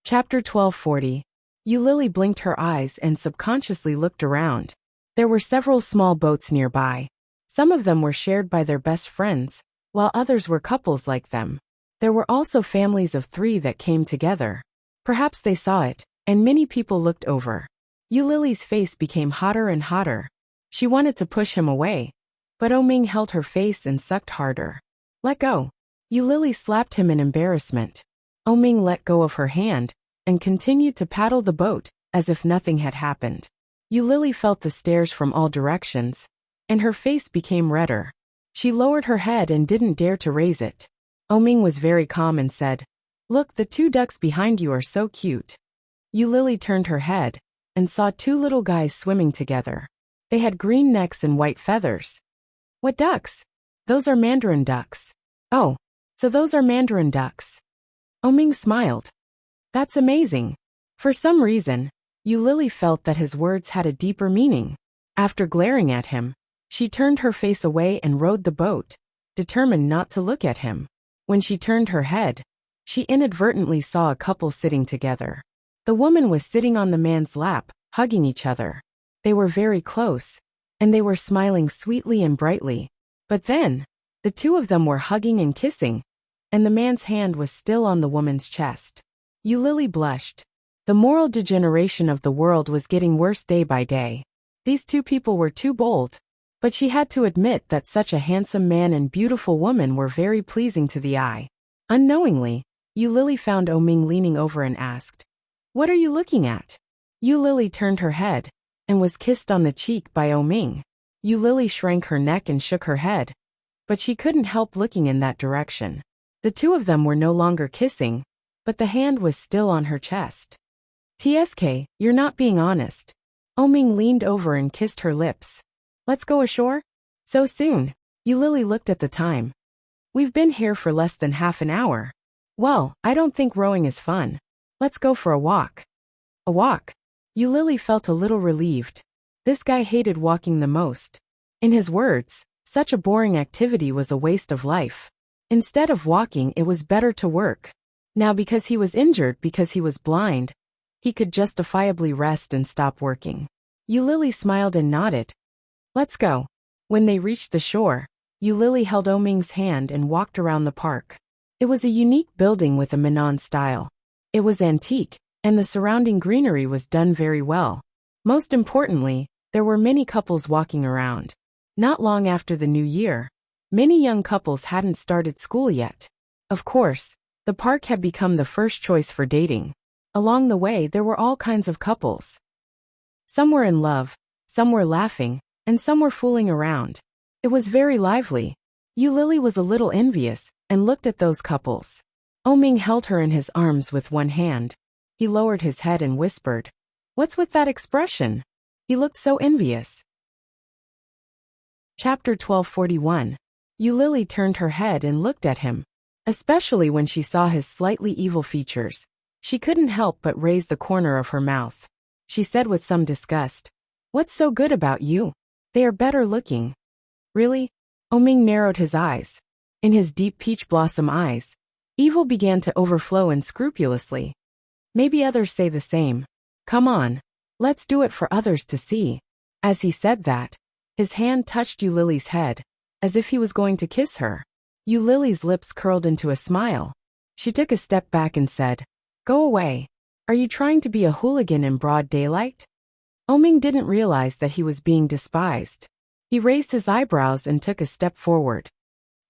Chapter 1240. Eulalie blinked her eyes and subconsciously looked around. There were several small boats nearby. Some of them were shared by their best friends, while others were couples like them. There were also families of 3 that came together. Perhaps they saw it, and many people looked over. Eulalie's face became hotter and hotter. She wanted to push him away, but Oming held her face and sucked harder. "Let go." Eulalie slapped him in embarrassment. Oming let go of her hand and continued to paddle the boat as if nothing had happened. Eulalie felt the stares from all directions, and her face became redder. She lowered her head and didn't dare to raise it. Oming was very calm and said, "Look, the 2 ducks behind you are so cute." Eulalie turned her head and saw 2 little guys swimming together. They had green necks and white feathers. "What ducks?" "Those are mandarin ducks." "Oh, so those are mandarin ducks." Oming smiled. "That's amazing." For some reason, Eulalie felt that his words had a deeper meaning. After glaring at him, she turned her face away and rowed the boat, determined not to look at him. When she turned her head, she inadvertently saw a couple sitting together. The woman was sitting on the man's lap, hugging each other. They were very close, and they were smiling sweetly and brightly. But then, the 2 of them were hugging and kissing, and the man's hand was still on the woman's chest. Eulalie blushed. The moral degeneration of the world was getting worse day by day. These 2 people were too bold, but she had to admit that such a handsome man and beautiful woman were very pleasing to the eye. Unknowingly, Eulalie found Oming leaning over and asked, "What are you looking at?" Eulalie turned her head and was kissed on the cheek by Oming. Eulalie shrank her neck and shook her head, but she couldn't help looking in that direction. The 2 of them were no longer kissing, but the hand was still on her chest. "TSK, you're not being honest." Oming leaned over and kissed her lips. "Let's go ashore?" "So soon?" Eulalie looked at the time. "We've been here for less than half an hour." "Well, I don't think rowing is fun. Let's go for a walk." "A walk?" Eulalie felt a little relieved. This guy hated walking the most. In his words, such a boring activity was a waste of life. Instead of walking, it was better to work. Now because he was injured because he was blind, he could justifiably rest and stop working. Eulalie smiled and nodded. "Let's go." When they reached the shore, Eulalie held Oming's hand and walked around the park. It was a unique building with a Minnan style. It was antique, and the surrounding greenery was done very well. Most importantly, there were many couples walking around. Not long after the new year, many young couples hadn't started school yet. Of course, the park had become the first choice for dating. Along the way there were all kinds of couples. Some were in love, some were laughing, and some were fooling around. It was very lively. Eulalie was a little envious, and looked at those couples. Oming held her in his arms with one hand. He lowered his head and whispered, "What's with that expression?" He looked so envious. Chapter 1241. Eulalie turned her head and looked at him. Especially when she saw his slightly evil features. She couldn't help but raise the corner of her mouth. She said with some disgust, "What's so good about you? They are better looking." "Really?" Oming narrowed his eyes. In his deep peach blossom eyes, evil began to overflow unscrupulously. "Maybe others say the same. Come on. Let's do it for others to see." As he said that, his hand touched Eulalie's head, as if he was going to kiss her. Eulalie's lips curled into a smile. She took a step back and said, "Go away. Are you trying to be a hooligan in broad daylight?" Oming didn't realize that he was being despised. He raised his eyebrows and took a step forward.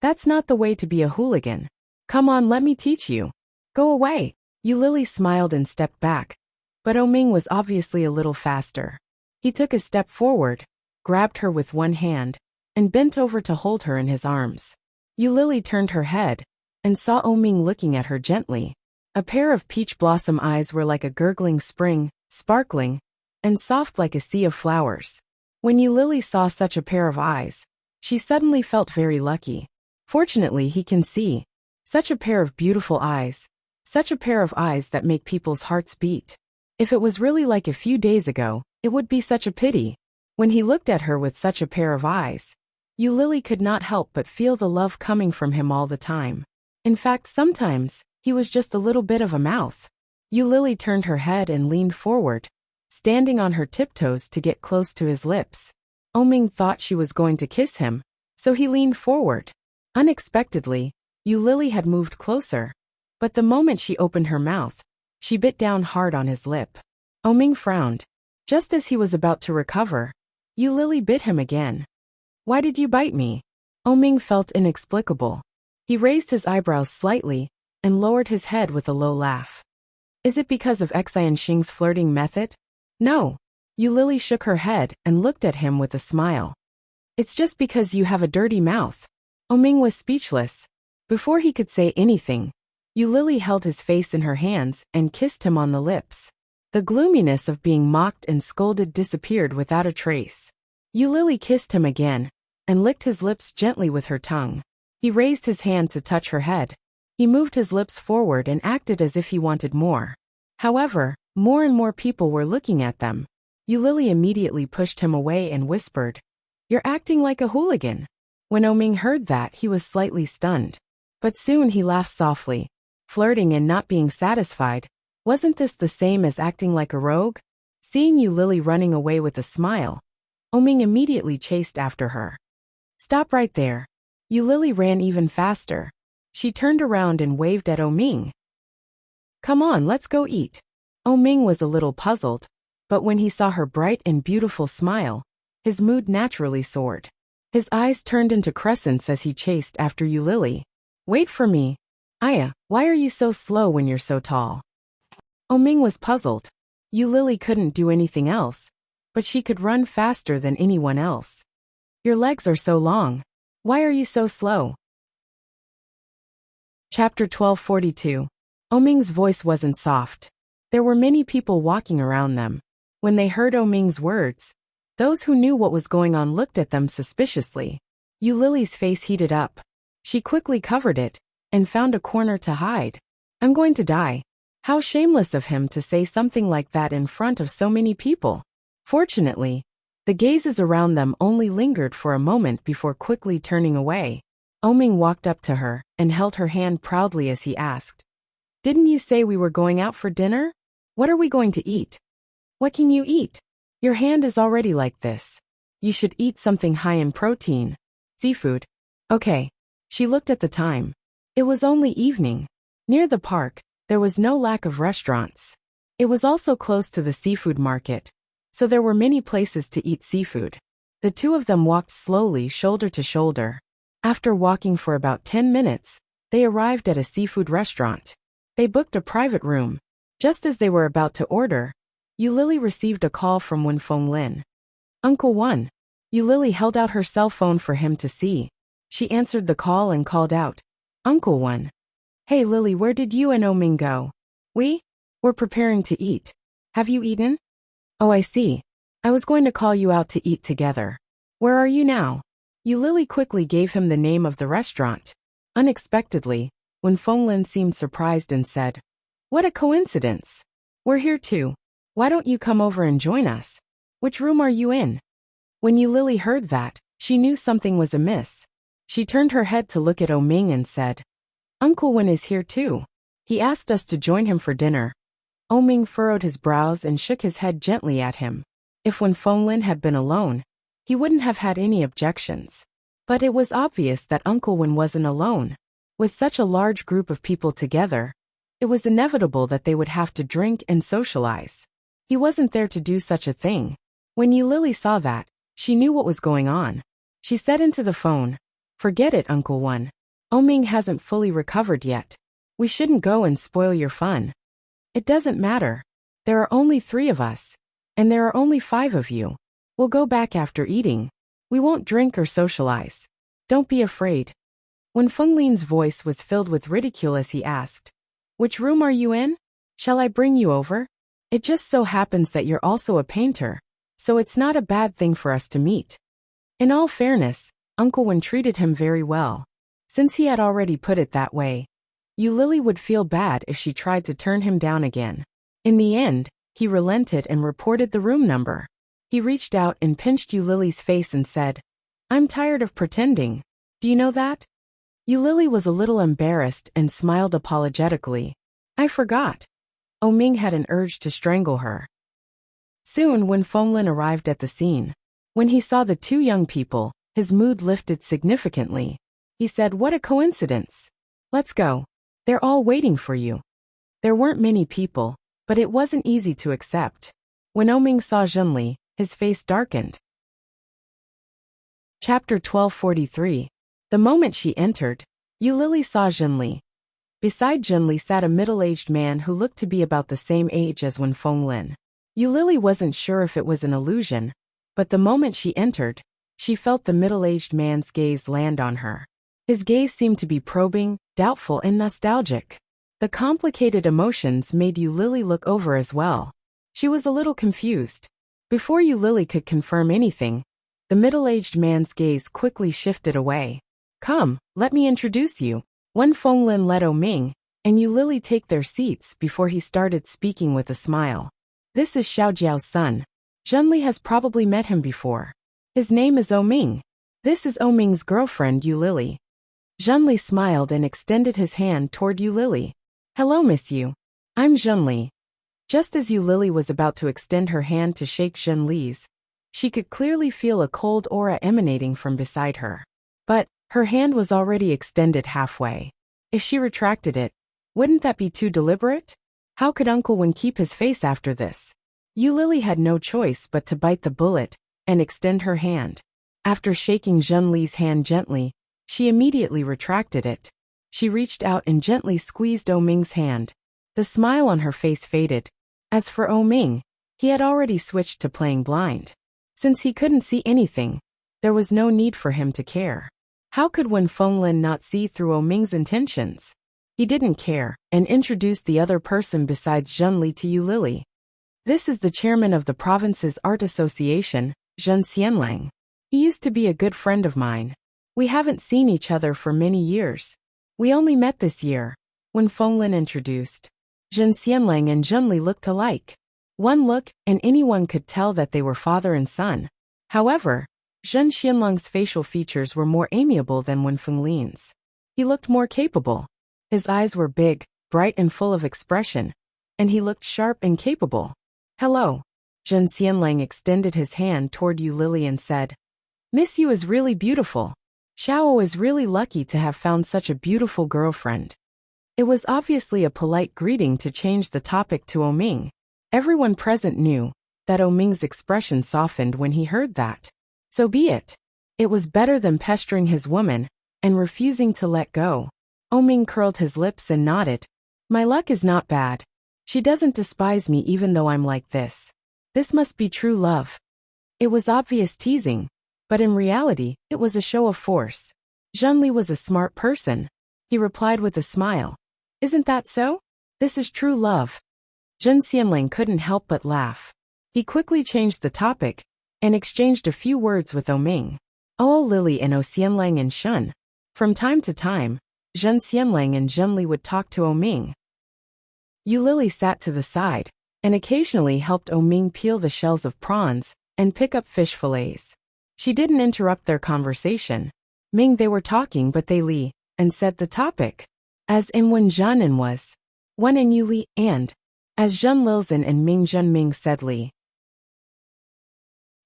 "That's not the way to be a hooligan. Come on, let me teach you." "Go away." Eulalie smiled and stepped back, but Oming was obviously a little faster. He took a step forward, grabbed her with one hand, and bent over to hold her in his arms. Eulalie turned her head and saw Oming looking at her gently. A pair of peach blossom eyes were like a gurgling spring, sparkling, and soft like a sea of flowers. When Eulalie saw such a pair of eyes, she suddenly felt very lucky. Fortunately, he can see. Such a pair of beautiful eyes. Such a pair of eyes that make people's hearts beat. If it was really like a few days ago, it would be such a pity. When he looked at her with such a pair of eyes, Eulalie could not help but feel the love coming from him all the time. In fact, sometimes, he was just a little bit of a mouth. Lily turned her head and leaned forward, standing on her tiptoes to get close to his lips. Ming thought she was going to kiss him, so he leaned forward. Unexpectedly, Lily had moved closer, but the moment she opened her mouth, she bit down hard on his lip. Ming frowned. Just as he was about to recover, Lily bit him again. Why did you bite me? Ming felt inexplicable. He raised his eyebrows slightly and lowered his head with a low laugh. Is it because of Xian Xing's flirting method? No. Lily shook her head and looked at him with a smile. It's just because you have a dirty mouth. Ming was speechless. Before he could say anything, Lily held his face in her hands and kissed him on the lips. The gloominess of being mocked and scolded disappeared without a trace. Lily kissed him again and licked his lips gently with her tongue. He raised his hand to touch her head. He moved his lips forward and acted as if he wanted more. However, more and more people were looking at them. Lily immediately pushed him away and whispered, "You're acting like a hooligan." When Ming heard that, he was slightly stunned. But soon he laughed softly. Flirting and not being satisfied, wasn't this the same as acting like a rogue? Seeing Lily running away with a smile, Ming immediately chased after her. Stop right there. Lily ran even faster. She turned around and waved at Ming. Come on, let's go eat. Ming was a little puzzled, but when he saw her bright and beautiful smile, his mood naturally soared. His eyes turned into crescents as he chased after Lily. Wait for me. Aya, why are you so slow when you're so tall? Ming was puzzled. Lily couldn't do anything else, but she could run faster than anyone else. Your legs are so long. Why are you so slow? Chapter 1242. Ming's voice wasn't soft. There were many people walking around them. When they heard Ming's words, those who knew what was going on looked at them suspiciously. Lily's face heated up. She quickly covered it and found a corner to hide. I'm going to die. How shameless of him to say something like that in front of so many people. Fortunately, the gazes around them only lingered for a moment before quickly turning away. Ming walked up to her and held her hand proudly as he asked, Didn't you say we were going out for dinner? What are we going to eat? What can you eat? Your hand is already like this. You should eat something high in protein. Seafood. Okay. She looked at the time. It was only evening. Near the park, there was no lack of restaurants. It was also close to the seafood market, so there were many places to eat seafood. The two of them walked slowly, shoulder to shoulder. After walking for about 10 minutes, they arrived at a seafood restaurant. They booked a private room. Just as they were about to order, Lily received a call from Wenfeng Lin. Uncle Wen. Lily held out her cell phone for him to see. She answered the call and called out, Uncle Wen. Hey Lily, where did you and Ming go? We're preparing to eat. Have you eaten? Oh, I see. I was going to call you out to eat together. Where are you now? Lily quickly gave him the name of the restaurant. Unexpectedly, Wenfeng Lin seemed surprised and said, What a coincidence. We're here too. Why don't you come over and join us? Which room are you in? When Lily heard that, she knew something was amiss. She turned her head to look at Ming and said, Uncle Wen is here too. He asked us to join him for dinner. Ming furrowed his brows and shook his head gently at him. If Wenfeng Lin had been alone, he wouldn't have had any objections. But it was obvious that Uncle Wen wasn't alone. With such a large group of people together, it was inevitable that they would have to drink and socialize. He wasn't there to do such a thing. When Lily saw that, she knew what was going on. She said into the phone, Forget it, Uncle Wen. Ming hasn't fully recovered yet. We shouldn't go and spoil your fun. It doesn't matter. There are only 3 of us. And there are only 5 of you. We'll go back after eating. We won't drink or socialize. Don't be afraid. When Feng Lin's voice was filled with ridicule as he asked, Which room are you in? Shall I bring you over? It just so happens that you're also a painter, so it's not a bad thing for us to meet. In all fairness, Uncle Wen treated him very well. Since he had already put it that way, Lily would feel bad if she tried to turn him down again. In the end, he relented and reported the room number. He reached out and pinched Lily's face and said, I'm tired of pretending. Do you know that? Lily was a little embarrassed and smiled apologetically. I forgot. Ming had an urge to strangle her. Soon, when Fenglin arrived at the scene, when he saw the two young people, his mood lifted significantly. He said, "What a coincidence. Let's go. They're all waiting for you." There weren't many people, but it wasn't easy to accept. When Ming saw Zhenli, his face darkened. Chapter 1243. The moment she entered, Yulili saw Zhenli. Beside Zhenli sat a middle-aged man who looked to be about the same age as Wen Fenglin. Yulili wasn't sure if it was an illusion, but the moment she entered, she felt the middle-aged man's gaze land on her. His gaze seemed to be probing, doubtful, and nostalgic. The complicated emotions made Yulili look over as well. She was a little confused. Before Yulili could confirm anything, the middle-aged man's gaze quickly shifted away. "Come, let me introduce you." Wen Fenglin let Ming and Yulili take their seats before he started speaking with a smile. "This is Xiaojiao's son. Zhenli has probably met him before. His name is Ming. This is Ming's girlfriend, Yulili." Zhenli smiled and extended his hand toward Yulili. "Hello, Miss Yu. I'm Zhenli." Just as Yulili was about to extend her hand to shake Zhenli's, she could clearly feel a cold aura emanating from beside her. But her hand was already extended halfway. If she retracted it, wouldn't that be too deliberate? How could Uncle Wen keep his face after this? Yulili had no choice but to bite the bullet and extend her hand. After shaking Zhenli's hand gently, she immediately retracted it. She reached out and gently squeezed Ming's hand. The smile on her face faded. As for Ming, he had already switched to playing blind. Since he couldn't see anything, there was no need for him to care. How could Wen Fenglin not see through Ming's intentions? He didn't care, and introduced the other person besides Zhenli to Yulili. "This is the chairman of the province's art association, Zhen Xianlang. He used to be a good friend of mine. We haven't seen each other for many years. We only met this year." When Fenglin introduced, Zhen Xianlang and Zhenli looked alike. One look, and anyone could tell that they were father and son. However, Zhen Xianlang's facial features were more amiable than Wen Fenglin's. He looked more capable. His eyes were big, bright and full of expression, and he looked sharp and capable. "Hello." Zhen Xianlang extended his hand toward Yulili and said, "Miss Yu is really beautiful. Xiao is really lucky to have found such a beautiful girlfriend." It was obviously a polite greeting to change the topic to Ming. Everyone present knew that Ming's expression softened when he heard that. So be it. It was better than pestering his woman and refusing to let go. Ming curled his lips and nodded. "My luck is not bad. She doesn't despise me even though I'm like this. This must be true love." It was obvious teasing, but in reality, it was a show of force. Zhenli was a smart person. He replied with a smile. "Isn't that so? This is true love." Zhen Xianlang couldn't help but laugh. He quickly changed the topic and exchanged a few words with Ming. Lily and Xianlang and Shun. From time to time, Zhen Xianlang and Zhenli would talk to Ming. Yulili sat to the side and occasionally helped Ming peel the shells of prawns and pick up fish fillets. She didn't interrupt their conversation. Ming they were talking but they li, and said the topic. As in when Zhen and was. Wen and Yuli, and. As Zhen Lilzhen and Ming Zhen Ming said li.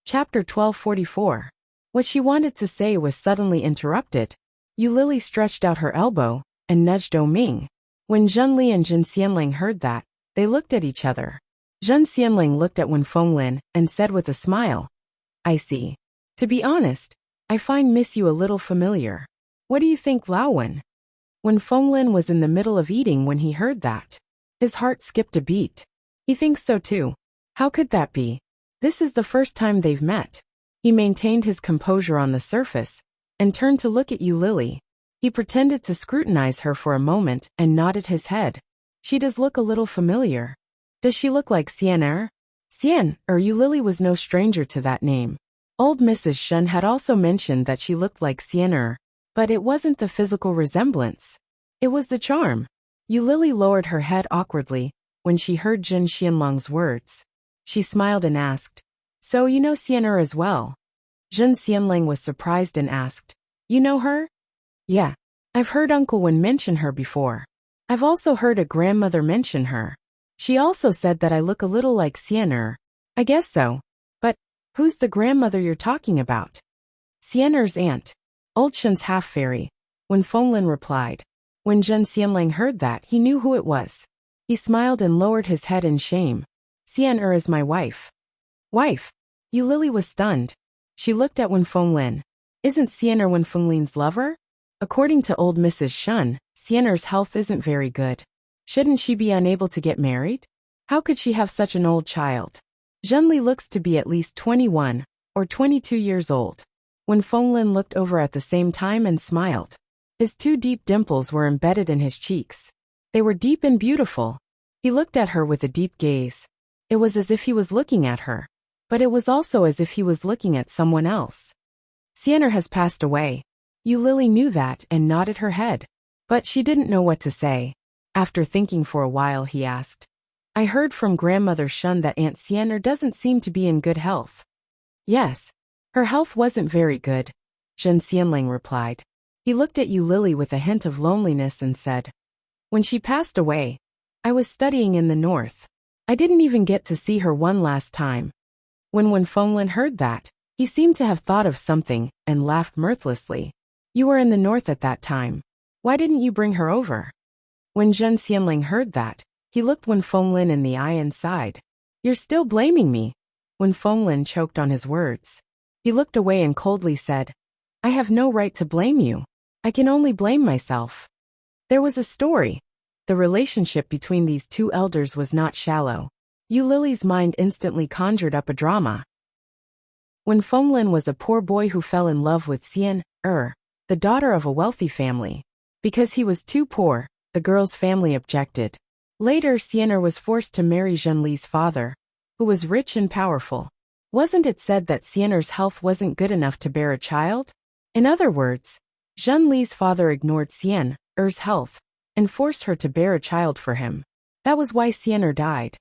Chapter 1244. What she wanted to say was suddenly interrupted. Yulili stretched out her elbow and nudged Ming. When Zhenli and Zhen Xianlang heard that, they looked at each other. Zhen Xianlang looked at Wen Fenglin and said with a smile, "I see. To be honest, I find Miss Yu a little familiar. What do you think, Lao Wen?" Wen Fenglin was in the middle of eating when he heard that. His heart skipped a beat. He thinks so too. How could that be? This is the first time they've met. He maintained his composure on the surface and turned to look at Yulili. He pretended to scrutinize her for a moment and nodded his head. "She does look a little familiar. Does she look like Xian? Xian, or Yulili was no stranger to that name. Old Mrs. Shun had also mentioned that she looked like Xian, but it wasn't the physical resemblance. It was the charm. Yulili lowered her head awkwardly when she heard Zhen Xianlang's words. She smiled and asked, "So you know Xian as well?" Zhen Xianlang was surprised and asked, "You know her?" "Yeah. I've heard Uncle Wen mention her before. I've also heard a grandmother mention her." She also said that I look a little like Siener. I guess so. But who's the grandmother you're talking about? Siener's aunt. Old Shen's half-fairy. When Fenglin replied. When Zhen Xianlang heard that, he knew who it was. He smiled and lowered his head in shame. Siener is my wife. Wife? Yu Lili was stunned. She looked at Wen Fenglin. Isn't Siener Wen Fenglin's lover? According to old Mrs. Shun, Siener's health isn't very good. Shouldn't she be unable to get married? How could she have such an old child? Zhenli looks to be at least 21 or 22 years old. When Fenglin looked over at the same time and smiled. His two deep dimples were embedded in his cheeks. They were deep and beautiful. He looked at her with a deep gaze. It was as if he was looking at her. But it was also as if he was looking at someone else. Siener has passed away. Yu Lili knew that and nodded her head. But she didn't know what to say. After thinking for a while, he asked. I heard from Grandmother Shun that Aunt Siener doesn't seem to be in good health. Yes. Her health wasn't very good, Zhen Xianlang replied. He looked at Yu Lili with a hint of loneliness and said. When she passed away, I was studying in the north. I didn't even get to see her one last time. When Fenglin heard that, he seemed to have thought of something and laughed mirthlessly. You were in the north at that time. Why didn't you bring her over? When Zhen Xianlang heard that, he looked Wen Fenglin in the eye and sighed. You're still blaming me. Wen Fenglin choked on his words. He looked away and coldly said, I have no right to blame you. I can only blame myself. There was a story. The relationship between these two elders was not shallow. Yu Lili's mind instantly conjured up a drama. When Fenglin was a poor boy who fell in love with Siener, the daughter of a wealthy family. Because he was too poor, the girl's family objected. Later, Siener was forced to marry Zhenli's father, who was rich and powerful. Wasn't it said that Siener's health wasn't good enough to bear a child? In other words, Zhenli's father ignored Siener's health and forced her to bear a child for him. That was why Siener died.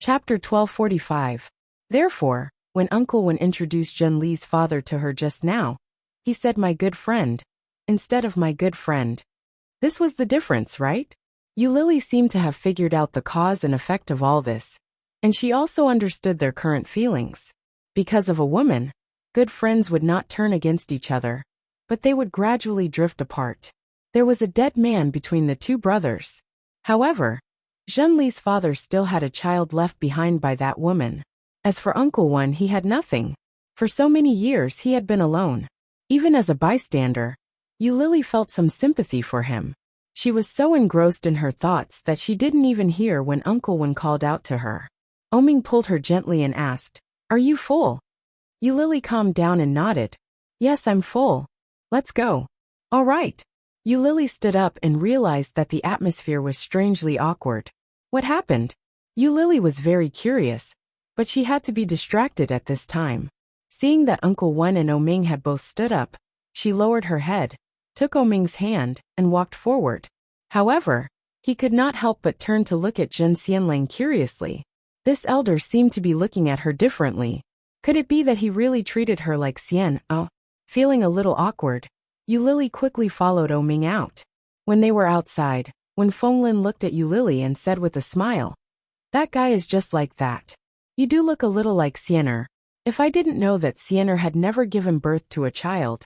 Chapter 1245. Therefore, when Uncle Wen introduced Zhenli's father to her just now, he said my good friend, instead of my good friend. This was the difference, right? Yu Lili seemed to have figured out the cause and effect of all this, and she also understood their current feelings. Because of a woman, good friends would not turn against each other, but they would gradually drift apart. There was a dead man between the two brothers. However, Zhenli's father still had a child left behind by that woman. As for Uncle Wen, he had nothing. For so many years he had been alone. Even as a bystander, Yu Lili felt some sympathy for him. She was so engrossed in her thoughts that she didn't even hear when Uncle Wen called out to her. Oming pulled her gently and asked, Are you full? Yu Lili calmed down and nodded. Yes, I'm full. Let's go. All right. Yu Lili stood up and realized that the atmosphere was strangely awkward. What happened? Yu Lili was very curious, but she had to be distracted at this time. Seeing that Uncle Wen and Oming had both stood up, she lowered her head, took Oming's hand, and walked forward. However, he could not help but turn to look at Zhen Xianlang curiously. This elder seemed to be looking at her differently. Could it be that he really treated her like Feeling a little awkward, Yu Lili quickly followed Oming out. When they were outside, Wen Fenglin looked at Yu Lili and said with a smile, That guy is just like that. You do look a little like Siener. If I didn't know that Siener had never given birth to a child,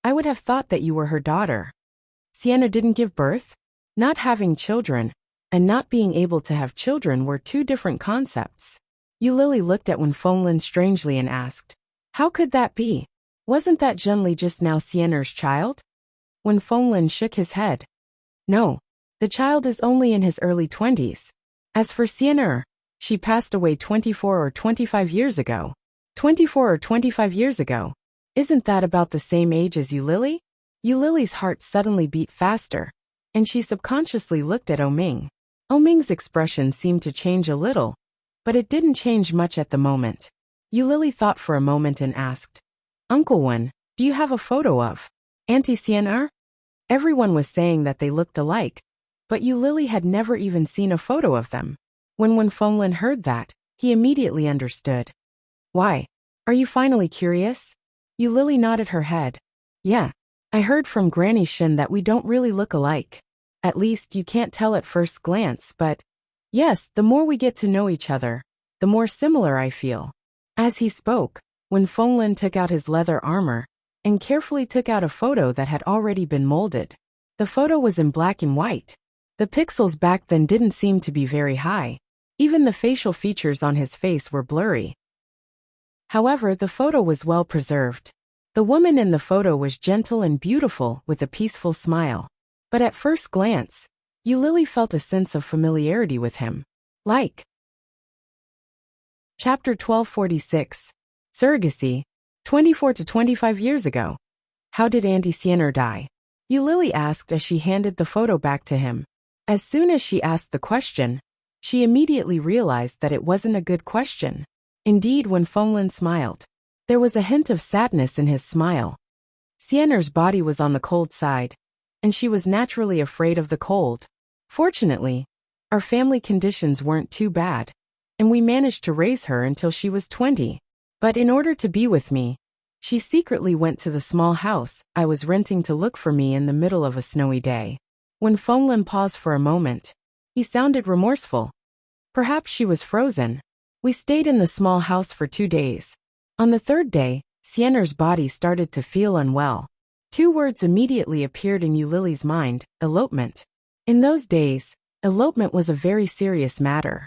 I would have thought that you were her daughter. Siener didn't give birth? Not having children and not being able to have children were two different concepts. Yu Lili looked at Wen Fenglin strangely and asked, How could that be? Wasn't that Zhenli just now Siener's child? Wen Fenglin shook his head. No, the child is only in his early 20s. As for Siener, she passed away 24 or 25 years ago. 24 or 25 years ago. Isn't that about the same age as Yu Lili? Yu Lili's heart suddenly beat faster, and she subconsciously looked at Oming. Oming's expression seemed to change a little, but it didn't change much at the moment. Yu Lili thought for a moment and asked, Uncle Wen, do you have a photo of Auntie Siener? Everyone was saying that they looked alike, but Yu Lili had never even seen a photo of them. When Wen Fenglin heard that, he immediately understood. Why? Are you finally curious? Yu Lili nodded her head. Yeah. I heard from Granny Shin that we don't really look alike. At least you can't tell at first glance, but yes, the more we get to know each other, the more similar I feel. As he spoke, when Fenglin took out his leather armor and carefully took out a photo that had already been molded. The photo was in black and white. The pixels back then didn't seem to be very high. Even the facial features on his face were blurry. However, the photo was well preserved. The woman in the photo was gentle and beautiful with a peaceful smile. But at first glance, Eulalie felt a sense of familiarity with him. Like. Chapter 1246. Surrogacy. 24 to 25 years ago. How did Auntie Siener die? Eulalie asked as she handed the photo back to him. As soon as she asked the question, she immediately realized that it wasn't a good question. Indeed, when Fenglin smiled, there was a hint of sadness in his smile. Siener's body was on the cold side, and she was naturally afraid of the cold. Fortunately, our family conditions weren't too bad, and we managed to raise her until she was 20. But in order to be with me, she secretly went to the small house I was renting to look for me in the middle of a snowy day. When Fenglin paused for a moment, he sounded remorseful. Perhaps she was frozen. We stayed in the small house for 2 days. On the third day, Siener's body started to feel unwell. 2 words immediately appeared in Eulalie's mind: elopement. In those days, elopement was a very serious matter.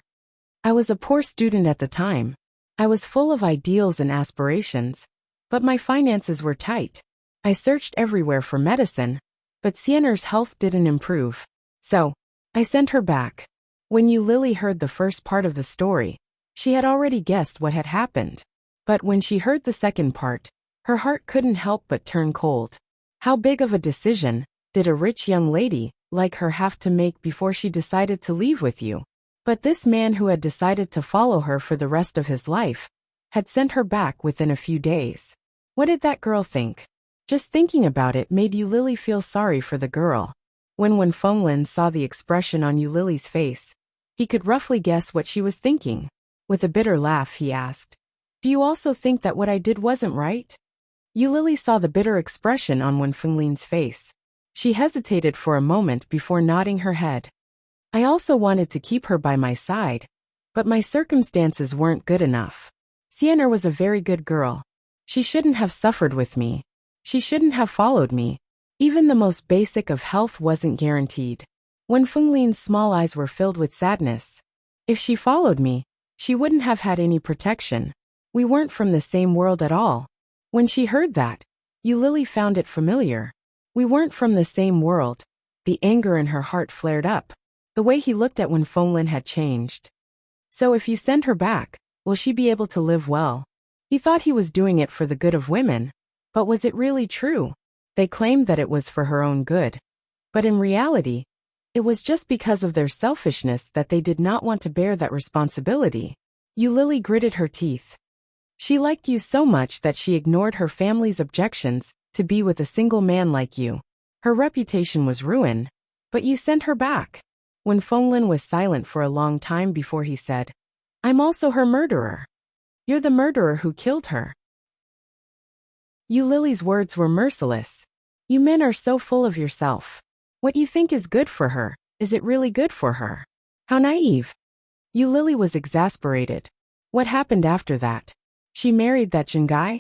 I was a poor student at the time. I was full of ideals and aspirations, but my finances were tight. I searched everywhere for medicine, but Siener's health didn't improve. So, I sent her back. When Eulalie heard the first part of the story, she had already guessed what had happened. But when she heard the second part, her heart couldn't help but turn cold. How big of a decision did a rich young lady like her have to make before she decided to leave with you? But this man who had decided to follow her for the rest of his life had sent her back within a few days. What did that girl think? Just thinking about it made Eulalie feel sorry for the girl. When Fenglin saw the expression on Eulalie's face, he could roughly guess what she was thinking. With a bitter laugh, he asked, "Do you also think that what I did wasn't right?" Eulalie saw the bitter expression on Fenglin's face. She hesitated for a moment before nodding her head. I also wanted to keep her by my side, but my circumstances weren't good enough. Siener was a very good girl. She shouldn't have suffered with me. She shouldn't have followed me. Even the most basic of health wasn't guaranteed. Fenglin's small eyes were filled with sadness. If she followed me, she wouldn't have had any protection. We weren't from the same world at all. When she heard that, Eulalie found it familiar. We weren't from the same world. The anger in her heart flared up. The way he looked at Fenglin had changed. So if you send her back, will she be able to live well? He thought he was doing it for the good of women. But was it really true? They claimed that it was for her own good. But in reality, it was just because of their selfishness that they did not want to bear that responsibility. Eulalie gritted her teeth. She liked you so much that she ignored her family's objections to be with a single man like you. Her reputation was ruined, but you sent her back. Fenglin was silent for a long time before he said, "I'm also her murderer." "You're the murderer who killed her." Eulalie's words were merciless. "You men are so full of yourself. What you think is good for her, is it really good for her? How naive." Eulalie was exasperated. What happened after that? She married that Jin guy?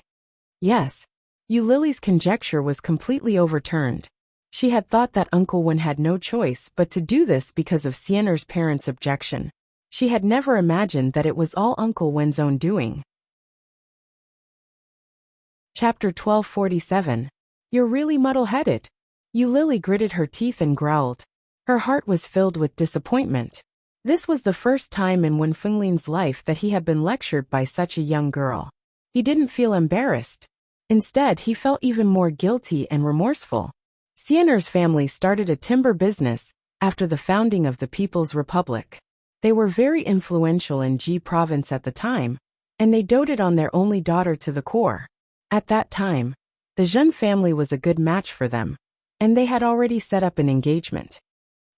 Yes. Eulalie's conjecture was completely overturned. She had thought that Uncle Wen had no choice but to do this because of Siener's parents' objection. She had never imagined that it was all Uncle Wen's own doing. Chapter 1247. You're really muddle-headed. Eulalie gritted her teeth and growled. Her heart was filled with disappointment. This was the first time in Fenglin's life that he had been lectured by such a young girl. He didn't feel embarrassed. Instead, he felt even more guilty and remorseful. Siener's family started a timber business after the founding of the People's Republic. They were very influential in Ji province at the time, and they doted on their only daughter to the core. At that time, the Jeune family was a good match for them, and they had already set up an engagement.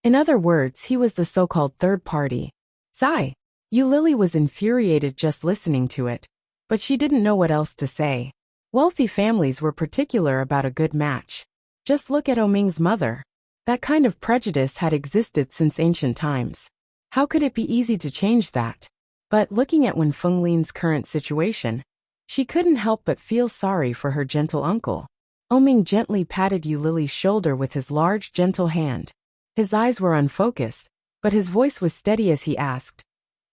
In other words, he was the so-called third party. Sigh. Eulalie was infuriated just listening to it, but she didn't know what else to say. Wealthy families were particular about a good match. Just look at Oming's mother. That kind of prejudice had existed since ancient times. How could it be easy to change that? But looking at Wen Fenglin's current situation, she couldn't help but feel sorry for her gentle uncle. Oming gently patted Yu Lily's shoulder with his large, gentle hand. His eyes were unfocused, but his voice was steady as he asked,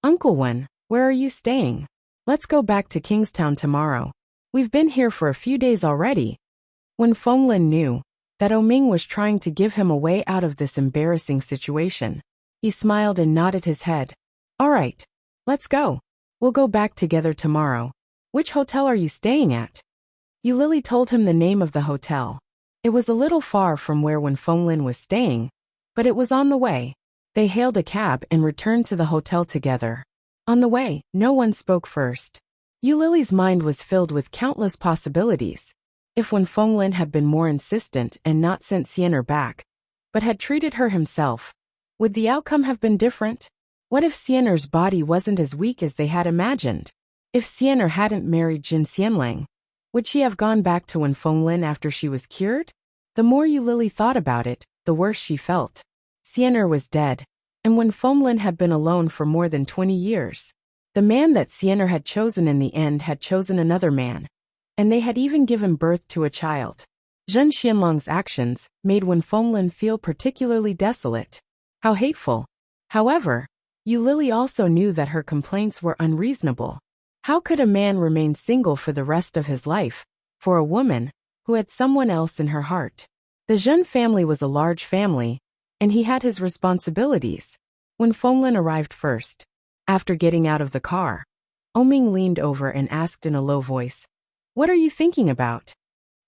"Uncle Wen, where are you staying? Let's go back to Kingstown tomorrow. We've been here for a few days already." Wen Fenglin knew that Oming was trying to give him a way out of this embarrassing situation. He smiled and nodded his head. "All right, let's go. We'll go back together tomorrow. Which hotel are you staying at?" Yu Lily told him the name of the hotel. It was a little far from where Wen Fenglin was staying, but it was on the way. They hailed a cab and returned to the hotel together. On the way, no one spoke first. Yu Lily's mind was filled with countless possibilities. If Wen Fenglin had been more insistent and not sent Xiener back, but had treated her himself, would the outcome have been different? What if Xiener's body wasn't as weak as they had imagined? If Xiener hadn't married Jin Xianlang, would she have gone back to Wen Fenglin after she was cured? The more Yu Lily thought about it, the worse she felt. Xiener was dead, and Wen Fenglin had been alone for more than 20 years. The man that Xiener had chosen in the end had chosen another man, and they had even given birth to a child. Jin Xianlang's actions made Wen Fenglin feel particularly desolate. How hateful. However, Yu Lily also knew that her complaints were unreasonable. How could a man remain single for the rest of his life, for a woman who had someone else in her heart? The Zhen family was a large family, and he had his responsibilities. When Fenglin arrived first, after getting out of the car, Oming leaned over and asked in a low voice, "What are you thinking about?"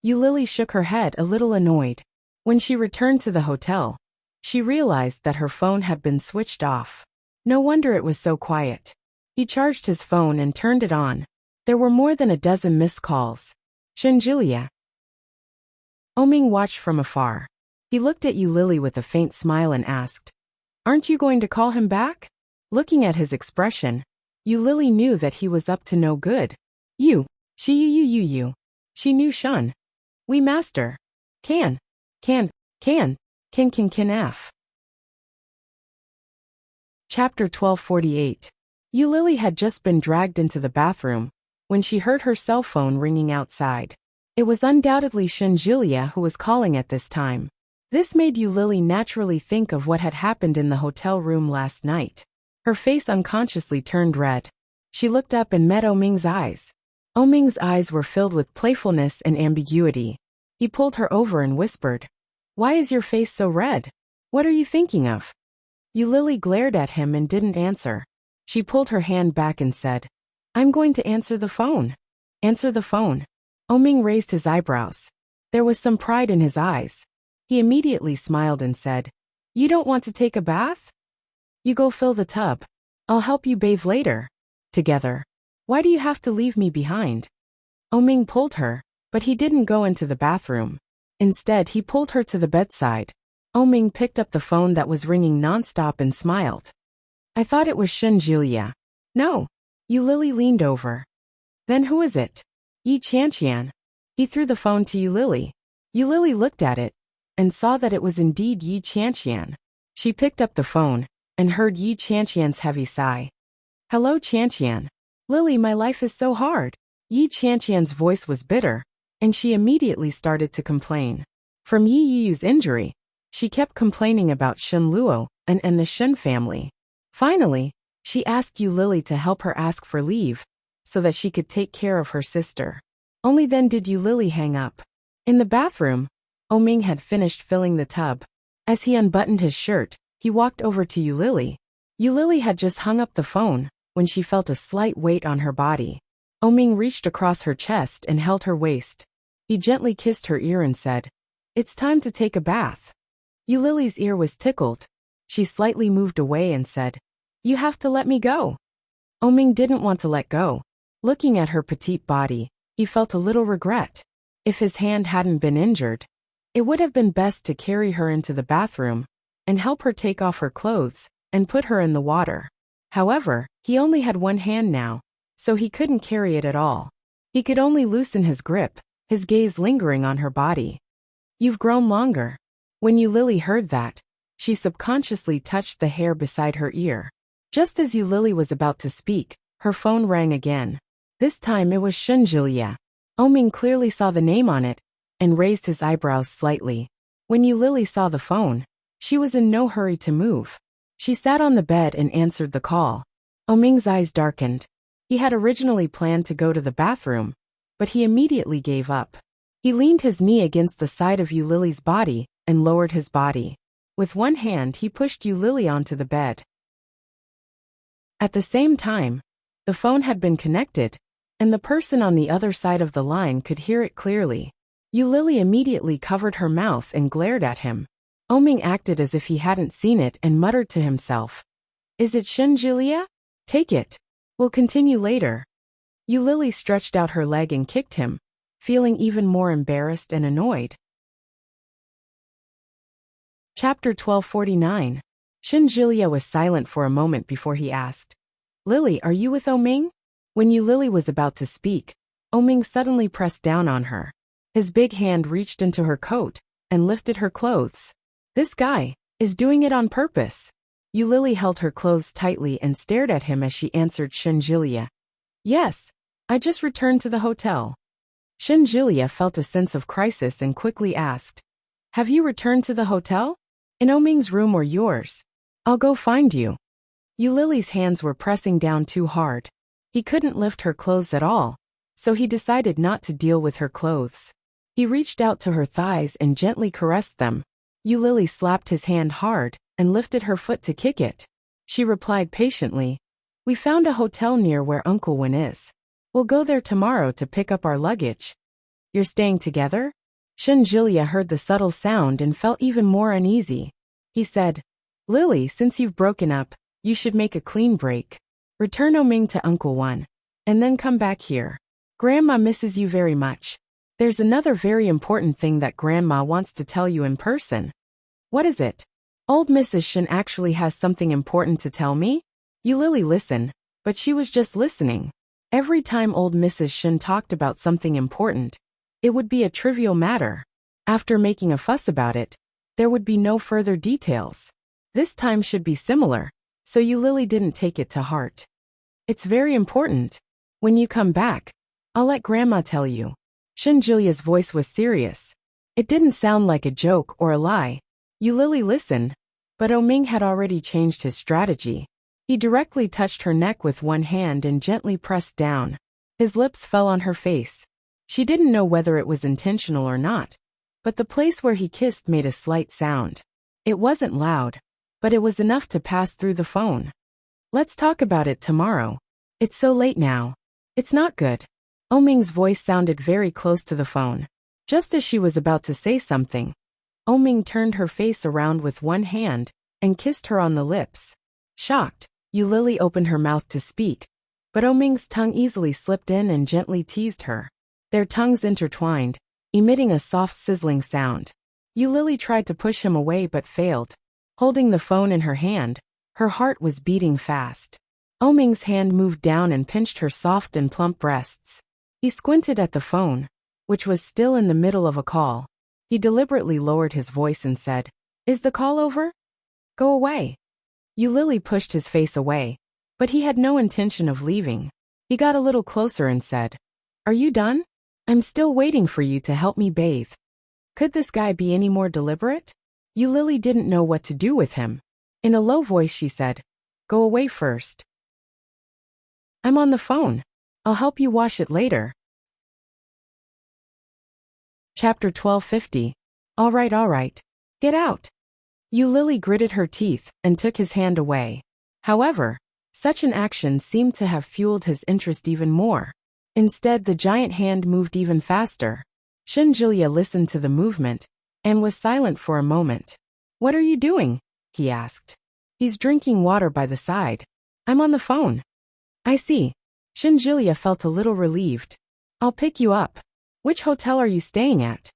Yu Lily shook her head, a little annoyed. When she returned to the hotel, she realized that her phone had been switched off. No wonder it was so quiet. He charged his phone and turned it on. There were more than a dozen missed calls. "Shenjulia." Oming watched from afar. He looked at Yu Lily with a faint smile and asked, "Aren't you going to call him back?" Looking at his expression, Yu Lily knew that he was up to no good. She knew Shun. "We master. Can F." Chapter 1248. Yu Lily had just been dragged into the bathroom when she heard her cell phone ringing outside. It was undoubtedly Shenjulia who was calling at this time. This made Yu Lily naturally think of what had happened in the hotel room last night. Her face unconsciously turned red. She looked up and met Oming's eyes. Oming's eyes were filled with playfulness and ambiguity. He pulled her over and whispered, "Why is your face so red? What are you thinking of?" Yu Lily glared at him and didn't answer. She pulled her hand back and said, "I'm going to answer the phone." "Answer the phone." Oming raised his eyebrows. There was some pride in his eyes. He immediately smiled and said, "You don't want to take a bath? You go fill the tub. I'll help you bathe later. Together. Why do you have to leave me behind?" Oming pulled her, but he didn't go into the bathroom. Instead, he pulled her to the bedside. Oming picked up the phone that was ringing nonstop and smiled. "I thought it was Shenjulia." "No." Yu Lily leaned over. "Then who is it?" "Yi Qianqian." He threw the phone to Yu Lily. Yu Lily looked at it and saw that it was indeed Yi Qianqian. She picked up the phone and heard Yi Qianqian's heavy sigh. "Hello, Qianqian. Lily, my life is so hard." Yi Qianqian's voice was bitter, and she immediately started to complain. From Yi Yu's injury, she kept complaining about Shen Luo and the Shen family. Finally, she asked Yu Lily to help her ask for leave, so that she could take care of her sister. Only then did Yu Lily hang up. In the bathroom, Oming had finished filling the tub. As he unbuttoned his shirt, he walked over to Yu Lily. Yu Lily had just hung up the phone when she felt a slight weight on her body. Oming reached across her chest and held her waist. He gently kissed her ear and said, "It's time to take a bath." Yu Lily's ear was tickled. She slightly moved away and said, "You have to let me go." Oming didn't want to let go. Looking at her petite body, he felt a little regret. If his hand hadn't been injured, it would have been best to carry her into the bathroom and help her take off her clothes and put her in the water. However, he only had one hand now, so he couldn't carry it at all. He could only loosen his grip, his gaze lingering on her body. "You've grown longer." When Yulili heard that, she subconsciously touched the hair beside her ear. Just as Yulili was about to speak, her phone rang again. This time it was Shunjilia. Oming clearly saw the name on it and raised his eyebrows slightly. When Yulili saw the phone, she was in no hurry to move. She sat on the bed and answered the call. Oming's eyes darkened. He had originally planned to go to the bathroom, but he immediately gave up. He leaned his knee against the side of Yulili's body and lowered his body. With one hand he pushed Yulili onto the bed. At the same time, the phone had been connected, and the person on the other side of the line could hear it clearly. Yulili immediately covered her mouth and glared at him. Oming acted as if he hadn't seen it and muttered to himself, "Is it Shunjilia? Take it. We'll continue later." Yulili stretched out her leg and kicked him, feeling even more embarrassed and annoyed. Chapter 1249. Shunjilia was silent for a moment before he asked, "Lily, are you with Oming?" When Yulili was about to speak, Oming suddenly pressed down on her. His big hand reached into her coat and lifted her clothes. This guy is doing it on purpose. Yulili held her clothes tightly and stared at him as she answered Shunjilia. "Yes, I just returned to the hotel." Shunjilia felt a sense of crisis and quickly asked, "Have you returned to the hotel? In Oming's room or yours? I'll go find you." Yulili's hands were pressing down too hard. He couldn't lift her clothes at all, so he decided not to deal with her clothes. He reached out to her thighs and gently caressed them. Yulili slapped his hand hard and lifted her foot to kick it. She replied patiently, "We found a hotel near where Uncle Wen is. We'll go there tomorrow to pick up our luggage." "You're staying together?" Shunjilia heard the subtle sound and felt even more uneasy. He said, "Lily, since you've broken up, you should make a clean break. Return Oming to Uncle Wen, and then come back here. Grandma misses you very much. There's another very important thing that Grandma wants to tell you in person." "What is it?" "Old Mrs. Shin actually has something important to tell me." Yulili listened, but she was just listening. Every time old Mrs. Shin talked about something important, it would be a trivial matter. After making a fuss about it, there would be no further details. This time should be similar, so Yulili didn't take it to heart. "It's very important. When you come back, I'll let Grandma tell you." Shunjilia's voice was serious. It didn't sound like a joke or a lie. Yulili listened, but Oming had already changed his strategy. He directly touched her neck with one hand and gently pressed down. His lips fell on her face. She didn't know whether it was intentional or not, but the place where he kissed made a slight sound. It wasn't loud, but it was enough to pass through the phone. "Let's talk about it tomorrow. It's so late now." "It's not good." Oming's voice sounded very close to the phone. Just as she was about to say something, Oming turned her face around with one hand and kissed her on the lips. Shocked, Yulili opened her mouth to speak, but Oming's tongue easily slipped in and gently teased her. Their tongues intertwined, emitting a soft sizzling sound. Yulili tried to push him away but failed. Holding the phone in her hand, her heart was beating fast. Oming's hand moved down and pinched her soft and plump breasts. He squinted at the phone, which was still in the middle of a call. He deliberately lowered his voice and said, "Is the call over? Go away." Yulili pushed his face away, but he had no intention of leaving. He got a little closer and said, "Are you done? I'm still waiting for you to help me bathe." Could this guy be any more deliberate? Yulili didn't know what to do with him. In a low voice she said, "Go away first. I'm on the phone. I'll help you wash it later." Chapter 1250. All right. Get out." Yulili gritted her teeth and took his hand away. However, such an action seemed to have fueled his interest even more. Instead, the giant hand moved even faster. Shunjilia listened to the movement and was silent for a moment. "What are you doing?" he asked. "He's drinking water by the side. I'm on the phone." "I see." Shunjilia felt a little relieved. "I'll pick you up. Which hotel are you staying at?"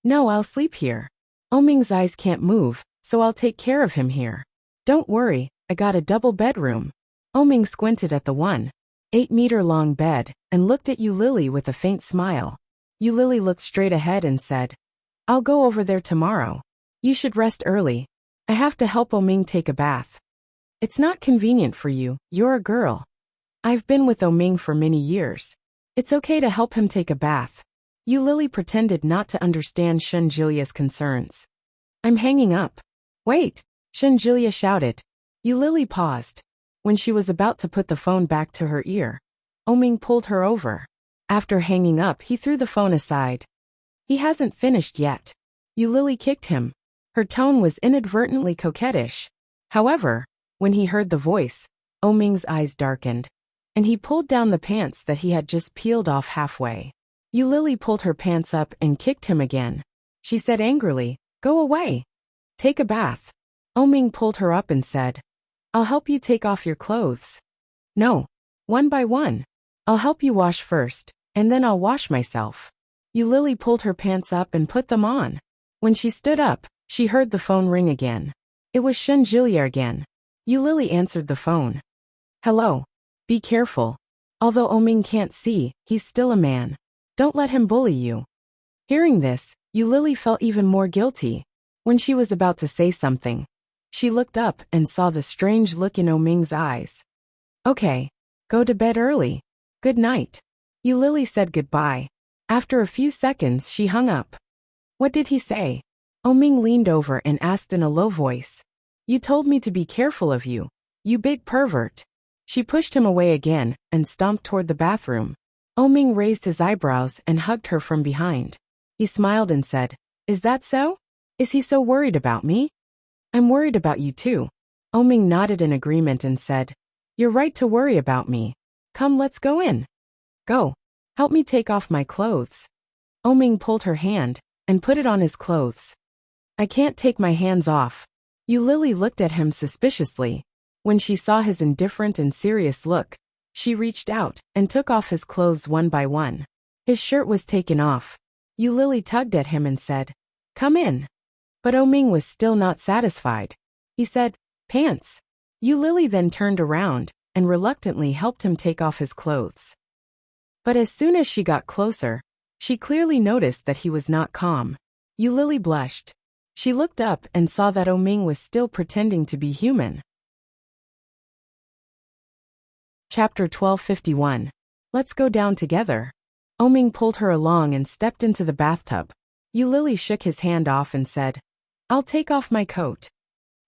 "No, I'll sleep here. Oming's eyes can't move, so I'll take care of him here." "Don't worry, I got a double bedroom." Oming squinted at the 1.8-meter-long bed and looked at Yulili with a faint smile. Yulili looked straight ahead and said, "I'll go over there tomorrow." You should rest early. I have to help Oming take a bath. It's not convenient for you, you're a girl. I've been with Oming for many years. It's okay to help him take a bath. Lily pretended not to understand Shunjilia's concerns. I'm hanging up. Wait, Shunjilia shouted. Lily paused. When she was about to put the phone back to her ear, Oming pulled her over. After hanging up, he threw the phone aside. He hasn't finished yet. Lily kicked him. Her tone was inadvertently coquettish. However, when he heard the voice, Oming's eyes darkened, and he pulled down the pants that he had just peeled off halfway. Lily pulled her pants up and kicked him again. She said angrily, "Go away. Take a bath." Oming pulled her up and said, "I'll help you take off your clothes." "No. One by one. I'll help you wash first, and then I'll wash myself." Lily pulled her pants up and put them on. When she stood up, she heard the phone ring again. It was Shunjilia again. Lily answered the phone. "Hello. Be careful. Although Oming can't see, he's still a man. Don't let him bully you." Hearing this, Lily felt even more guilty. When she was about to say something, she looked up and saw the strange look in Oming's eyes. "Okay. Go to bed early. Good night." Lily said goodbye. After a few seconds, she hung up. "What did he say?" Oming leaned over and asked in a low voice. "You told me to be careful of you, you big pervert." She pushed him away again and stomped toward the bathroom. Oming raised his eyebrows and hugged her from behind. He smiled and said, "Is that so? Is he so worried about me?" "I'm worried about you too." Oming nodded in agreement and said, "You're right to worry about me. Come, let's go in." "Go. Help me take off my clothes." Oming pulled her hand and put it on his clothes. "I can't take my hands off." Lily looked at him suspiciously. When she saw his indifferent and serious look, she reached out and took off his clothes one by one. His shirt was taken off. Lily tugged at him and said, "Come in." But Oming was still not satisfied. He said, "Pants." Lily then turned around and reluctantly helped him take off his clothes. But as soon as she got closer, she clearly noticed that he was not calm. Lily blushed. She looked up and saw that Oming was still pretending to be human. Chapter 1251. Let's go down together. Oming pulled her along and stepped into the bathtub. Lily shook his hand off and said, "I'll take off my coat."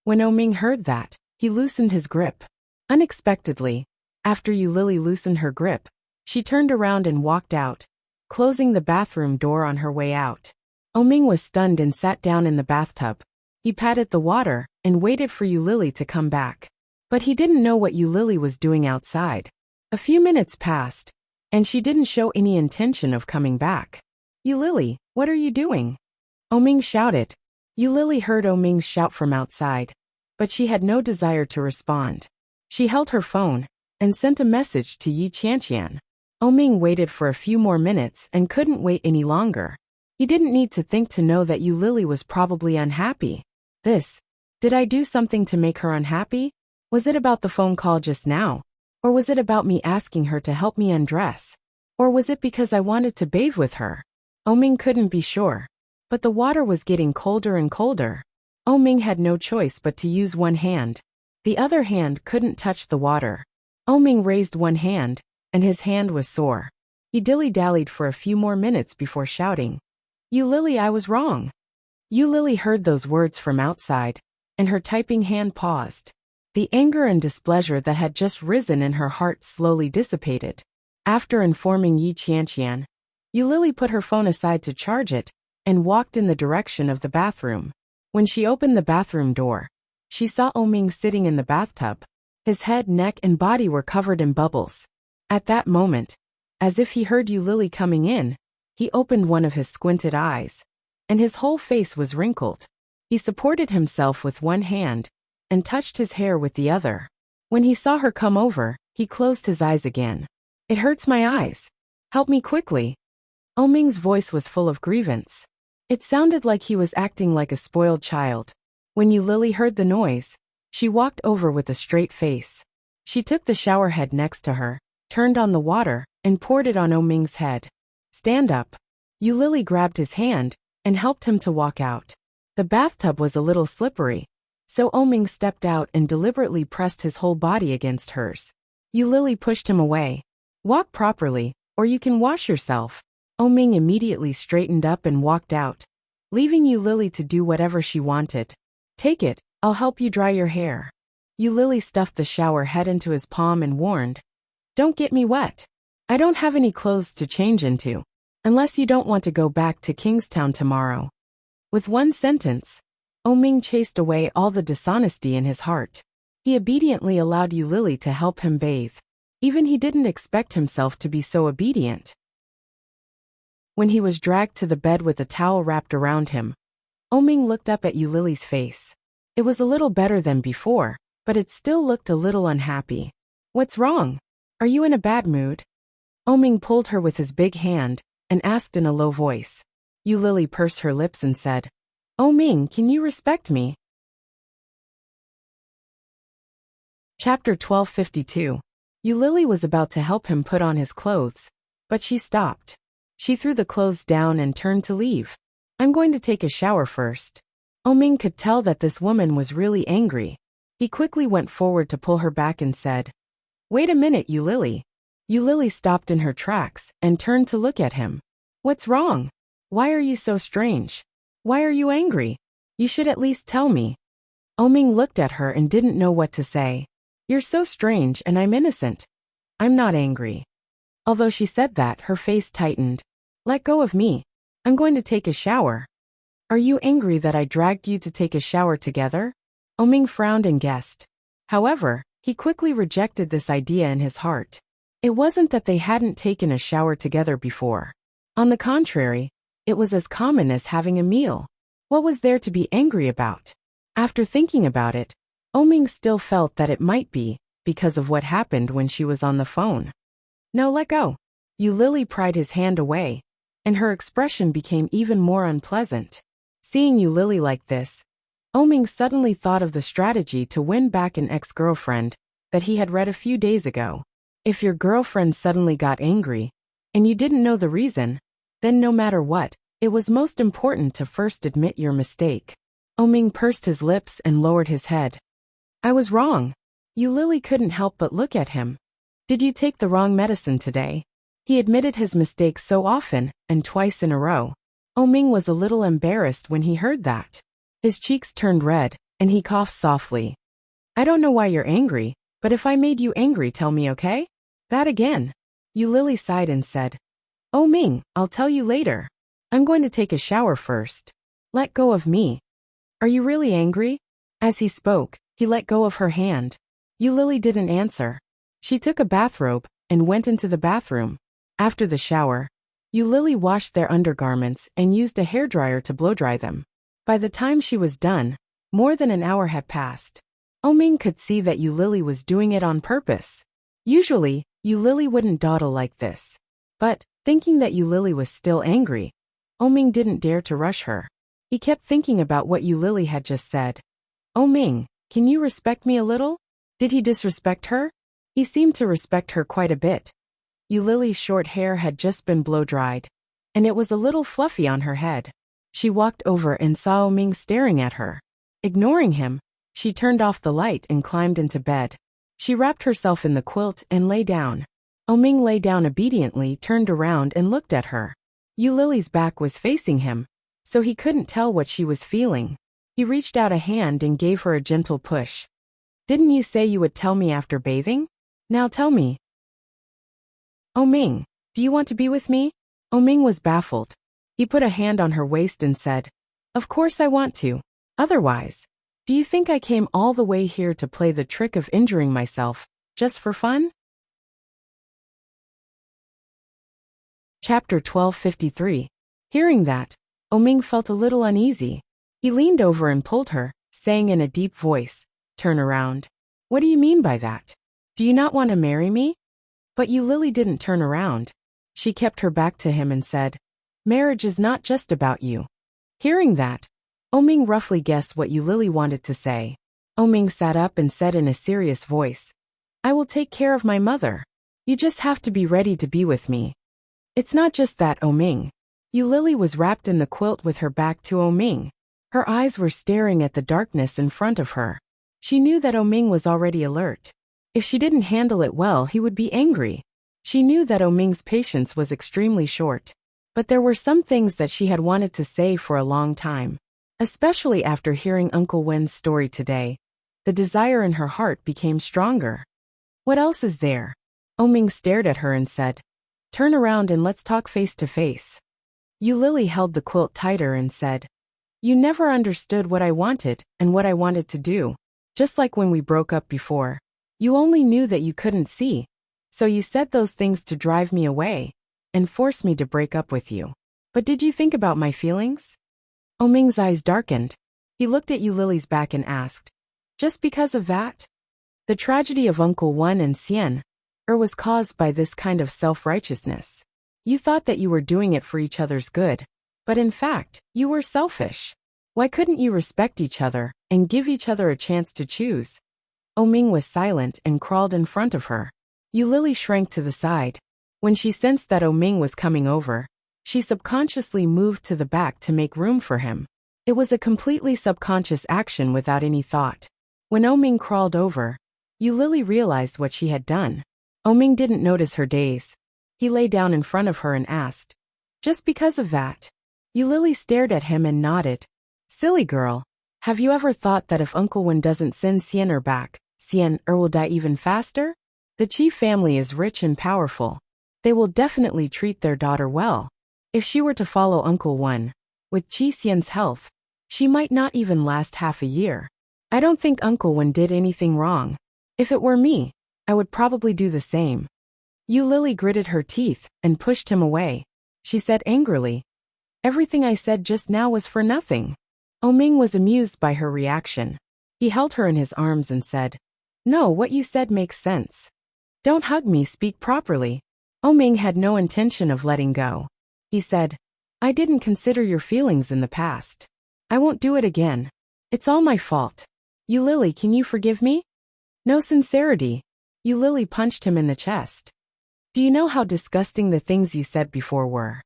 When Oming heard that, he loosened his grip. Unexpectedly, after Lily loosened her grip, she turned around and walked out, closing the bathroom door on her way out. Oming was stunned and sat down in the bathtub. He patted the water and waited for Lily to come back. But he didn't know what Lily was doing outside. A few minutes passed, and she didn't show any intention of coming back. "Lily, what are you doing?" Oming shouted. Lily heard Oming's shout from outside, but she had no desire to respond. She held her phone and sent a message to Yi Qianqian. Oming waited for a few more minutes and couldn't wait any longer. He didn't need to think to know that Lily was probably unhappy. Did I do something to make her unhappy? Was it about the phone call just now? Or was it about me asking her to help me undress? Or was it because I wanted to bathe with her? Oming couldn't be sure. But the water was getting colder and colder. Oming had no choice but to use one hand. The other hand couldn't touch the water. Oming raised one hand, and his hand was sore. He dilly-dallied for a few more minutes before shouting, Lily, I was wrong." Lily heard those words from outside, and her typing hand paused. The anger and displeasure that had just risen in her heart slowly dissipated. After informing Yi Qianqian, Lily put her phone aside to charge it and walked in the direction of the bathroom. When she opened the bathroom door, she saw Oming sitting in the bathtub. His head, neck, and body were covered in bubbles. At that moment, as if he heard Lily coming in, he opened one of his squinted eyes, and his whole face was wrinkled. He supported himself with one hand and touched his hair with the other. When he saw her come over, he closed his eyes again. "It hurts my eyes. Help me quickly." Oming's voice was full of grievance. It sounded like he was acting like a spoiled child. When Lily heard the noise, she walked over with a straight face. She took the shower head next to her, turned on the water, and poured it on Oming's head. "Stand up." Lily grabbed his hand and helped him to walk out. The bathtub was a little slippery, so Oming stepped out and deliberately pressed his whole body against hers. Yulili pushed him away. Walk properly, or you can wash yourself. Oming immediately straightened up and walked out, leaving Yulili to do whatever she wanted. Take it, I'll help you dry your hair. Yulili stuffed the shower head into his palm and warned, don't get me wet. I don't have any clothes to change into, unless you don't want to go back to Kingstown tomorrow. With one sentence, Oming chased away all the dishonesty in his heart. He obediently allowed Yulili to help him bathe. Even he didn't expect himself to be so obedient. When he was dragged to the bed with a towel wrapped around him, Oming looked up at Yulili's face. It was a little better than before, but it still looked a little unhappy. What's wrong? Are you in a bad mood? Oming pulled her with his big hand and asked in a low voice. Yulili pursed her lips and said, Oming, can you respect me? Chapter 1252. Yulili was about to help him put on his clothes, but she stopped. She threw the clothes down and turned to leave. I'm going to take a shower first. Oming could tell that this woman was really angry. He quickly went forward to pull her back and said, Wait a minute, Yulili. Yulili stopped in her tracks and turned to look at him. What's wrong? Why are you so strange? Why are you angry? You should at least tell me. Oming looked at her and didn't know what to say. You're so strange and I'm innocent. I'm not angry. Although she said that, her face tightened. Let go of me. I'm going to take a shower. Are you angry that I dragged you to take a shower together? Oming frowned and guessed. However, he quickly rejected this idea in his heart. It wasn't that they hadn't taken a shower together before. On the contrary, it was as common as having a meal. What was there to be angry about? After thinking about it, Oming still felt that it might be because of what happened when she was on the phone. No, let go. Yulili pried his hand away, and her expression became even more unpleasant. Seeing Yulili like this, Oming suddenly thought of the strategy to win back an ex-girlfriend that he had read a few days ago. If your girlfriend suddenly got angry, and you didn't know the reason, then no matter what, it was most important to first admit your mistake. Oming pursed his lips and lowered his head. I was wrong. Yulili couldn't help but look at him. Did you take the wrong medicine today? He admitted his mistake so often, and twice in a row. Oming was a little embarrassed when he heard that. His cheeks turned red, and he coughed softly. I don't know why you're angry, but if I made you angry, tell me, okay? That again. Yulili sighed and said, Oming, I'll tell you later. I'm going to take a shower first. Let go of me. Are you really angry? As he spoke, he let go of her hand. Yulili didn't answer. She took a bathrobe and went into the bathroom. After the shower, Yulili washed their undergarments and used a hairdryer to blow-dry them. By the time she was done, more than an hour had passed. Oming could see that Yulili was doing it on purpose. Usually, Yulili wouldn't dawdle like this. But, thinking that Yulili was still angry, Oming didn't dare to rush her. He kept thinking about what Yulili had just said. Oming, can you respect me a little? Did he disrespect her? He seemed to respect her quite a bit. Yulili's short hair had just been blow-dried, and it was a little fluffy on her head. She walked over and saw Oming staring at her. Ignoring him, she turned off the light and climbed into bed. She wrapped herself in the quilt and lay down. Oming lay down obediently, turned around and looked at her. Yulili's back was facing him, so he couldn't tell what she was feeling. He reached out a hand and gave her a gentle push. Didn't you say you would tell me after bathing? Now tell me. Oming, do you want to be with me? Oming was baffled. He put a hand on her waist and said, Of course I want to. Otherwise, do you think I came all the way here to play the trick of injuring myself, just for fun? Chapter 1253. Hearing that, Oming felt a little uneasy. He leaned over and pulled her, saying in a deep voice, Turn around. What do you mean by that? Do you not want to marry me? But Yulili didn't turn around. She kept her back to him and said, Marriage is not just about you. Hearing that, Oming roughly guessed what Yulili wanted to say. Oming sat up and said in a serious voice, I will take care of my mother. You just have to be ready to be with me. It's not just that, Oming. Yulili was wrapped in the quilt with her back to Oming. Her eyes were staring at the darkness in front of her. She knew that Oming was already alert. If she didn't handle it well, he would be angry. She knew that Oming's patience was extremely short. But there were some things that she had wanted to say for a long time. Especially after hearing Uncle Wen's story today. The desire in her heart became stronger. What else is there? Oming stared at her and said, "Turn around and let's talk face to face." Lily held the quilt tighter and said, "You never understood what I wanted and what I wanted to do. Just like when we broke up before. You only knew that you couldn't see. So you said those things to drive me away and force me to break up with you. But did you think about my feelings?" Oming's eyes darkened. He looked at Lily's back and asked, "Just because of that?" The tragedy of Uncle Wen and Xian was caused by this kind of self-righteousness. You thought that you were doing it for each other's good. But in fact, you were selfish. Why couldn't you respect each other and give each other a chance to choose? Oming was silent and crawled in front of her. Lily shrank to the side. When she sensed that Oming was coming over, she subconsciously moved to the back to make room for him. It was a completely subconscious action without any thought. When Oming crawled over, Lily realized what she had done. Oming didn't notice her daze. He lay down in front of her and asked, "Just because of that?" Lily stared at him and nodded. "Silly girl. Have you ever thought that if Uncle Wen doesn't send Xian back, Xian will die even faster? The Qi family is rich and powerful. They will definitely treat their daughter well. If she were to follow Uncle Wen, with Qi Xian's health, she might not even last half a year. I don't think Uncle Wen did anything wrong. If it were me, I would probably do the same." Lily gritted her teeth and pushed him away. She said angrily, "Everything I said just now was for nothing." Oming was amused by her reaction. He held her in his arms and said, "No, what you said makes sense. Don't hug me, speak properly." Oming had no intention of letting go. He said, "I didn't consider your feelings in the past. I won't do it again. It's all my fault. Lily, can you forgive me?" "No sincerity." Lily punched him in the chest. "Do you know how disgusting the things you said before were?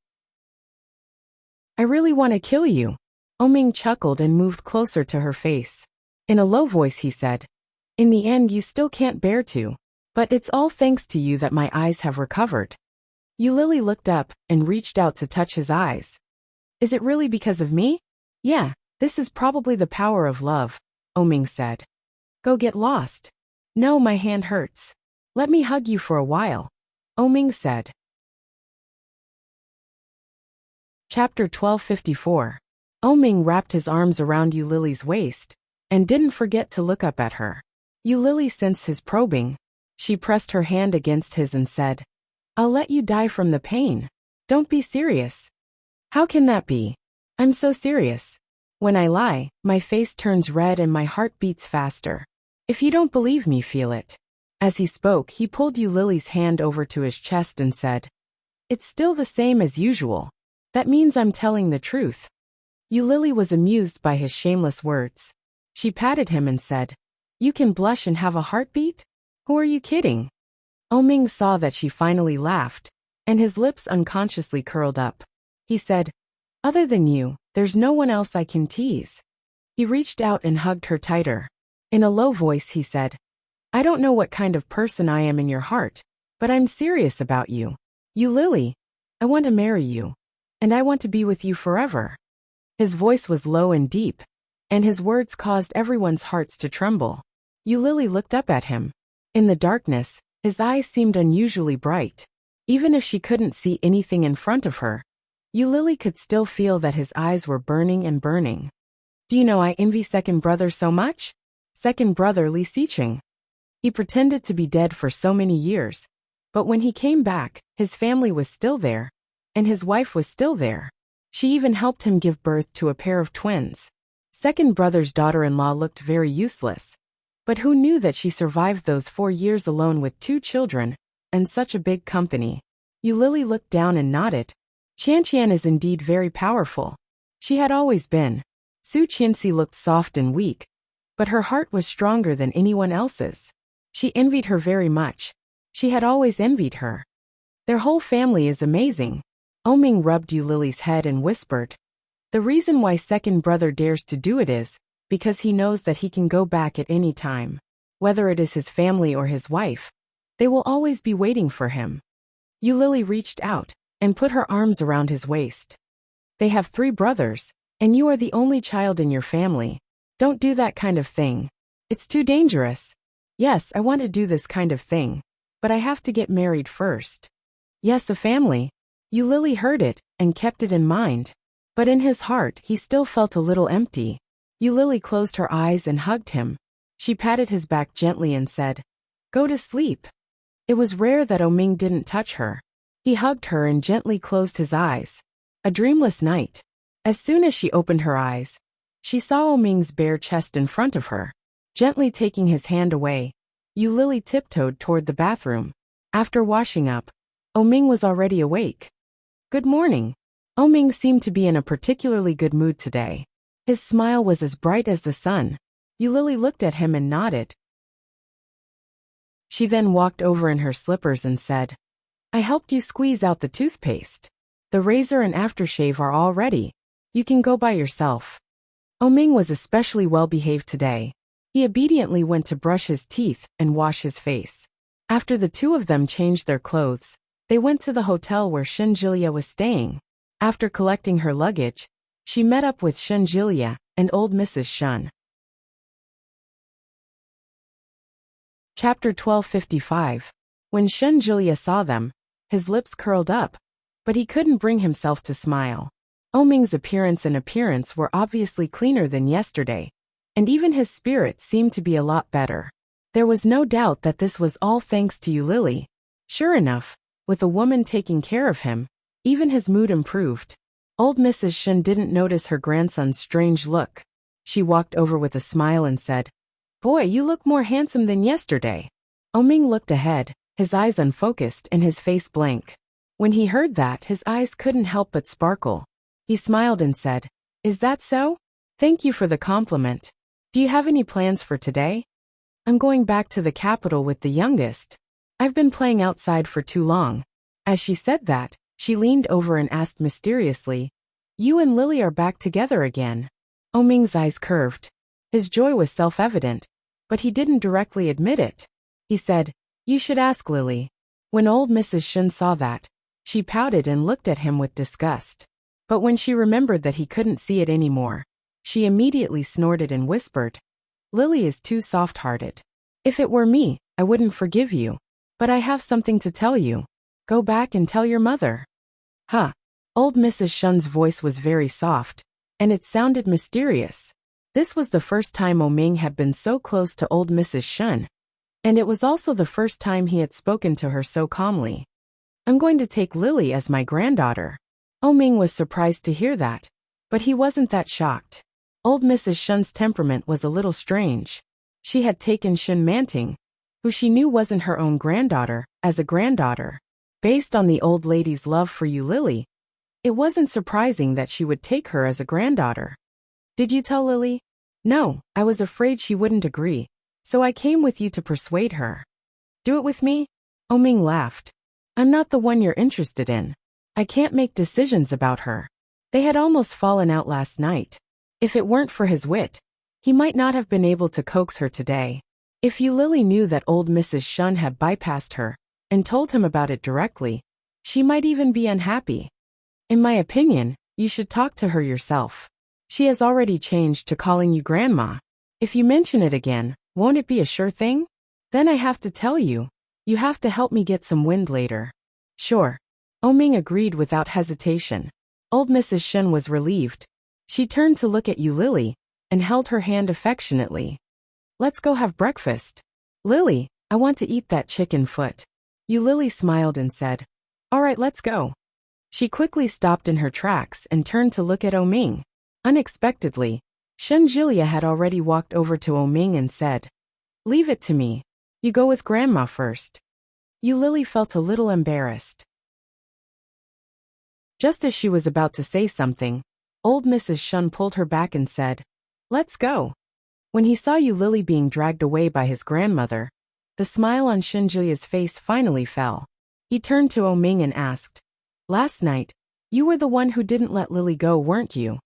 I really want to kill you." Oming chuckled and moved closer to her face. In a low voice he said, "In the end you still can't bear to. But it's all thanks to you that my eyes have recovered." Lily looked up and reached out to touch his eyes. "Is it really because of me?" "Yeah, this is probably the power of love," Oming said. "Go get lost." "No, my hand hurts. Let me hug you for a while," Oming said. Chapter 1254. Oming wrapped his arms around Lily's waist and didn't forget to look up at her. Lily sensed his probing. She pressed her hand against his and said, "I'll let you die from the pain. Don't be serious." "How can that be? I'm so serious. When I lie, my face turns red and my heart beats faster. If you don't believe me, feel it." As he spoke, he pulled Lily's hand over to his chest and said, "It's still the same as usual. That means I'm telling the truth." Lily was amused by his shameless words. She patted him and said, "You can blush and have a heartbeat? Who are you kidding?" Oming saw that she finally laughed, and his lips unconsciously curled up. He said, "Other than you, there's no one else I can tease." He reached out and hugged her tighter. In a low voice he said, "I don't know what kind of person I am in your heart, but I'm serious about you. Lily, I want to marry you, and I want to be with you forever." His voice was low and deep, and his words caused everyone's hearts to tremble. Lily looked up at him. In the darkness, his eyes seemed unusually bright. Even if she couldn't see anything in front of her, Lily could still feel that his eyes were burning and burning. "Do you know I envy second brother so much? Second brother Li Xiqing. He pretended to be dead for so many years, but when he came back, his family was still there, and his wife was still there. She even helped him give birth to a pair of twins. Second brother's daughter-in-law looked very useless, but who knew that she survived those 4 years alone with 2 children, and such a big company?" Lily looked down and nodded. "Qianqian is indeed very powerful. She had always been." Su Qianxi looked soft and weak, but her heart was stronger than anyone else's. She envied her very much. She had always envied her. "Their whole family is amazing." Oming rubbed Lily's head and whispered, The reason why second brother dares to do it is because he knows that he can go back at any time. Whether it is his family or his wife, they will always be waiting for him. Yulili reached out and put her arms around his waist. They have 3 brothers, and you are the only child in your family. Don't do that kind of thing. It's too dangerous. Yes, I want to do this kind of thing, but I have to get married first. Yes, a family. Yulili heard it and kept it in mind. But in his heart, he still felt a little empty. Yulili closed her eyes and hugged him. She patted his back gently and said, "Go to sleep." It was rare that Oming didn't touch her. He hugged her and gently closed his eyes. A dreamless night. As soon as she opened her eyes, she saw Oming's bare chest in front of her. Gently taking his hand away, Yulili tiptoed toward the bathroom. After washing up, Oming was already awake. "Good morning." Oming seemed to be in a particularly good mood today. His smile was as bright as the sun. Yulili looked at him and nodded. She then walked over in her slippers and said, "I helped you squeeze out the toothpaste. The razor and aftershave are all ready. You can go by yourself." Oming was especially well behaved today. He obediently went to brush his teeth and wash his face. After the 2 of them changed their clothes, they went to the hotel where Shenjilia was staying. After collecting her luggage, she met up with Shenjilia and old Mrs. Shun. Chapter 1255. When Shenjilia saw them, his lips curled up, but he couldn't bring himself to smile. Oming's appearance were obviously cleaner than yesterday, and even his spirit seemed to be a lot better. There was no doubt that this was all thanks to Yulili. Sure enough, with a woman taking care of him, even his mood improved. Old Mrs. Shun didn't notice her grandson's strange look. She walked over with a smile and said, "Boy, you look more handsome than yesterday." Oming looked ahead, his eyes unfocused and his face blank. When he heard that, his eyes couldn't help but sparkle. He smiled and said, "Is that so? Thank you for the compliment. Do you have any plans for today?" "I'm going back to the capital with the youngest. I've been playing outside for too long." As she said that, she leaned over and asked mysteriously, "You and Lily are back together again?" Oming's eyes curved. His joy was self-evident, but he didn't directly admit it. He said, "You should ask Lily." When old Mrs. Shun saw that, she pouted and looked at him with disgust. But when she remembered that he couldn't see it anymore, she immediately snorted and whispered, "Lily is too soft-hearted. If it were me, I wouldn't forgive you. But I have something to tell you. Go back and tell your mother." "Huh." Old Mrs. Shun's voice was very soft, and it sounded mysterious. This was the first time Oming had been so close to old Mrs. Shun, and it was also the first time he had spoken to her so calmly. "I'm going to take Lily as my granddaughter." Oming was surprised to hear that, but he wasn't that shocked. Old Mrs. Shun's temperament was a little strange. She had taken Shun Manting, who she knew wasn't her own granddaughter, as a granddaughter. Based on the old lady's love for Lily, it wasn't surprising that she would take her as a granddaughter. "Did you tell Lily?" "No, I was afraid she wouldn't agree, so I came with you to persuade her." "Do it with me?" Oming laughed. "I'm not the one you're interested in. I can't make decisions about her." They had almost fallen out last night. If it weren't for his wit, he might not have been able to coax her today. If Lily knew that old Mrs. Shun had bypassed her and told him about it directly, she might even be unhappy. "In my opinion, you should talk to her yourself. She has already changed to calling you grandma. If you mention it again, won't it be a sure thing? Then I have to tell you. You have to help me get some wind later." "Sure." Oming agreed without hesitation. Old Mrs. Shun was relieved. She turned to look at Lily and held her hand affectionately. "Let's go have breakfast." "Lily, I want to eat that chicken foot." Lily smiled and said, "All right, let's go." She quickly stopped in her tracks and turned to look at Oming. Unexpectedly, Shenjilia had already walked over to Oming and said, "Leave it to me. You go with Grandma first." Lily felt a little embarrassed. Just as she was about to say something, old Mrs. Shun pulled her back and said, "Let's go." When he saw Lily being dragged away by his grandmother, the smile on Shenjilia's face finally fell. He turned to Oming and asked, "Last night, you were the one who didn't let Lily go, weren't you?"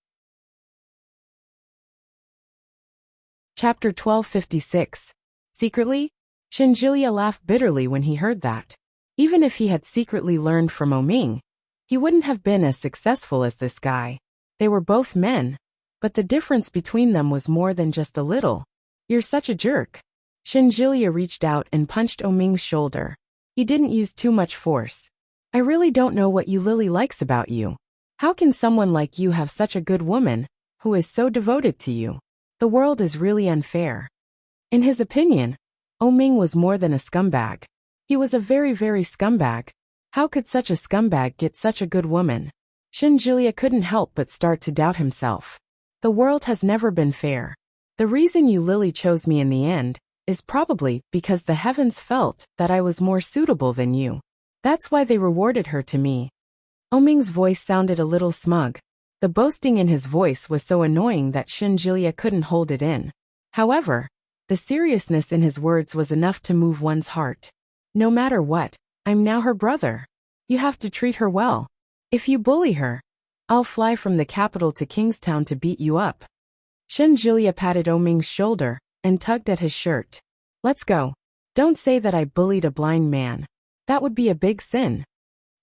Chapter 1256. Secretly? Shinjilia laughed bitterly when he heard that. Even if he had secretly learned from Oming, he wouldn't have been as successful as this guy. They were both men, but the difference between them was more than just a little. You're such a jerk. Shinjilia reached out and punched Oming's shoulder. He didn't use too much force. I really don't know what Yulili likes about you. How can someone like you have such a good woman, who is so devoted to you? The world is really unfair. In his opinion, Oming was more than a scumbag. He was a very, very scumbag. How could such a scumbag get such a good woman? Shinjilia couldn't help but start to doubt himself. The world has never been fair. The reason Yulili chose me in the end is probably because the heavens felt that I was more suitable than you. That's why they rewarded her to me. Oming's voice sounded a little smug. The boasting in his voice was so annoying that Shinjilia couldn't hold it in. However, the seriousness in his words was enough to move one's heart. No matter what, I'm now her brother. You have to treat her well. If you bully her, I'll fly from the capital to Kingstown to beat you up. Shinjilia patted Oming's shoulder and tugged at his shirt. Let's go. Don't say that I bullied a blind man. That would be a big sin.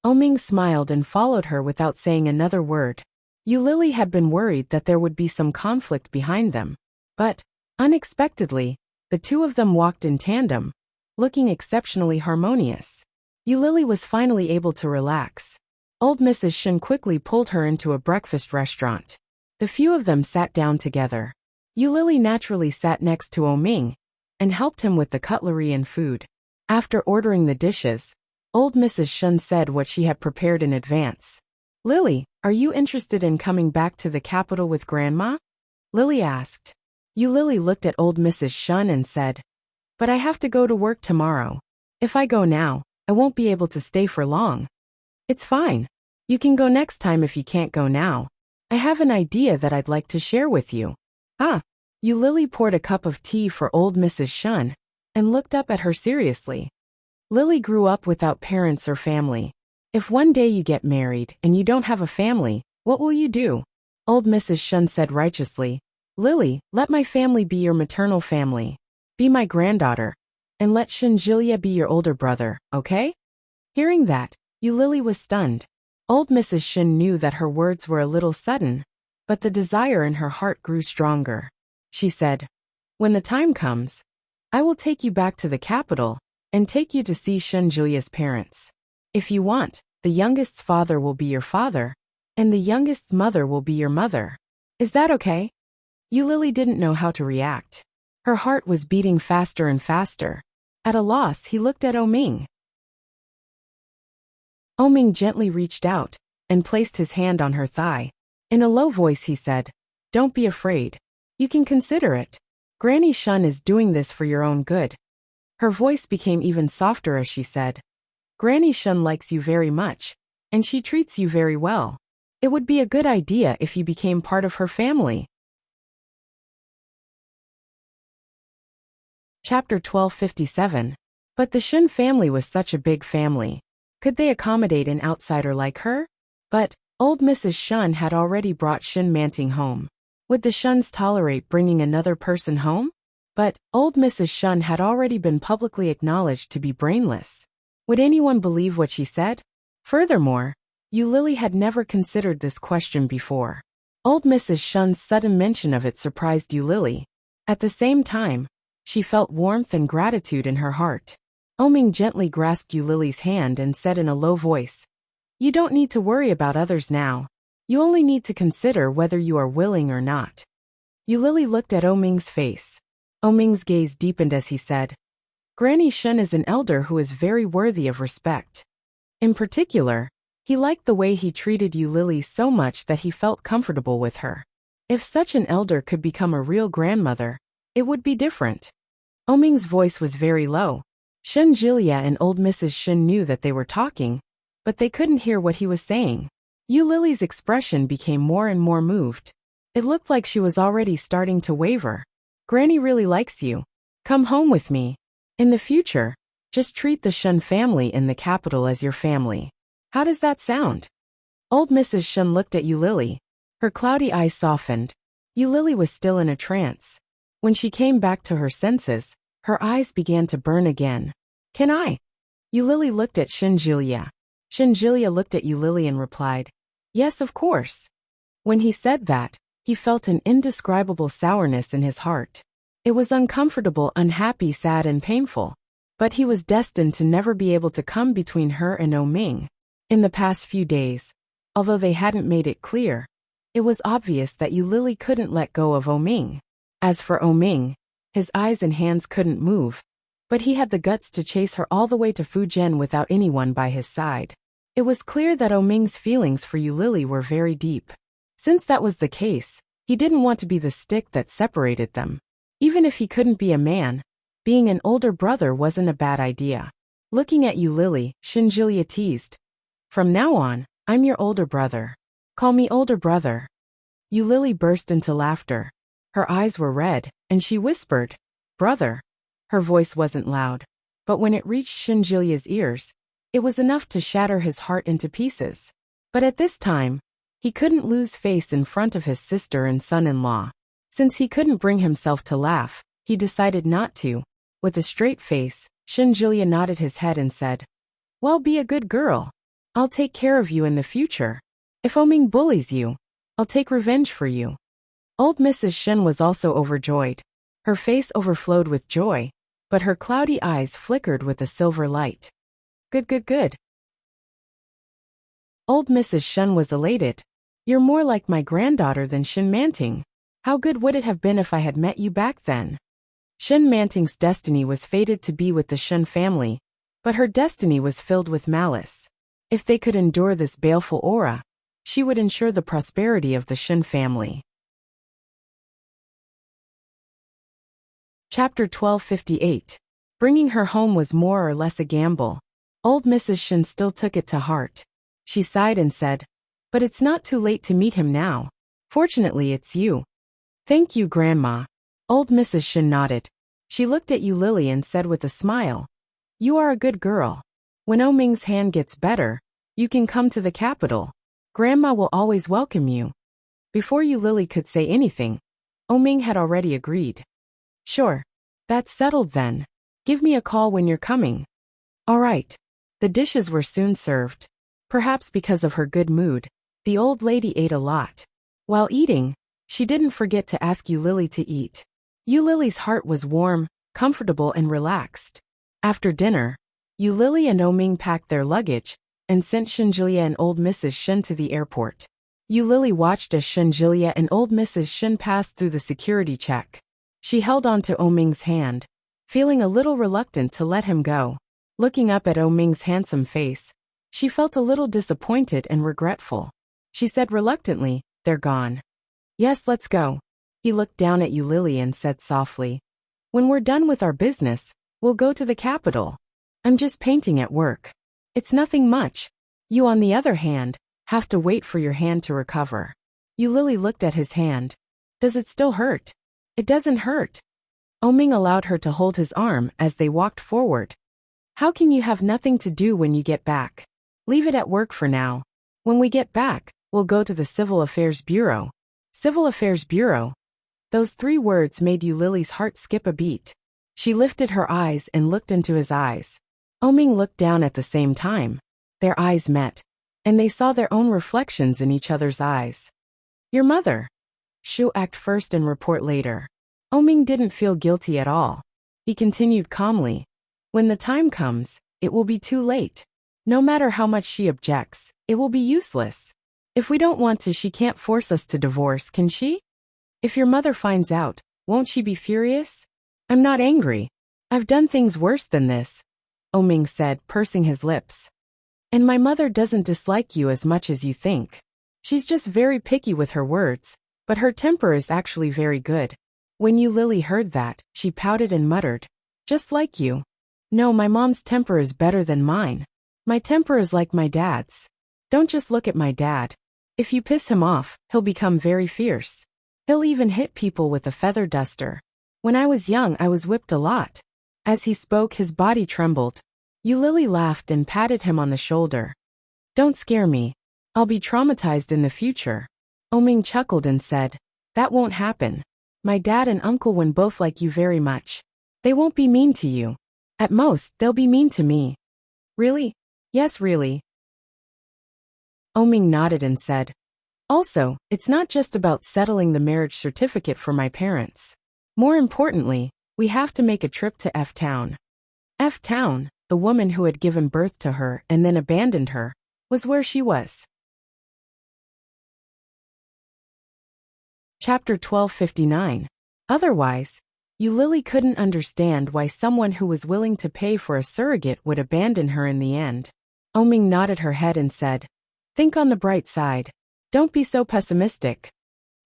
Oming smiled and followed her without saying another word. Yulili had been worried that there would be some conflict behind them. But, unexpectedly, the two of them walked in tandem, looking exceptionally harmonious. Yulili was finally able to relax. Old Mrs. Shin quickly pulled her into a breakfast restaurant. The few of them sat down together. Yulili naturally sat next to Oming and helped him with the cutlery and food. After ordering the dishes, old Mrs. Shun said what she had prepared in advance. Lily, are you interested in coming back to the capital with Grandma? Lily asked. Yulili looked at old Mrs. Shun and said, but I have to go to work tomorrow. If I go now, I won't be able to stay for long. It's fine. You can go next time if you can't go now. I have an idea that I'd like to share with you. Yulili poured a cup of tea for old Mrs. Shun and looked up at her seriously. Lily grew up without parents or family. If one day you get married and you don't have a family, what will you do? Old Mrs. Shun said righteously, Lily, let my family be your maternal family. Be my granddaughter. And let Shinjilia be your older brother, okay? Hearing that, Yulili was stunned. Old Mrs. Shin knew that her words were a little sudden, but the desire in her heart grew stronger. She said, when the time comes, I will take you back to the capital and take you to see Shinjilia's parents. If you want, the youngest's father will be your father, and the youngest's mother will be your mother. Is that okay? Yulili didn't know how to react. Her heart was beating faster and faster. At a loss, he looked at Oming. Oming gently reached out and placed his hand on her thigh. In a low voice he said, don't be afraid. You can consider it. Granny Shun is doing this for your own good. Her voice became even softer as she said, Granny Shun likes you very much, and she treats you very well. It would be a good idea if you became part of her family. Chapter 1257. But the Shun family was such a big family. Could they accommodate an outsider like her? But, old Mrs. Shun had already brought Shin Manting home. Would the Shuns tolerate bringing another person home? But, old Mrs. Shun had already been publicly acknowledged to be brainless. Would anyone believe what she said? Furthermore, Yulili had never considered this question before. Old Mrs. Shun's sudden mention of it surprised Yulili. At the same time, she felt warmth and gratitude in her heart. Oming gently grasped Yulili's hand and said in a low voice, you don't need to worry about others now. You only need to consider whether you are willing or not. Yulili looked at Oming's face. Oming's gaze deepened as he said, Granny Shun is an elder who is very worthy of respect. In particular, he liked the way he treated Yulili so much that he felt comfortable with her. If such an elder could become a real grandmother, it would be different. Oming's voice was very low. Shinjilia and old Mrs. Shin knew that they were talking, but they couldn't hear what he was saying. Yulili's expression became more and more moved. It looked like she was already starting to waver. Granny really likes you. Come home with me. In the future, just treat the Shun family in the capital as your family. How does that sound? Old Mrs. Shun looked at Yulili. Her cloudy eyes softened. Yulili was still in a trance. When she came back to her senses, her eyes began to burn again. Can I? Eulili looked at Shinjulia. Shinjulia looked at Eulili and replied, Yes, of course. When he said that, he felt an indescribable sourness in his heart. It was uncomfortable, unhappy, sad, and painful. But he was destined to never be able to come between her and Oming. In the past few days, although they hadn't made it clear, it was obvious that Eulili couldn't let go of Oming. As for Oming, his eyes and hands couldn't move, but he had the guts to chase her all the way to Fujian without anyone by his side. It was clear that Oming's feelings for Eulili were very deep. Since that was the case, he didn't want to be the stick that separated them. Even if he couldn't be a man, being an older brother wasn't a bad idea. Looking at Eulili, Shinjulia teased, From now on, I'm your older brother. Call me older brother. Eulili burst into laughter. Her eyes were red, and she whispered, Brother. Her voice wasn't loud, but when it reached Shinjulia's ears, it was enough to shatter his heart into pieces. But at this time, he couldn't lose face in front of his sister and son-in-law. Since he couldn't bring himself to laugh, he decided not to. With a straight face, Shinjulia nodded his head and said, Well, be a good girl. I'll take care of you in the future. If Oming bullies you, I'll take revenge for you. Old Mrs. Shin was also overjoyed. Her face overflowed with joy, but her cloudy eyes flickered with a silver light. Good. Old Mrs. Shin was elated. You're more like my granddaughter than Shin Manting. How good would it have been if I had met you back then? Shin Manting's destiny was fated to be with the Shin family, but her destiny was filled with malice. If they could endure this baleful aura, she would ensure the prosperity of the Shin family. Chapter 1258. Bringing her home was more or less a gamble. Old Mrs. Shin still took it to heart. She sighed and said, But it's not too late to meet him now. Fortunately, it's you. Thank you, Grandma. Old Mrs. Shin nodded. She looked at Eulili and said with a smile, You are a good girl. When Oming's hand gets better, you can come to the capital. Grandma will always welcome you. Before Eulili could say anything, Oming had already agreed. Sure. That's settled then. Give me a call when you're coming. All right. The dishes were soon served. Perhaps because of her good mood, the old lady ate a lot. While eating, she didn't forget to ask Eulili to eat. Eulili's heart was warm, comfortable, and relaxed. After dinner, Eulili and Oming packed their luggage and sent Shinjulia and old Mrs. Shin to the airport. Eulili watched as Shinjulia and old Mrs. Shin passed through the security check. She held on to Oming's hand, feeling a little reluctant to let him go. Looking up at Oming's handsome face, she felt a little disappointed and regretful. She said reluctantly, They're gone. Yes, let's go. He looked down at Eulili and said softly, When we're done with our business, we'll go to the capital. I'm just painting at work. It's nothing much. You, on the other hand, have to wait for your hand to recover. Eulili looked at his hand. Does it still hurt? It doesn't hurt. Oming allowed her to hold his arm as they walked forward. How can you have nothing to do when you get back? Leave it at work for now. When we get back, we'll go to the Civil Affairs Bureau. Civil Affairs Bureau. Those 3 words made Eulili's heart skip a beat. She lifted her eyes and looked into his eyes. Oming looked down at the same time. Their eyes met, and they saw their own reflections in each other's eyes. Your mother. She'll act first and report later. Oming didn't feel guilty at all. He continued calmly. When the time comes, it will be too late. No matter how much she objects, it will be useless. If we don't want to, she can't force us to divorce, can she? If your mother finds out, won't she be furious? I'm not angry. I've done things worse than this, Oming said, pursing his lips. And my mother doesn't dislike you as much as you think. She's just very picky with her words, but her temper is actually very good. When Eulili heard that, she pouted and muttered, Just like you. No, my mom's temper is better than mine. My temper is like my dad's. Don't just look at my dad. If you piss him off, he'll become very fierce. He'll even hit people with a feather duster. When I was young, I was whipped a lot. As he spoke, his body trembled. Eulili laughed and patted him on the shoulder. Don't scare me. I'll be traumatized in the future. Oming chuckled and said, That won't happen. My dad and Uncle Wen both like you very much. They won't be mean to you. At most, they'll be mean to me. Really? Yes, really. Oming nodded and said, also, it's not just about settling the marriage certificate for my parents. More importantly, we have to make a trip to F-Town. F-Town, the woman who had given birth to her and then abandoned her, was where she was. Chapter 1259. Otherwise, Lily couldn't understand why someone who was willing to pay for a surrogate would abandon her in the end. Oming nodded her head and said, think on the bright side. Don't be so pessimistic.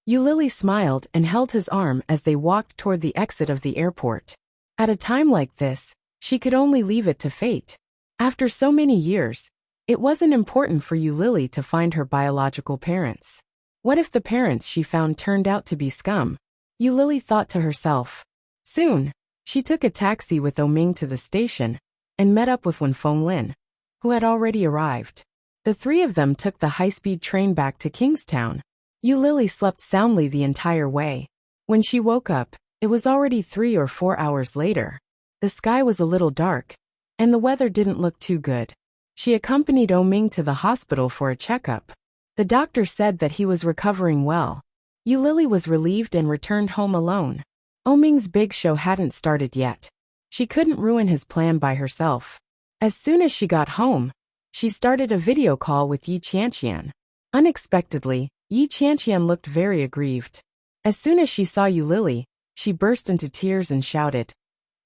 Lily smiled and held his arm as they walked toward the exit of the airport. At a time like this, she could only leave it to fate. After so many years, it wasn't important for Lily to find her biological parents. What if the parents she found turned out to be scum? Lily thought to herself. Soon, she took a taxi with Oming to the station and met up with Wen Fenglin, who had already arrived. The three of them took the high-speed train back to Kingstown. Lily slept soundly the entire way. When she woke up, it was already 3 or 4 hours later. The sky was a little dark, and the weather didn't look too good. She accompanied Oming to the hospital for a checkup. The doctor said that he was recovering well. Lily was relieved and returned home alone. Oming's big show hadn't started yet. She couldn't ruin his plan by herself. As soon as she got home, she started a video call with Yi Qianqian. Unexpectedly, Yi Qianqian looked very aggrieved. As soon as she saw Lily, she burst into tears and shouted,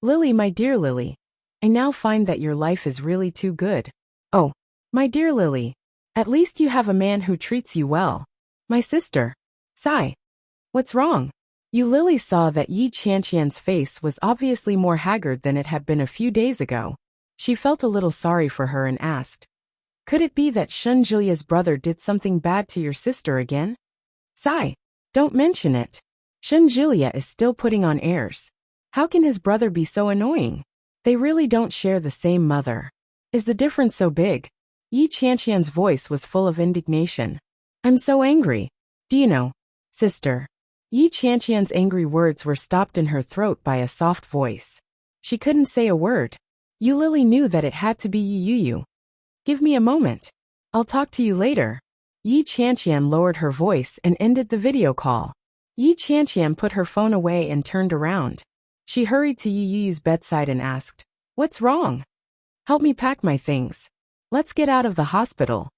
Lily, my dear Lily, I now find that your life is really too good. Oh, my dear Lily, at least you have a man who treats you well. My sister. Sigh. What's wrong? Lily saw that Yi Qianqian's face was obviously more haggard than it had been a few days ago. She felt a little sorry for her and asked, could it be that Shun Jilia's brother did something bad to your sister again? Sigh. Don't mention it. Shun Jilia is still putting on airs. How can his brother be so annoying? They really don't share the same mother. Is the difference so big? Yi Qianqian's voice was full of indignation. I'm so angry. Do you know, sister? Yi Qianqian's angry words were stopped in her throat by a soft voice. She couldn't say a word. Lily knew that it had to be Yi. Give me a moment. I'll talk to you later. Yi Qianqian lowered her voice and ended the video call. Yi Qianqian put her phone away and turned around. She hurried to Yi's bedside and asked, what's wrong? Help me pack my things. Let's get out of the hospital.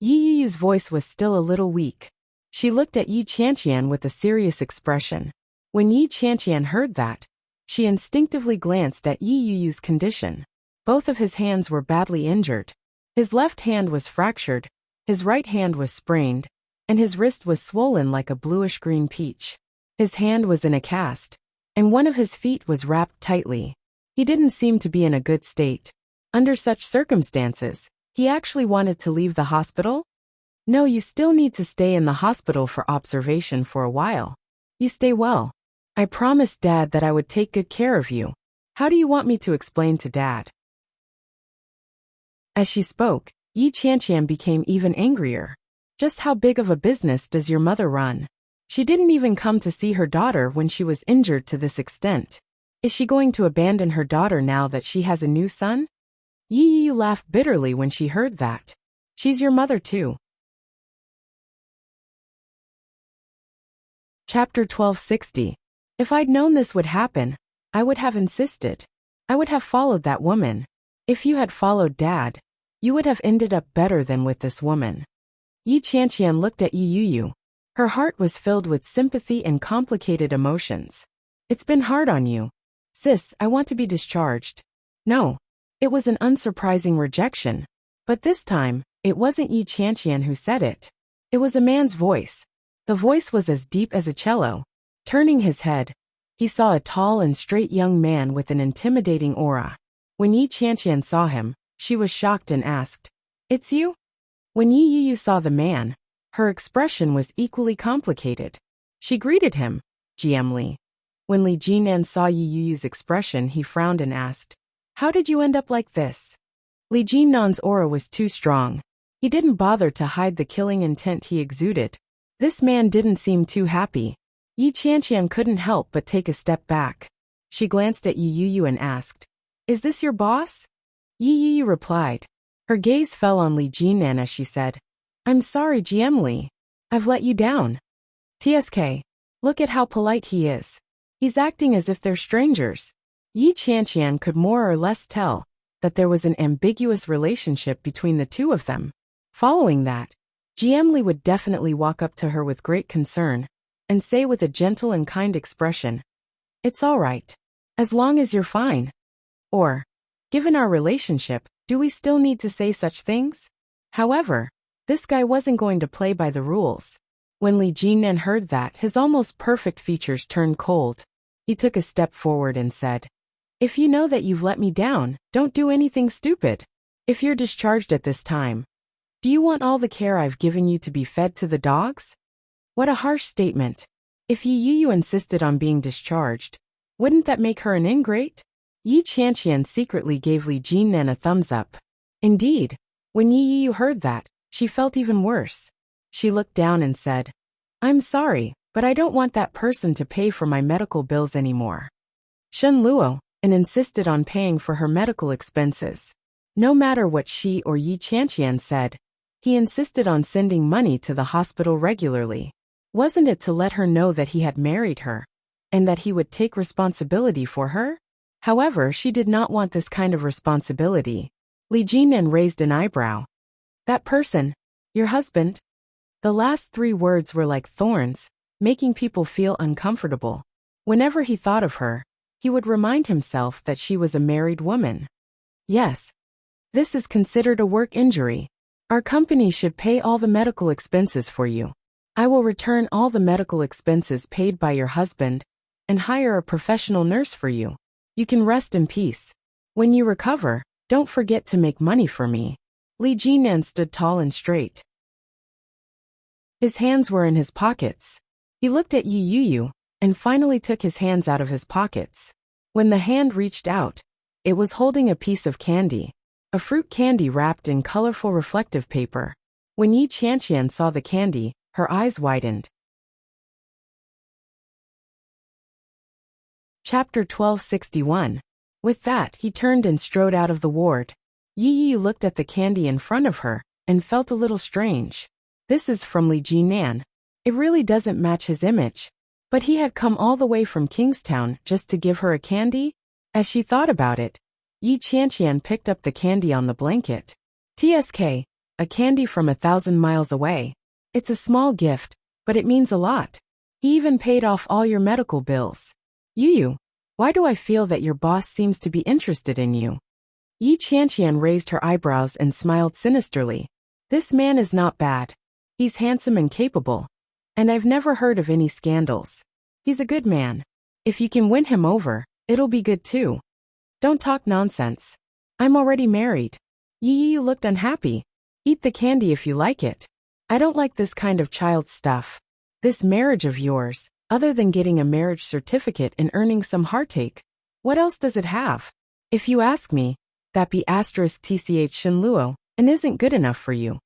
Yi's voice was still a little weak. She looked at Yi Qianqian with a serious expression. When Yi Qianqian heard that, she instinctively glanced at Yi's condition. Both of his hands were badly injured. His left hand was fractured, his right hand was sprained, and his wrist was swollen like a bluish-green peach. His hand was in a cast, and one of his feet was wrapped tightly. He didn't seem to be in a good state. Under such circumstances, he actually wanted to leave the hospital? No, you still need to stay in the hospital for observation for a while. You stay well. I promised Dad that I would take good care of you. How do you want me to explain to Dad? As she spoke, Yi Qianqian became even angrier. Just how big of a business does your mother run? She didn't even come to see her daughter when she was injured to this extent. Is she going to abandon her daughter now that she has a new son? Yi laughed bitterly when she heard that. She's your mother too. Chapter 1260. If I'd known this would happen, I would have insisted. I would have followed that woman. If you had followed Dad, you would have ended up better than with this woman. Yi Qianqian looked at Yi. Her heart was filled with sympathy and complicated emotions. It's been hard on you. Sis, I want to be discharged. No. It was an unsurprising rejection. But this time, it wasn't Yi Qianqian who said it. It was a man's voice. The voice was as deep as a cello. Turning his head, he saw a tall and straight young man with an intimidating aura. When Yi Qianqian saw him, she was shocked and asked, It's you? When Yi saw the man, her expression was equally complicated. She greeted him, GM Li. When Li Jinan saw Yi's expression, he frowned and asked, How did you end up like this? Li Jinan's aura was too strong. He didn't bother to hide the killing intent he exuded. This man didn't seem too happy. Yi Qianqian couldn't help but take a step back. She glanced at Yi Yu and asked, "Is this your boss?" Yi Yu replied. Her gaze fell on Li Jinan as she said, "I'm sorry, GM Li. I've let you down. TSK. Look at how polite he is. He's acting as if they're strangers." Yi Qianqian could more or less tell that there was an ambiguous relationship between the two of them. Following that, GM Li would definitely walk up to her with great concern and say with a gentle and kind expression, "It's all right. As long as you're fine." Or, "Given our relationship, do we still need to say such things?" However, this guy wasn't going to play by the rules. When Li Jinan heard that, his almost perfect features turned cold. He took a step forward and said, "If you know that you've let me down, don't do anything stupid. If you're discharged at this time, do you want all the care I've given you to be fed to the dogs?" What a harsh statement. If Yi Yu insisted on being discharged, wouldn't that make her an ingrate? Yi Qianqian secretly gave Li Jinan a thumbs up. Indeed, when Yi Yu heard that, she felt even worse. She looked down and said, "I'm sorry, but I don't want that person to pay for my medical bills anymore." Shen Luo, and insisted on paying for her medical expenses. No matter what she or Yi Qianqian said, he insisted on sending money to the hospital regularly. Wasn't it to let her know that he had married her, and that he would take responsibility for her? However, she did not want this kind of responsibility. Li Jinan raised an eyebrow. "That person, your husband?" The last three words were like thorns, making people feel uncomfortable. Whenever he thought of her, he would remind himself that she was a married woman. "Yes. This is considered a work injury. Our company should pay all the medical expenses for you. I will return all the medical expenses paid by your husband and hire a professional nurse for you. You can rest in peace. When you recover, don't forget to make money for me." Li Jinan stood tall and straight. His hands were in his pockets. He looked at Yi Yu and finally took his hands out of his pockets. When the hand reached out, it was holding a piece of candy, a fruit candy wrapped in colorful reflective paper. When Yi Qianqian saw the candy, her eyes widened. Chapter 1261. With that, he turned and strode out of the ward. Yi Yi looked at the candy in front of her and felt a little strange. This is from Li Jinan. It really doesn't match his image. But he had come all the way from Kingstown just to give her a candy? As she thought about it, Yi Qianqian picked up the candy on the blanket. TSK, a candy from 1,000 miles away. It's a small gift, but it means a lot. He even paid off all your medical bills. Yu, why do I feel that your boss seems to be interested in you? Yi Qianqian raised her eyebrows and smiled sinisterly. This man is not bad. He's handsome and capable. And I've never heard of any scandals. He's a good man. If you can win him over, it'll be good too. Don't talk nonsense. I'm already married. Yi looked unhappy. Eat the candy if you like it. I don't like this kind of child stuff. This marriage of yours, other than getting a marriage certificate and earning some heartache, what else does it have? If you ask me, that be *tch Shen Luo, and isn't good enough for you.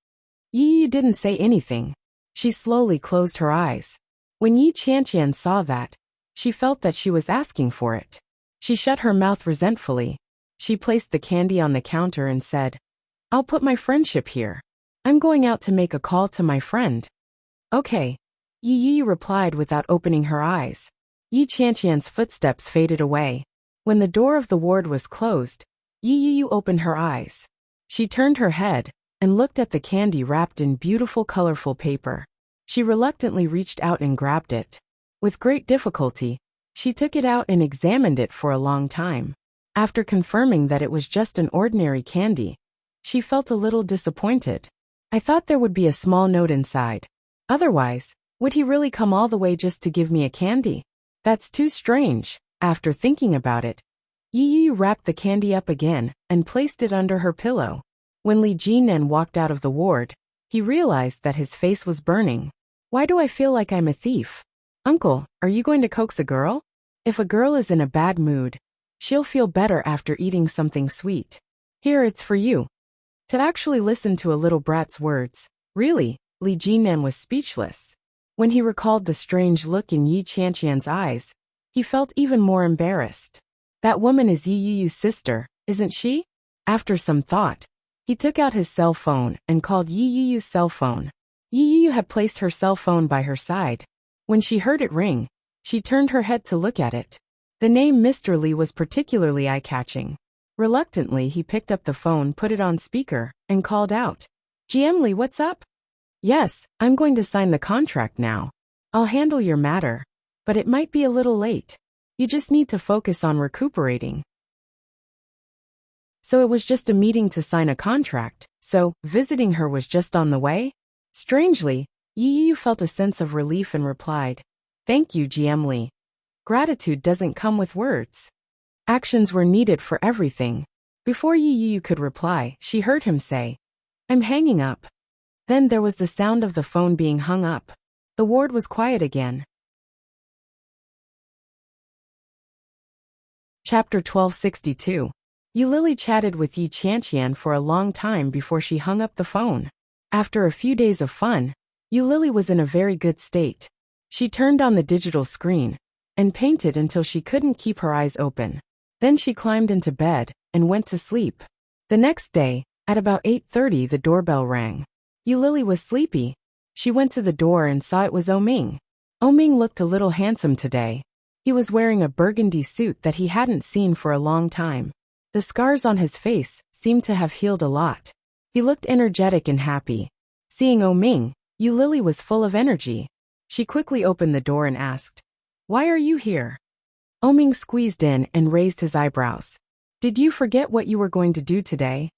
Yi didn't say anything. She slowly closed her eyes. When Yi Qianqian saw that, she felt that she was asking for it. She shut her mouth resentfully. She placed the candy on the counter and said, "I'll put my friendship here. I'm going out to make a call to my friend." "Okay." Yi replied without opening her eyes. Yi Qianqian's footsteps faded away. When the door of the ward was closed, Yi opened her eyes. She turned her head and looked at the candy wrapped in beautiful colorful paper. She reluctantly reached out and grabbed it. With great difficulty, she took it out and examined it for a long time. After confirming that it was just an ordinary candy, she felt a little disappointed. I thought there would be a small note inside. Otherwise, would he really come all the way just to give me a candy? That's too strange. After thinking about it, Yi wrapped the candy up again and placed it under her pillow. When Li Jinan walked out of the ward, he realized that his face was burning. Why do I feel like I'm a thief? Uncle, are you going to coax a girl? If a girl is in a bad mood, she'll feel better after eating something sweet. Here, it's for you. To actually listen to a little brat's words, really, Li Jinan was speechless. When he recalled the strange look in Yi Qianqian's eyes, he felt even more embarrassed. That woman is Yi Yu's sister, isn't she? After some thought, he took out his cell phone and called Yi Yu's cell phone. Yi Yu had placed her cell phone by her side. When she heard it ring, she turned her head to look at it. The name Mr. Li was particularly eye-catching. Reluctantly, he picked up the phone, put it on speaker, and called out, "GM Li, what's up?" "Yes, I'm going to sign the contract now. I'll handle your matter. But it might be a little late. You just need to focus on recuperating." So it was just a meeting to sign a contract, so visiting her was just on the way? Strangely, Yi Yu felt a sense of relief and replied, "Thank you, GM Li. Gratitude doesn't come with words." Actions were needed for everything. Before Yi Yu could reply, she heard him say, "I'm hanging up." Then there was the sound of the phone being hung up. The ward was quiet again. Chapter 1262. Yulili chatted with Yi Qianqian for a long time before she hung up the phone. After a few days of fun, Yulili was in a very good state. She turned on the digital screen and painted until she couldn't keep her eyes open. Then she climbed into bed and went to sleep. The next day, at about 8:30, the doorbell rang. Yulili was sleepy. She went to the door and saw it was Oming. Oming looked a little handsome today. He was wearing a burgundy suit that he hadn't seen for a long time. The scars on his face seemed to have healed a lot. He looked energetic and happy. Seeing Oming, Yulili was full of energy. She quickly opened the door and asked, "Why are you here?" Oming squeezed in and raised his eyebrows. "Did you forget what you were going to do today?"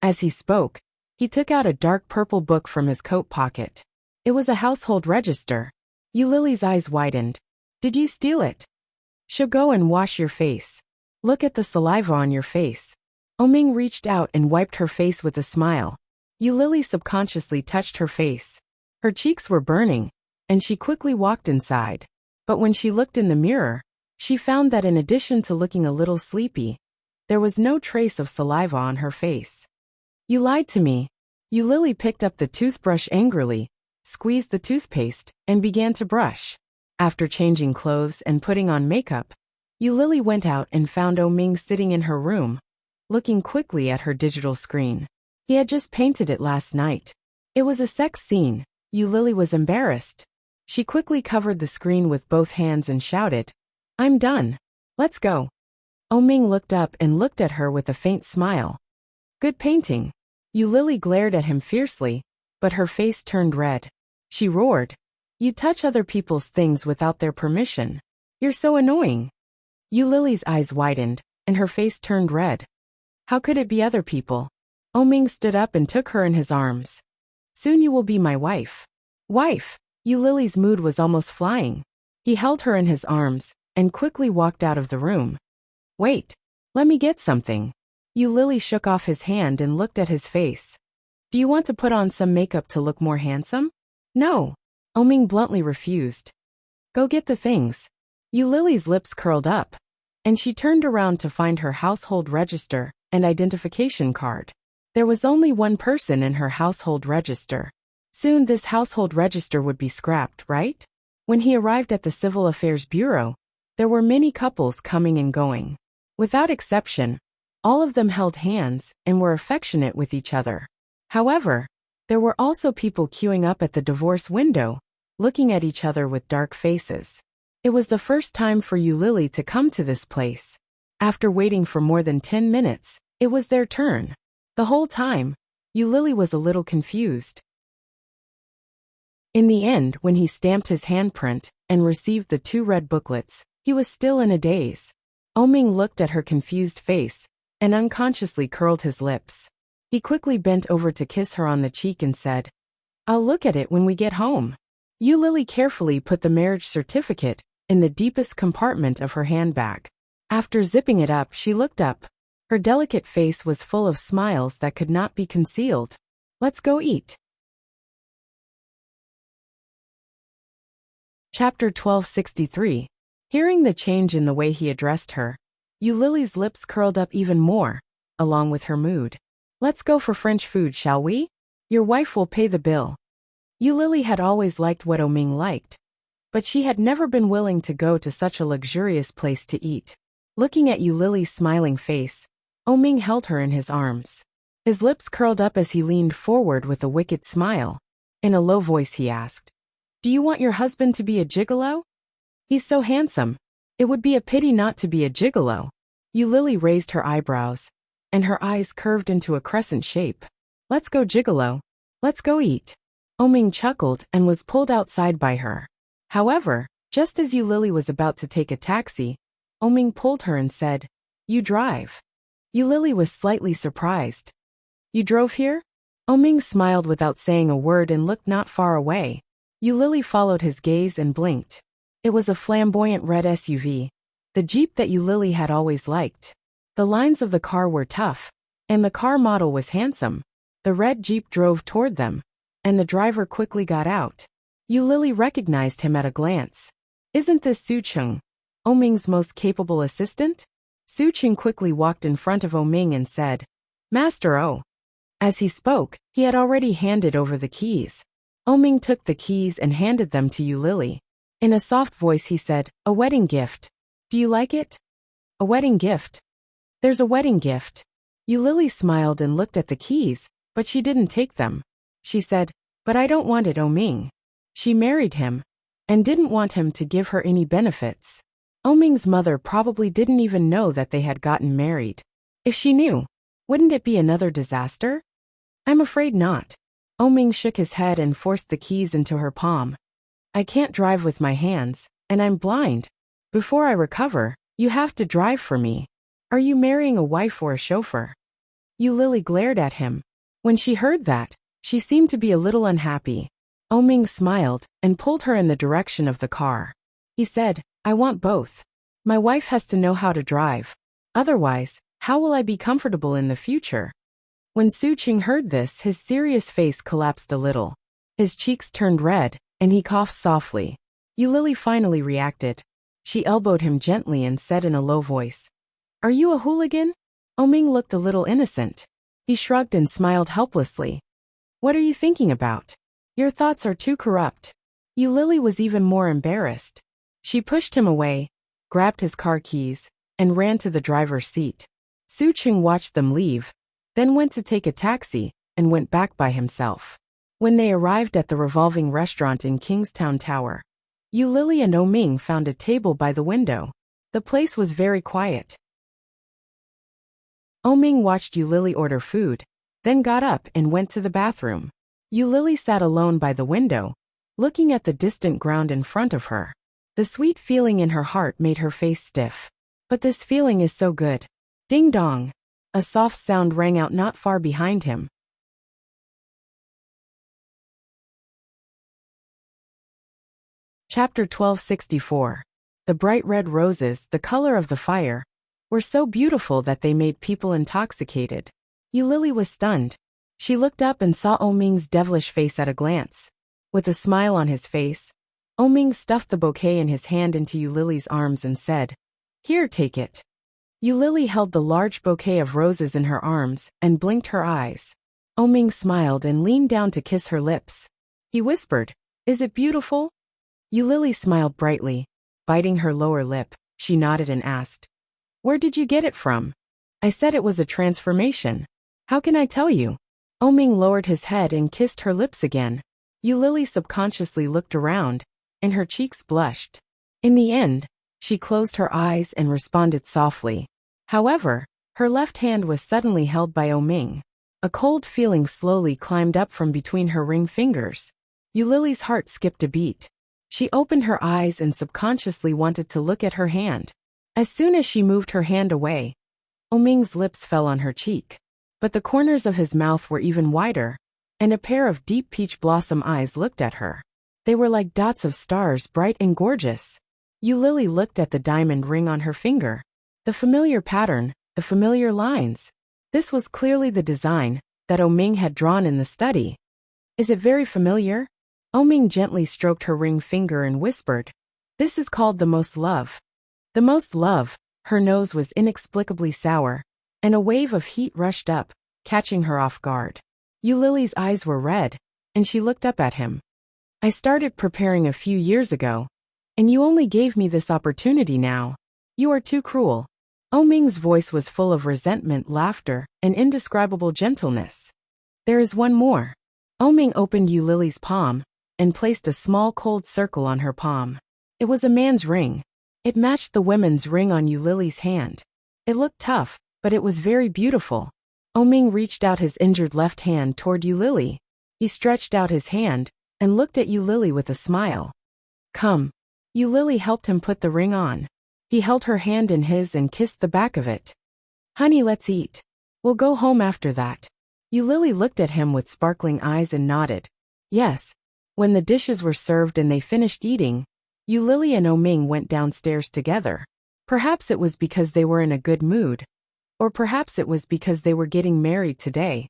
As he spoke, he took out a dark purple book from his coat pocket. It was a household register. Yulili's eyes widened. "Did you steal it?" "She'll go and wash your face. Look at the saliva on your face." Oming reached out and wiped her face with a smile. Yulili subconsciously touched her face. Her cheeks were burning, and she quickly walked inside. But when she looked in the mirror, she found that in addition to looking a little sleepy, there was no trace of saliva on her face. "You lied to me." Yulili picked up the toothbrush angrily, squeezed the toothpaste, and began to brush. After changing clothes and putting on makeup, Yulili went out and found Oming sitting in her room, looking quickly at her digital screen. He had just painted it last night. It was a sex scene. Yulili was embarrassed. She quickly covered the screen with both hands and shouted, "I'm done. Let's go." Oming looked up and looked at her with a faint smile. "Good painting." Yulili glared at him fiercely, but her face turned red. She roared, "You touch other people's things without their permission. You're so annoying." Yulili's eyes widened, and her face turned red. How could it be other people? Oming stood up and took her in his arms. "Soon you will be my wife." "Wife!" Yulili's mood was almost flying. He held her in his arms and quickly walked out of the room. "Wait. Let me get something." Yulili shook off his hand and looked at his face. "Do you want to put on some makeup to look more handsome?" "No." Oming bluntly refused. "Go get the things." Yulili's lips curled up, and she turned around to find her household register and identification card. There was only one person in her household register. Soon this household register would be scrapped, right? When he arrived at the Civil Affairs Bureau, there were many couples coming and going. Without exception, all of them held hands and were affectionate with each other. However, there were also people queuing up at the divorce window, looking at each other with dark faces. It was the first time for Yulili to come to this place. After waiting for more than 10 minutes, it was their turn. The whole time, Yulili was a little confused. In the end, when he stamped his handprint and received the 2 red booklets, he was still in a daze. Oming looked at her confused face and unconsciously curled his lips. He quickly bent over to kiss her on the cheek and said, "I'll look at it when we get home." Yulili carefully put the marriage certificate in the deepest compartment of her handbag. After zipping it up, she looked up. Her delicate face was full of smiles that could not be concealed. "Let's go eat." Chapter 1263. Hearing the change in the way he addressed her, Yulili's lips curled up even more, along with her mood. "Let's go for French food, shall we? Your wife will pay the bill." Lily had always liked what Oming liked, but she had never been willing to go to such a luxurious place to eat. Looking at Lily's smiling face, Oming held her in his arms. His lips curled up as he leaned forward with a wicked smile. In a low voice he asked, "Do you want your husband to be a gigolo? He's so handsome. It would be a pity not to be a gigolo." Lily raised her eyebrows, and her eyes curved into a crescent shape. "Let's go gigolo. Let's go eat." Oming chuckled and was pulled outside by her. However, just as Lily was about to take a taxi, Oming pulled her and said, "You drive." Lily was slightly surprised. "You drove here?" Oming smiled without saying a word and looked not far away. Lily followed his gaze and blinked. It was a flamboyant red SUV, the Jeep that Lily had always liked. The lines of the car were tough, and the car model was handsome. The red Jeep drove toward them, and the driver quickly got out. Lily recognized him at a glance. "Isn't this Su Chung, Oming's most capable assistant?" Su Chung quickly walked in front of Oming and said, "Master O." As he spoke, he had already handed over the keys. Oming took the keys and handed them to Lily. In a soft voice he said, "A wedding gift. Do you like it?" "A wedding gift? There's a wedding gift." Lily smiled and looked at the keys, but she didn't take them. She said, "But I don't want it, Oming." She married him, and didn't want him to give her any benefits. Oming's mother probably didn't even know that they had gotten married. If she knew, wouldn't it be another disaster? "I'm afraid not." Oming shook his head and forced the keys into her palm. "I can't drive with my hands, and I'm blind. Before I recover, you have to drive for me. Are you marrying a wife or a chauffeur?" Lily glared at him. When she heard that, she seemed to be a little unhappy. Oming smiled and pulled her in the direction of the car. He said, "I want both. My wife has to know how to drive. Otherwise, how will I be comfortable in the future?" When Su Chung heard this, his serious face collapsed a little. His cheeks turned red, and he coughed softly. Lily finally reacted. She elbowed him gently and said in a low voice, "Are you a hooligan?" Oming looked a little innocent. He shrugged and smiled helplessly. "What are you thinking about? Your thoughts are too corrupt." Lily was even more embarrassed. She pushed him away, grabbed his car keys, and ran to the driver's seat. Su Chung watched them leave, then went to take a taxi, and went back by himself. When they arrived at the revolving restaurant in Kingstown Tower, Lily and Oming found a table by the window. The place was very quiet. Oming watched Lily order food, then got up and went to the bathroom. Lily sat alone by the window, looking at the distant ground in front of her. The sweet feeling in her heart made her face stiff. But this feeling is so good. Ding dong. A soft sound rang out not far behind him. Chapter 1264. The bright red roses, the color of the fire, were so beautiful that they made people intoxicated. Lily was stunned. She looked up and saw Oming's devilish face at a glance. With a smile on his face, Oming stuffed the bouquet in his hand into Lily's arms and said, "Here, take it." Lily held the large bouquet of roses in her arms and blinked her eyes. Oming smiled and leaned down to kiss her lips. He whispered, "Is it beautiful?" Lily smiled brightly. Biting her lower lip, she nodded and asked, "Where did you get it from?" "I said it was a transformation. How can I tell you?" Oming lowered his head and kissed her lips again. Lily subconsciously looked around, and her cheeks blushed. In the end, she closed her eyes and responded softly. However, her left hand was suddenly held by Oming. A cold feeling slowly climbed up from between her ring fingers. Lily's heart skipped a beat. She opened her eyes and subconsciously wanted to look at her hand. As soon as she moved her hand away, Oming's lips fell on her cheek. But the corners of his mouth were even wider, and a pair of deep peach blossom eyes looked at her. They were like dots of stars, bright and gorgeous. Lily looked at the diamond ring on her finger. The familiar pattern, the familiar lines. This was clearly the design that Oming had drawn in the study. "Is it very familiar?" Oming gently stroked her ring finger and whispered, "This is called the most love." The most love. Her nose was inexplicably sour, and a wave of heat rushed up, catching her off guard. Lily's eyes were red, and she looked up at him. I started preparing a few years ago, and you only gave me this opportunity now. You are too cruel. Ming's voice was full of resentment, laughter, and indescribable gentleness. There is one more. Ming opened Lily's palm and placed a small cold circle on her palm. It was a man's ring. It matched the women's ring on Lily's hand. It looked tough, but it was very beautiful. Ming reached out his injured left hand toward Lily. He stretched out his hand and looked at Lily with a smile. Come. Lily helped him put the ring on. He held her hand in his and kissed the back of it. Honey, let's eat. We'll go home after that. Lily looked at him with sparkling eyes and nodded. Yes. When the dishes were served and they finished eating, Lily and Ming went downstairs together. Perhaps it was because they were in a good mood, or perhaps it was because they were getting married today.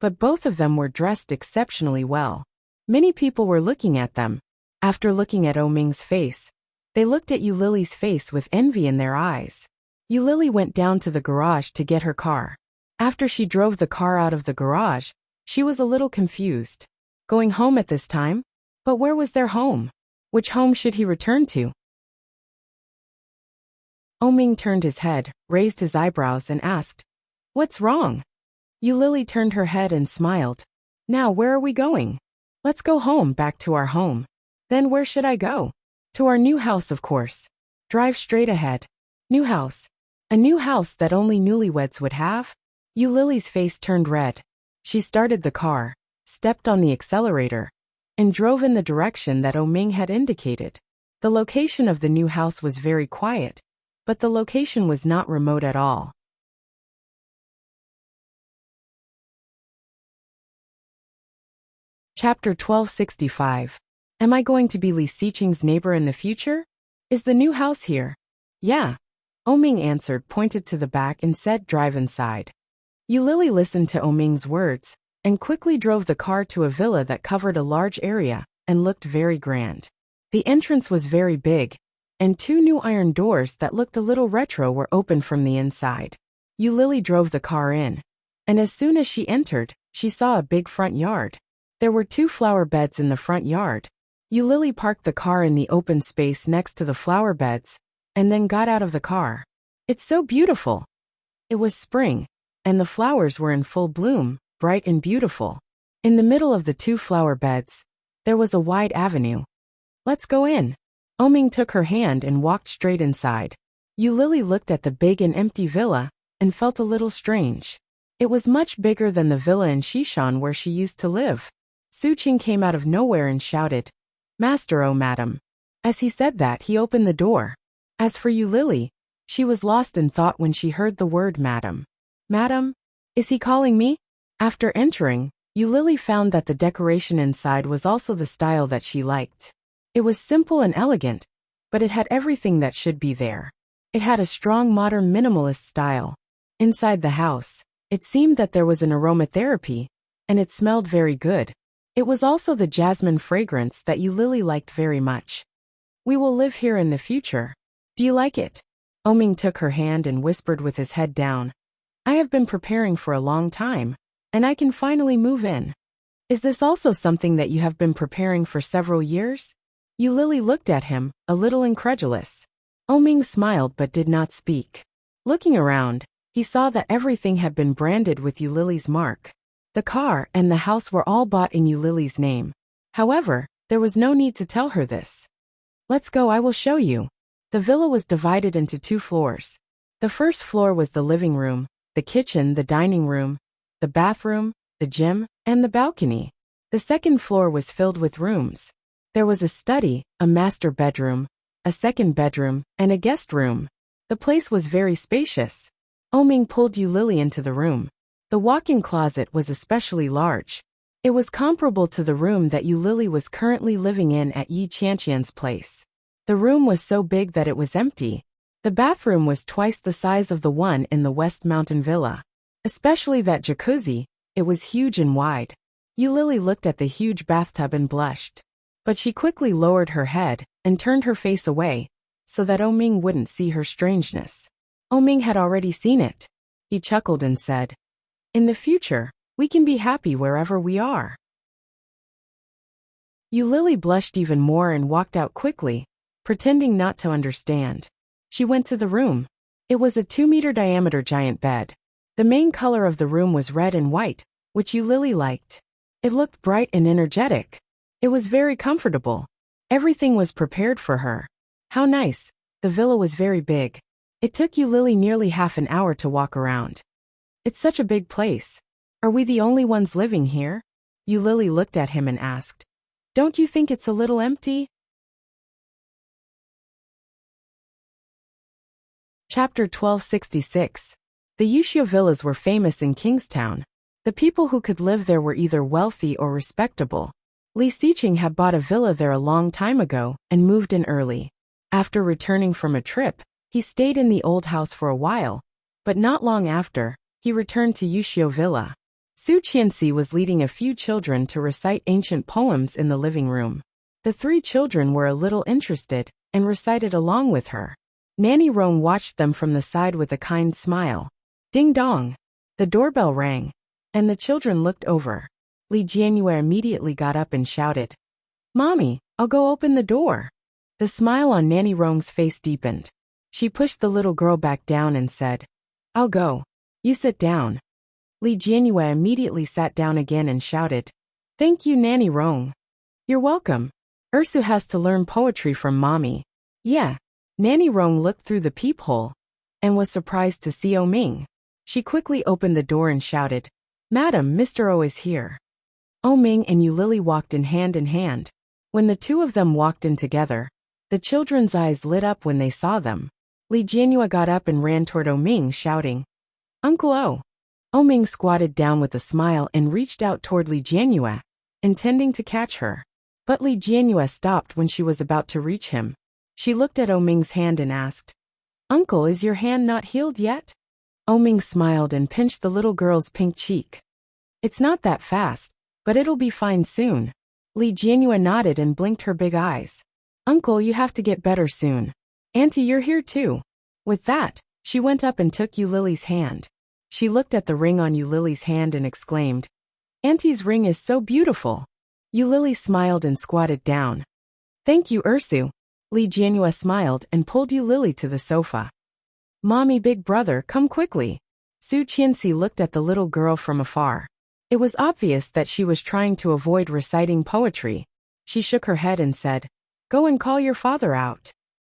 But both of them were dressed exceptionally well. Many people were looking at them. After looking at Ming's face, they looked at Lily's face with envy in their eyes. Lily went down to the garage to get her car. After she drove the car out of the garage, she was a little confused. Going home at this time? But where was their home? Which home should he return to? Ming turned his head, raised his eyebrows and asked, "What's wrong?" Lily turned her head and smiled. "Now where are we going?" "Let's go home, back to our home." "Then where should I go?" "To our new house, of course." "Drive straight ahead." "New house? A new house that only newlyweds would have?" Lily's face turned red. She started the car, stepped on the accelerator, and drove in the direction that Ming had indicated. The location of the new house was very quiet, but the location was not remote at all. Chapter 1265. Am I going to be Li Xiqing's neighbor in the future? Is the new house here? Yeah. Ming answered, pointed to the back and said, "Drive inside." Lily listened to Ming's words and quickly drove the car to a villa that covered a large area and looked very grand. The entrance was very big, and two new iron doors that looked a little retro were open from the inside. Lily drove the car in, and as soon as she entered, she saw a big front yard. There were 2 flower beds in the front yard. Lily parked the car in the open space next to the flower beds, and then got out of the car. It's so beautiful. It was spring, and the flowers were in full bloom, bright and beautiful. In the middle of the 2 flower beds, there was a wide avenue. Let's go in. Ming took her hand and walked straight inside. Lily looked at the big and empty villa and felt a little strange. It was much bigger than the villa in Shishan where she used to live. Suqing came out of nowhere and shouted, "Master, oh madam." As he said that, he opened the door. As for Lily, she was lost in thought when she heard the word madam. Madam? Is he calling me? After entering, Lily found that the decoration inside was also the style that she liked. It was simple and elegant, but it had everything that should be there. It had a strong modern minimalist style. Inside the house, it seemed that there was an aromatherapy, and it smelled very good. It was also the jasmine fragrance that Lily liked very much. "We will live here in the future. Do you like it?" Ming took her hand and whispered with his head down, "I have been preparing for a long time, and I can finally move in." "Is this also something that you have been preparing for several years?" Lily looked at him, a little incredulous. Ming smiled but did not speak. Looking around, he saw that everything had been branded with Lily's mark. The car and the house were all bought in Lily's name. However, there was no need to tell her this. "Let's go, I will show you." The villa was divided into 2 floors. The first floor was the living room, the kitchen, the dining room, the bathroom, the gym, and the balcony. The second floor was filled with rooms. There was a study, a master bedroom, a second bedroom, and a guest room. The place was very spacious. Ming pulled Lily into the room. The walk-in closet was especially large. It was comparable to the room that Lily was currently living in at Yi Qianqian's place. The room was so big that it was empty. The bathroom was twice the size of the one in the West Mountain Villa. Especially that jacuzzi, it was huge and wide. Lily looked at the huge bathtub and blushed. But she quickly lowered her head and turned her face away, so that Ming wouldn't see her strangeness. Ming had already seen it. He chuckled and said, "In the future, we can be happy wherever we are." Lily blushed even more and walked out quickly, pretending not to understand. She went to the room. It was a 2-meter diameter giant bed. The main color of the room was red and white, which Lily liked. It looked bright and energetic. It was very comfortable. Everything was prepared for her. How nice. The villa was very big. It took Lily nearly half an hour to walk around. It's such a big place. Are we the only ones living here? Lily looked at him and asked. Don't you think it's a little empty? Chapter 1266. The Yushio villas were famous in Kingstown. The people who could live there were either wealthy or respectable. Li Siqing had bought a villa there a long time ago and moved in early. After returning from a trip, he stayed in the old house for a while, but not long after, he returned to Yushio Villa. Su Qianxi was leading a few children to recite ancient poems in the living room. The 3 children were a little interested and recited along with her. Nanny Rong watched them from the side with a kind smile. Ding dong! The doorbell rang, and the children looked over. Li Jianyue immediately got up and shouted, Mommy, I'll go open the door. The smile on Nanny Rong's face deepened. She pushed the little girl back down and said, I'll go. You sit down. Li Jianyue immediately sat down again and shouted, Thank you, Nanny Rong. You're welcome. Ursu has to learn poetry from Mommy. Yeah. Nanny Rong looked through the peephole and was surprised to see Ming. She quickly opened the door and shouted, Madam, Mr. O is here. Ming and Lily walked in hand. When the 2 of them walked in together, the children's eyes lit up when they saw them. Li Jianyue got up and ran toward Ming, shouting, Uncle O. Ming squatted down with a smile and reached out toward Li Jianyue, intending to catch her. But Li Jianyue stopped when she was about to reach him. She looked at Ming's hand and asked, Uncle, is your hand not healed yet? Ming smiled and pinched the little girl's pink cheek. It's not that fast, but it'll be fine soon. Li Jianyue nodded and blinked her big eyes. Uncle, you have to get better soon. Auntie, you're here too. With that, she went up and took Lily's hand. She looked at the ring on Lily's hand and exclaimed, Auntie's ring is so beautiful. Lily smiled and squatted down. Thank you, Ursu. Li Jianyue smiled and pulled Lily to the sofa. Mommy, big brother, come quickly. Su Qianxi looked at the little girl from afar. It was obvious that she was trying to avoid reciting poetry. She shook her head and said, Go and call your father out.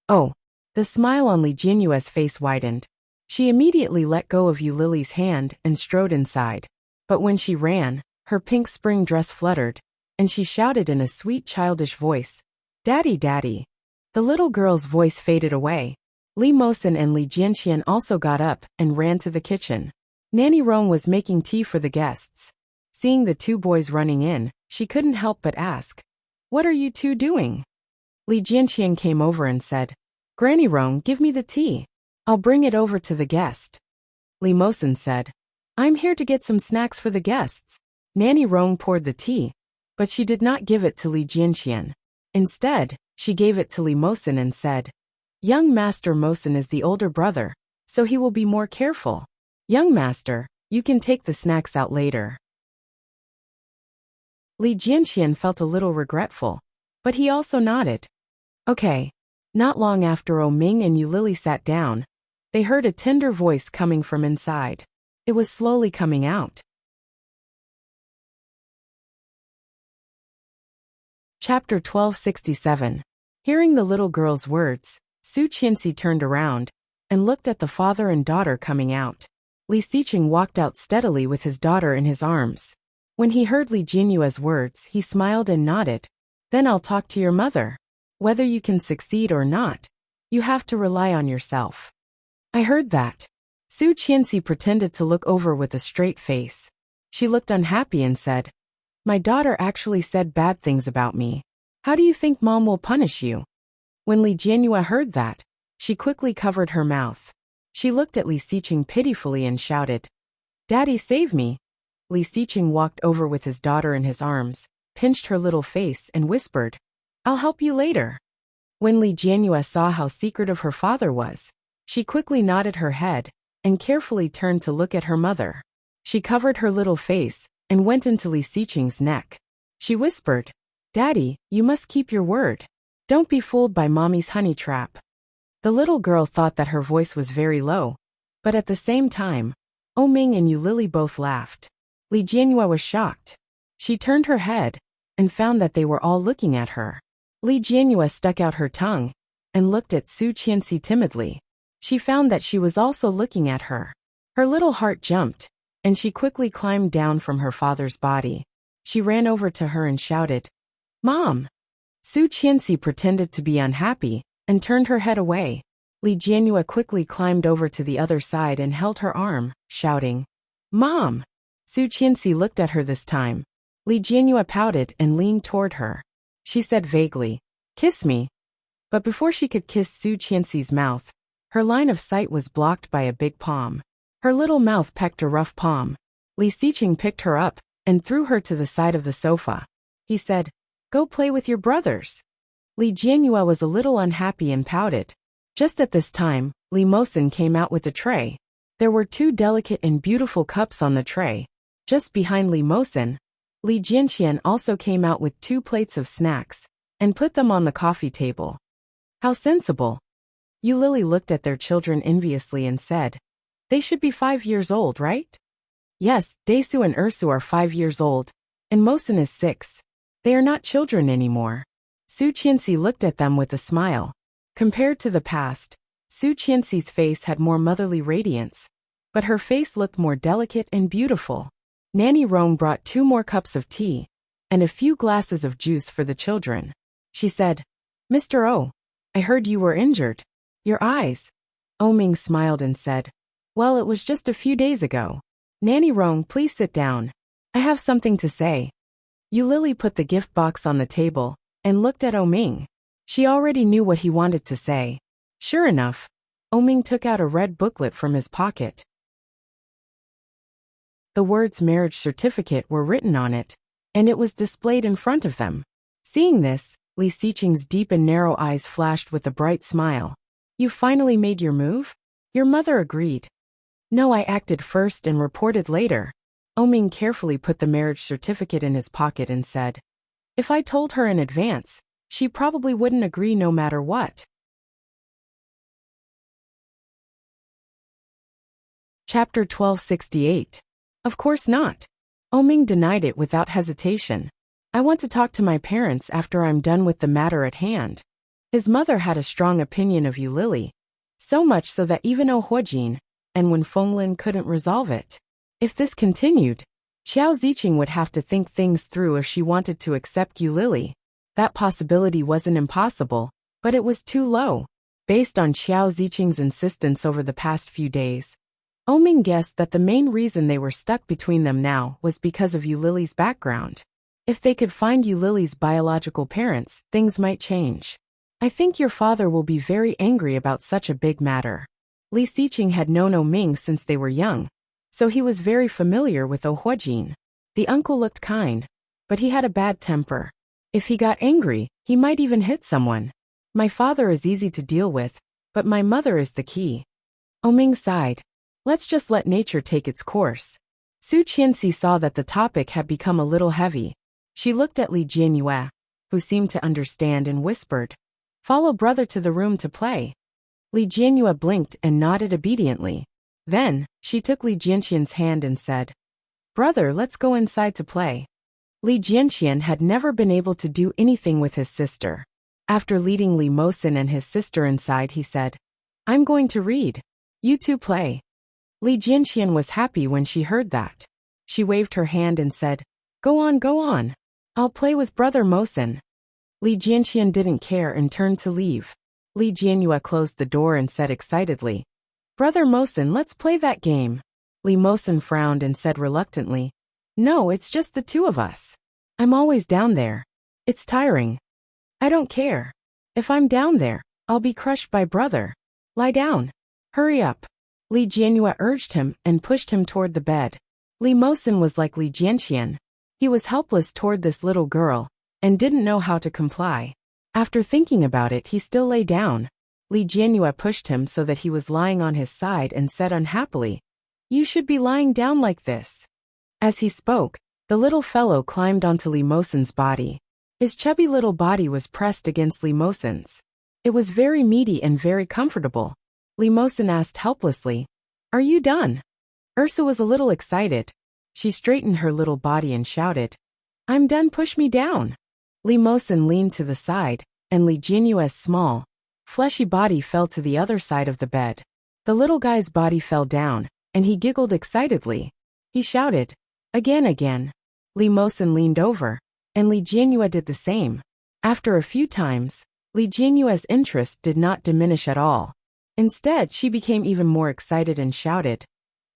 Oh. The smile on Li Jianyue's face widened. She immediately let go of Lily's hand and strode inside. But when she ran, her pink spring dress fluttered, and she shouted in a sweet childish voice, Daddy, Daddy. The little girl's voice faded away. Li Mosin and Li Jianxian also got up and ran to the kitchen. Nanny Rong was making tea for the guests. Seeing the 2 boys running in, she couldn't help but ask, What are you 2 doing? Li Jianxian came over and said, Granny Rong, give me the tea. I'll bring it over to the guest. Li Mosin said, I'm here to get some snacks for the guests. Nanny Rong poured the tea, but she did not give it to Li Jianxian. Instead, she gave it to Li Mosin and said, Young Master Mosin is the older brother, so he will be more careful. Young Master, you can take the snacks out later. Li Jianxian felt a little regretful, but he also nodded. Okay. Not long after Ming and Lily sat down, they heard a tender voice coming from inside. It was slowly coming out. Chapter 1267. Hearing the little girl's words, Su Qianxi turned around and looked at the father and daughter coming out. Li Siqing walked out steadily with his daughter in his arms. When he heard Li Jianyue's words, he smiled and nodded. Then I'll talk to your mother. Whether you can succeed or not, you have to rely on yourself. I heard that. Su Qianxi pretended to look over with a straight face. She looked unhappy and said, My daughter actually said bad things about me. How do you think Mom will punish you? When Li Jianyue heard that, she quickly covered her mouth. She looked at Li Siqing pitifully and shouted, Daddy, save me. Li Siqing walked over with his daughter in his arms, pinched her little face and whispered, I'll help you later. When Li Jianyue saw how secretive her father was, she quickly nodded her head and carefully turned to look at her mother. She covered her little face and went into Li Siqing's neck. She whispered, Daddy, you must keep your word. Don't be fooled by mommy's honey trap. The little girl thought that her voice was very low, but at the same time, Ming and Yu Lily both laughed. Li Jianhua was shocked. She turned her head and found that they were all looking at her. Li Jianhua stuck out her tongue and looked at Su Qianxi timidly. She found that she was also looking at her. Her little heart jumped, and she quickly climbed down from her father's body. She ran over to her and shouted, "Mom!" Su Qianxi pretended to be unhappy and turned her head away. Li Jianhua quickly climbed over to the other side and held her arm, shouting, "Mom!" Su Qianxi looked at her this time. Li Jianhua pouted and leaned toward her. She said vaguely, "Kiss me." But before she could kiss Su Qianxi's mouth, her line of sight was blocked by a big palm. Her little mouth pecked a rough palm. Li Xiqing picked her up and threw her to the side of the sofa. He said, "Go play with your brothers." Li Jianhua was a little unhappy and pouted. Just at this time, Li Mosin came out with a tray. There were 2 delicate and beautiful cups on the tray. Just behind Li Mosin, Li Jianxian also came out with 2 plates of snacks and put them on the coffee table. How sensible. Yu Lily looked at their children enviously and said, "They should be 5 years old, right?" "Yes, Daesu and Ursu are 5 years old, and Mosin is 6. They are not children anymore." Su Qianxi looked at them with a smile. Compared to the past, Su Qianxi's face had more motherly radiance, but her face looked more delicate and beautiful. Nanny Rong brought 2 more cups of tea and a few glasses of juice for the children. She said, "Mr. O, I heard you were injured. Your eyes." Ming smiled and said, "Well, it was just a few days ago." "Nanny Rong, please sit down. I have something to say." Yu Lily put the gift box on the table and looked at Ming. She already knew what he wanted to say. Sure enough, Ming took out a red booklet from his pocket. The words marriage certificate were written on it, and it was displayed in front of them. Seeing this, Li Xiqing's deep and narrow eyes flashed with a bright smile. "You finally made your move?" Your mother agreed. "No, I acted first and reported later." Ming carefully put the marriage certificate in his pocket and said, "If I told her in advance, she probably wouldn't agree no matter what." Chapter 1268. Of course not. Ming denied it without hesitation. "I want to talk to my parents after I'm done with the matter at hand." His mother had a strong opinion of Yu Lily, so much so that even Huojin and Wen Fenglin couldn't resolve it. If this continued, Xiao Ziqing would have to think things through if she wanted to accept Yu Lily. That possibility wasn't impossible, but it was too low. Based on Xiao Ziqing's insistence over the past few days, Ming guessed that the main reason they were stuck between them now was because of Yu Lily's background. If they could find Yu Lily's biological parents, things might change. "I think your father will be very angry about such a big matter." Li Xiqing had known Ming since they were young, so he was very familiar with Huojin. The uncle looked kind, but he had a bad temper. If he got angry, he might even hit someone. "My father is easy to deal with, but my mother is the key." Ming sighed. "Let's just let nature take its course." Su Qianxi saw that the topic had become a little heavy. She looked at Li Jianhua, who seemed to understand, and whispered, "Follow brother to the room to play." Li Jianhua blinked and nodded obediently. Then, she took Li Jianxian's hand and said, "Brother, let's go inside to play." Li Jianxian had never been able to do anything with his sister. After leading Li Mosin and his sister inside, he said, "I'm going to read. You two play." Li Jianxian was happy when she heard that. She waved her hand and said, Go on, go on. I'll play with Brother Mosin." Li Jianxian didn't care and turned to leave. Li Jianhua closed the door and said excitedly, "Brother Mosin, let's play that game." Li Mosin frowned and said reluctantly, "No, it's just the 2 of us. I'm always down there. It's tiring." "I don't care. If I'm down there, I'll be crushed by brother. Lie down. Hurry up." Li Jianhua urged him and pushed him toward the bed. Li Mosin was like Li Jianxian. He was helpless toward this little girl and didn't know how to comply. After thinking about it, he still lay down. Li Jianhua pushed him so that he was lying on his side and said unhappily, "You should be lying down like this." As he spoke, the little fellow climbed onto Li Mosin's body. His chubby little body was pressed against Li Mosen's. It was very meaty and very comfortable. Li Mosen asked helplessly, "Are you done?" Ursa was a little excited. She straightened her little body and shouted, "I'm done, push me down." Li Mosen leaned to the side, and Li Jianyue's small, fleshy body fell to the other side of the bed. The little guy's body fell down, and he giggled excitedly. He shouted, "Again, again." Li Mosen leaned over, and Li Jianyue did the same. After a few times, Li Jianyue's interest did not diminish at all. Instead, she became even more excited and shouted,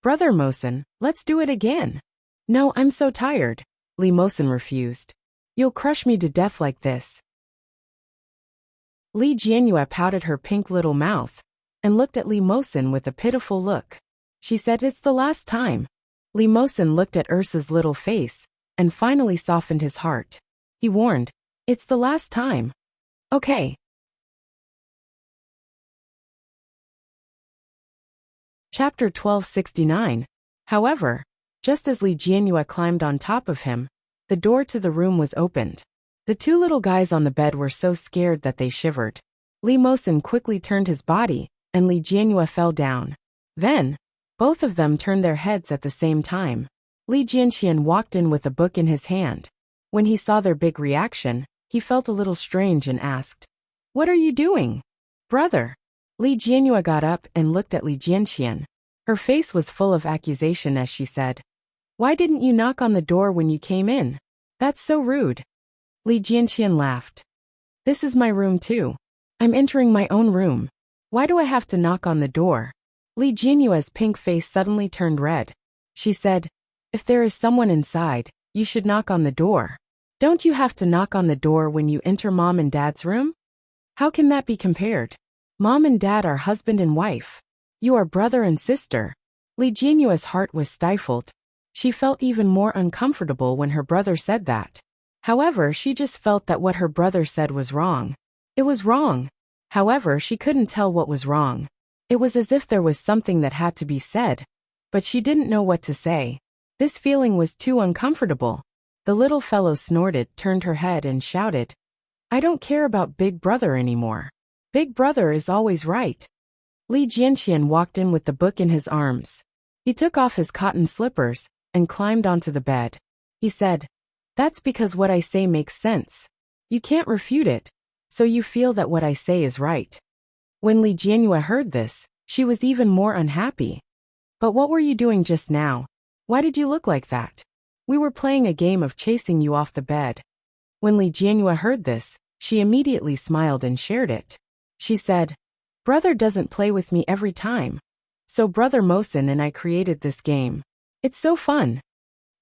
"Brother Mosen, let's do it again." "No, I'm so tired," Li Mosen refused. "You'll crush me to death like this." Li Jianyue pouted her pink little mouth and looked at Li Mosen with a pitiful look. She said, "It's the last time." Li Mosen looked at Ursa's little face and finally softened his heart. He warned, "It's the last time. Okay." Chapter 1269. However, just as Li Jianyue climbed on top of him, the door to the room was opened. The two little guys on the bed were so scared that they shivered. Li Mosen quickly turned his body, and Li Jianyue fell down. Then, both of them turned their heads at the same time. Li Jianxian walked in with a book in his hand. When he saw their big reaction, he felt a little strange and asked, "What are you doing, brother?" Li Jianyue got up and looked at Li Jianxian. Her face was full of accusation as she said, "Why didn't you knock on the door when you came in? That's so rude." Li Jianxian laughed. "This is my room too. I'm entering my own room. Why do I have to knock on the door?" Li Jianyue's pink face suddenly turned red. She said, "If there is someone inside, you should knock on the door. Don't you have to knock on the door when you enter Mom and Dad's room? How can that be compared? Mom and Dad are husband and wife. You are brother and sister." Li Jianyue's heart was stifled. She felt even more uncomfortable when her brother said that. However, she just felt that what her brother said was wrong. It was wrong. However, she couldn't tell what was wrong. It was as if there was something that had to be said, but she didn't know what to say. This feeling was too uncomfortable. The little fellow snorted, turned her head and shouted, "I don't care about Big Brother anymore. Big Brother is always right." Li Jianxian walked in with the book in his arms. He took off his cotton slippers and climbed onto the bed. He said, "That's because what I say makes sense. You can't refute it, so you feel that what I say is right." When Li Jianyue heard this, she was even more unhappy. "But what were you doing just now? Why did you look like that? We were playing a game of chasing you off the bed." When Li Jianyue heard this, she immediately smiled and shared it. She said, "Brother doesn't play with me every time. So Brother Mosen and I created this game. It's so fun."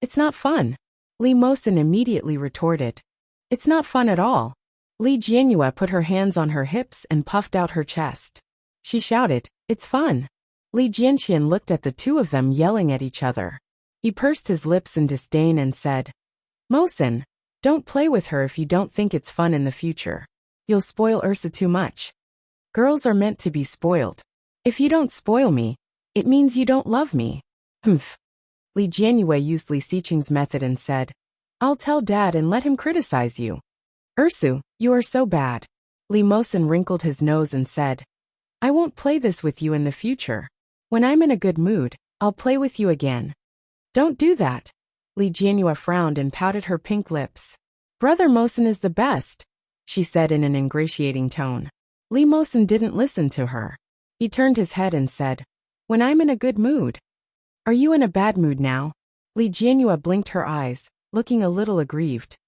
"It's not fun," Li Mosen immediately retorted. "It's not fun at all." Li Jianyue put her hands on her hips and puffed out her chest. She shouted, "It's fun." Li Jianxian looked at the two of them yelling at each other. He pursed his lips in disdain and said, "Mosen, don't play with her if you don't think it's fun in the future. You'll spoil Ursa too much. Girls are meant to be spoiled. If you don't spoil me, it means you don't love me." "Humph." Li Jianyue used Li Xiqing's method and said, "I'll tell Dad and let him criticize you." "Ursu, you are so bad." Li Mosen wrinkled his nose and said, "I won't play this with you in the future. When I'm in a good mood, I'll play with you again." "Don't do that." Li Jianyue frowned and pouted her pink lips. "Brother Mosen is the best," she said in an ingratiating tone. Li Mosen didn't listen to her. He turned his head and said, "When I'm in a good mood." "Are you in a bad mood now?" Li Jianyue blinked her eyes, looking a little aggrieved.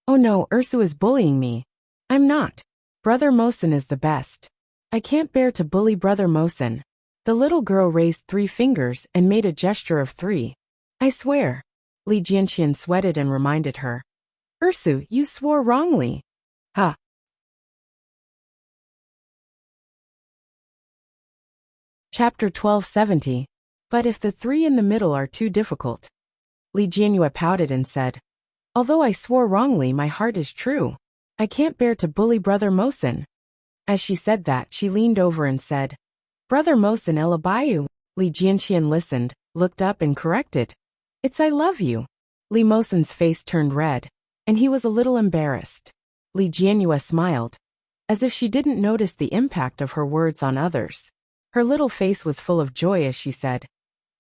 "Oh no, Ursu is bullying me." "I'm not. Brother Mosen is the best. I can't bear to bully Brother Mosen." The little girl raised 3 fingers and made a gesture of 3. "I swear." Li Jianxian sweated and reminded her. "Ursu, you swore wrongly." "Ha." Chapter 1270. But if the 3 in the middle are too difficult. Li Jianyue pouted and said, "Although I swore wrongly, my heart is true. I can't bear to bully Brother Mosen." As she said that, she leaned over and said, "Brother Mosen Elabayu." Li Jianxian listened, looked up and corrected, "It's I love you." Li Mosen's face turned red. and he was a little embarrassed. Li Jianyue smiled, as if she didn't notice the impact of her words on others. Her little face was full of joy as she said,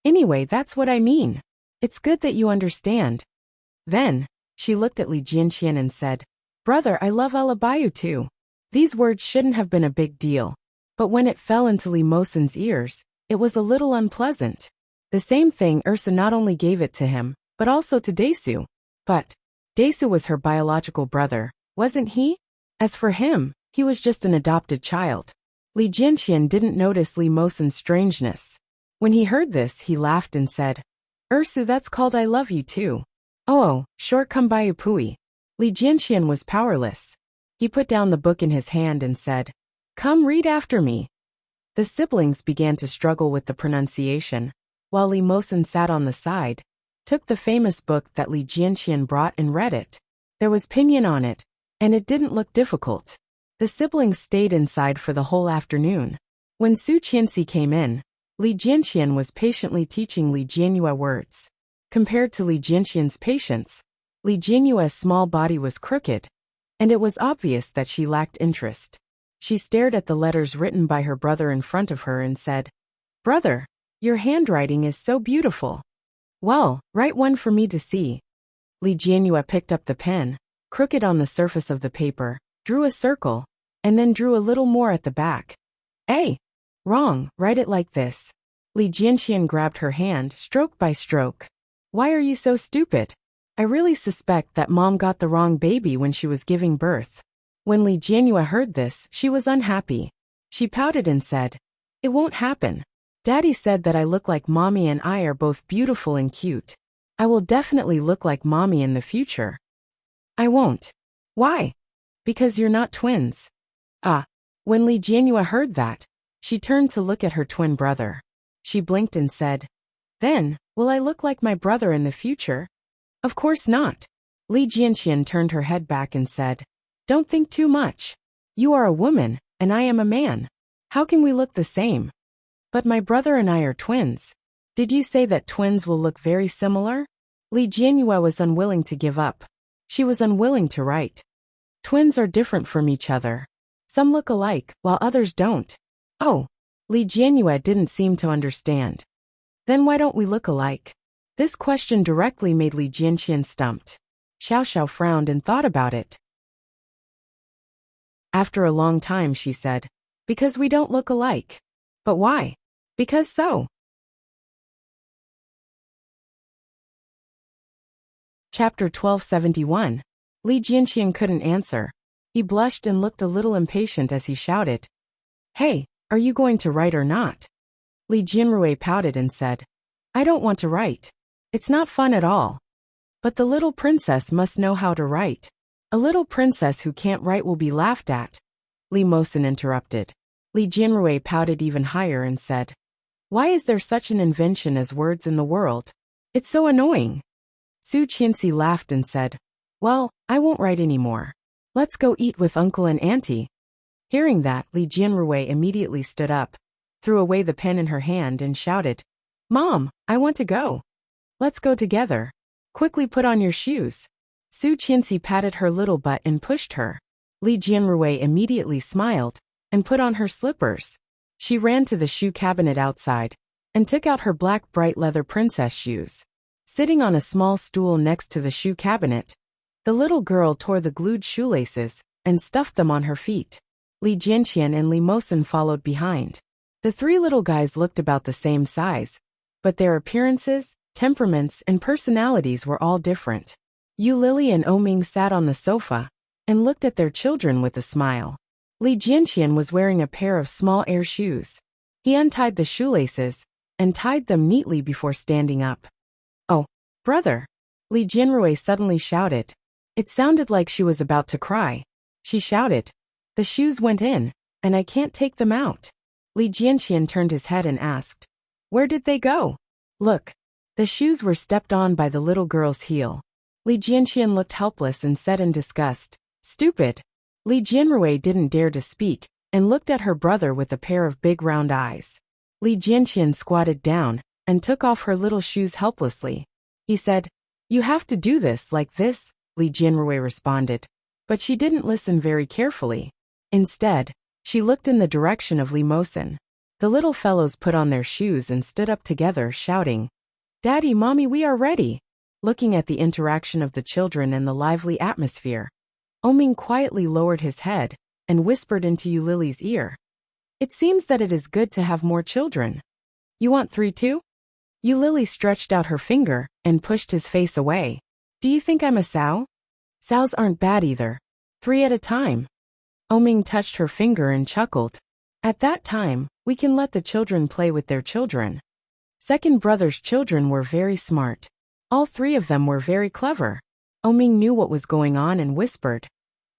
"Anyway, that's what I mean. It's good that you understand." Then, she looked at Li Jianqian and said, "Brother, I love Alabayu too." These words shouldn't have been a big deal, but when it fell into Li Mosen's ears, it was a little unpleasant. The same thing Ursa not only gave it to him, but also to Desu. But Desu was her biological brother, wasn't he? As for him, he was just an adopted child. Li Jianqian didn't notice Li Mosen's strangeness. When he heard this, he laughed and said, "Ursu, that's called I love you too." Oh, short Kumbayu Pui. Li Jianqian was powerless. He put down the book in his hand and said, "Come read after me." The siblings began to struggle with the pronunciation, while Li Mosen sat on the side, took the famous book that Li Jianqian brought and read it. There was pinyin on it, and it didn't look difficult. The siblings stayed inside for the whole afternoon. When Su Qianxi came in, Li Jianqian was patiently teaching Li Jianyue words. Compared to Li Jianqian's patience, Li Jianyue's small body was crooked, and it was obvious that she lacked interest. She stared at the letters written by her brother in front of her and said, "Brother, your handwriting is so beautiful. Well, write one for me to see." Li Jianyue picked up the pen, crooked on the surface of the paper, drew a circle, and then drew a little more at the back. "Hey! Wrong, write it like this." Li Jianqian grabbed her hand, stroke by stroke. "Why are you so stupid? I really suspect that Mom got the wrong baby when she was giving birth." When Li Jianyue heard this, she was unhappy. She pouted and said, "It won't happen. Daddy said that I look like Mommy and I are both beautiful and cute. I will definitely look like Mommy in the future." "I won't." "Why?" "Because you're not twins." Ah. When Li Jianyue heard that, she turned to look at her twin brother. She blinked and said, "Then, will I look like my brother in the future?" "Of course not." Li Jianqian turned her head back and said, "Don't think too much. You are a woman, and I am a man. How can we look the same?" "But my brother and I are twins." "Did you say that twins will look very similar?" Li Jianyue was unwilling to give up. She was unwilling to write. "Twins are different from each other. Some look alike, while others don't." "Oh." Li Jianyue didn't seem to understand. "Then why don't we look alike?" This question directly made Li Jianqian stumped. Xiao Xiao frowned and thought about it. After a long time she said, "Because we don't look alike." "But why?" "Because so." Chapter 1271. Li Jianqian couldn't answer. He blushed and looked a little impatient as he shouted, "Hey, are you going to write or not?" Li Jianrui pouted and said, "I don't want to write. It's not fun at all." "But the little princess must know how to write." "A little princess who can't write will be laughed at," Li Mosen interrupted. Li Jianrui pouted even higher and said, "Why is there such an invention as words in the world? It's so annoying." Su Qianxi laughed and said, "Well, I won't write anymore. Let's go eat with Uncle and Auntie." Hearing that, Li Jianrui immediately stood up, threw away the pen in her hand and shouted, "Mom, I want to go." "Let's go together. Quickly put on your shoes." Su Qianxi patted her little butt and pushed her. Li Jianrui immediately smiled and put on her slippers. She ran to the shoe cabinet outside and took out her black bright leather princess shoes. Sitting on a small stool next to the shoe cabinet, the little girl tore the glued shoelaces and stuffed them on her feet. Li Jianqian and Li Mosen followed behind. The three little guys looked about the same size, but their appearances, temperaments, and personalities were all different. Yu Lily and Oming sat on the sofa and looked at their children with a smile. Li Jianqian was wearing a pair of small air shoes. He untied the shoelaces and tied them neatly before standing up. "Oh, brother!" Li Jianrui suddenly shouted. It sounded like she was about to cry. She shouted, "The shoes went in, and I can't take them out." Li Jianqian turned his head and asked, "Where did they go?" "Look." The shoes were stepped on by the little girl's heel. Li Jianqian looked helpless and said in disgust, "Stupid." Li Jianrui didn't dare to speak and looked at her brother with a pair of big round eyes. Li Jianqian squatted down and took off her little shoes helplessly. He said, "You have to do this like this, Li Jianrui responded. But she didn't listen very carefully. Instead, she looked in the direction of Li Mosen. The little fellows put on their shoes and stood up together, shouting, "Daddy, Mommy, we are ready!" Looking at the interaction of the children and the lively atmosphere, Oming quietly lowered his head and whispered into Yulili's ear. "It seems that it is good to have more children. You want 3 too?" Yulili stretched out her finger and pushed his face away. "Do you think I'm a sow? Sows aren't bad either. 3 at a time." Oming touched her finger and chuckled. "At that time, we can let the children play with their children." Second brother's children were very smart. All 3 of them were very clever. Oming knew what was going on and whispered,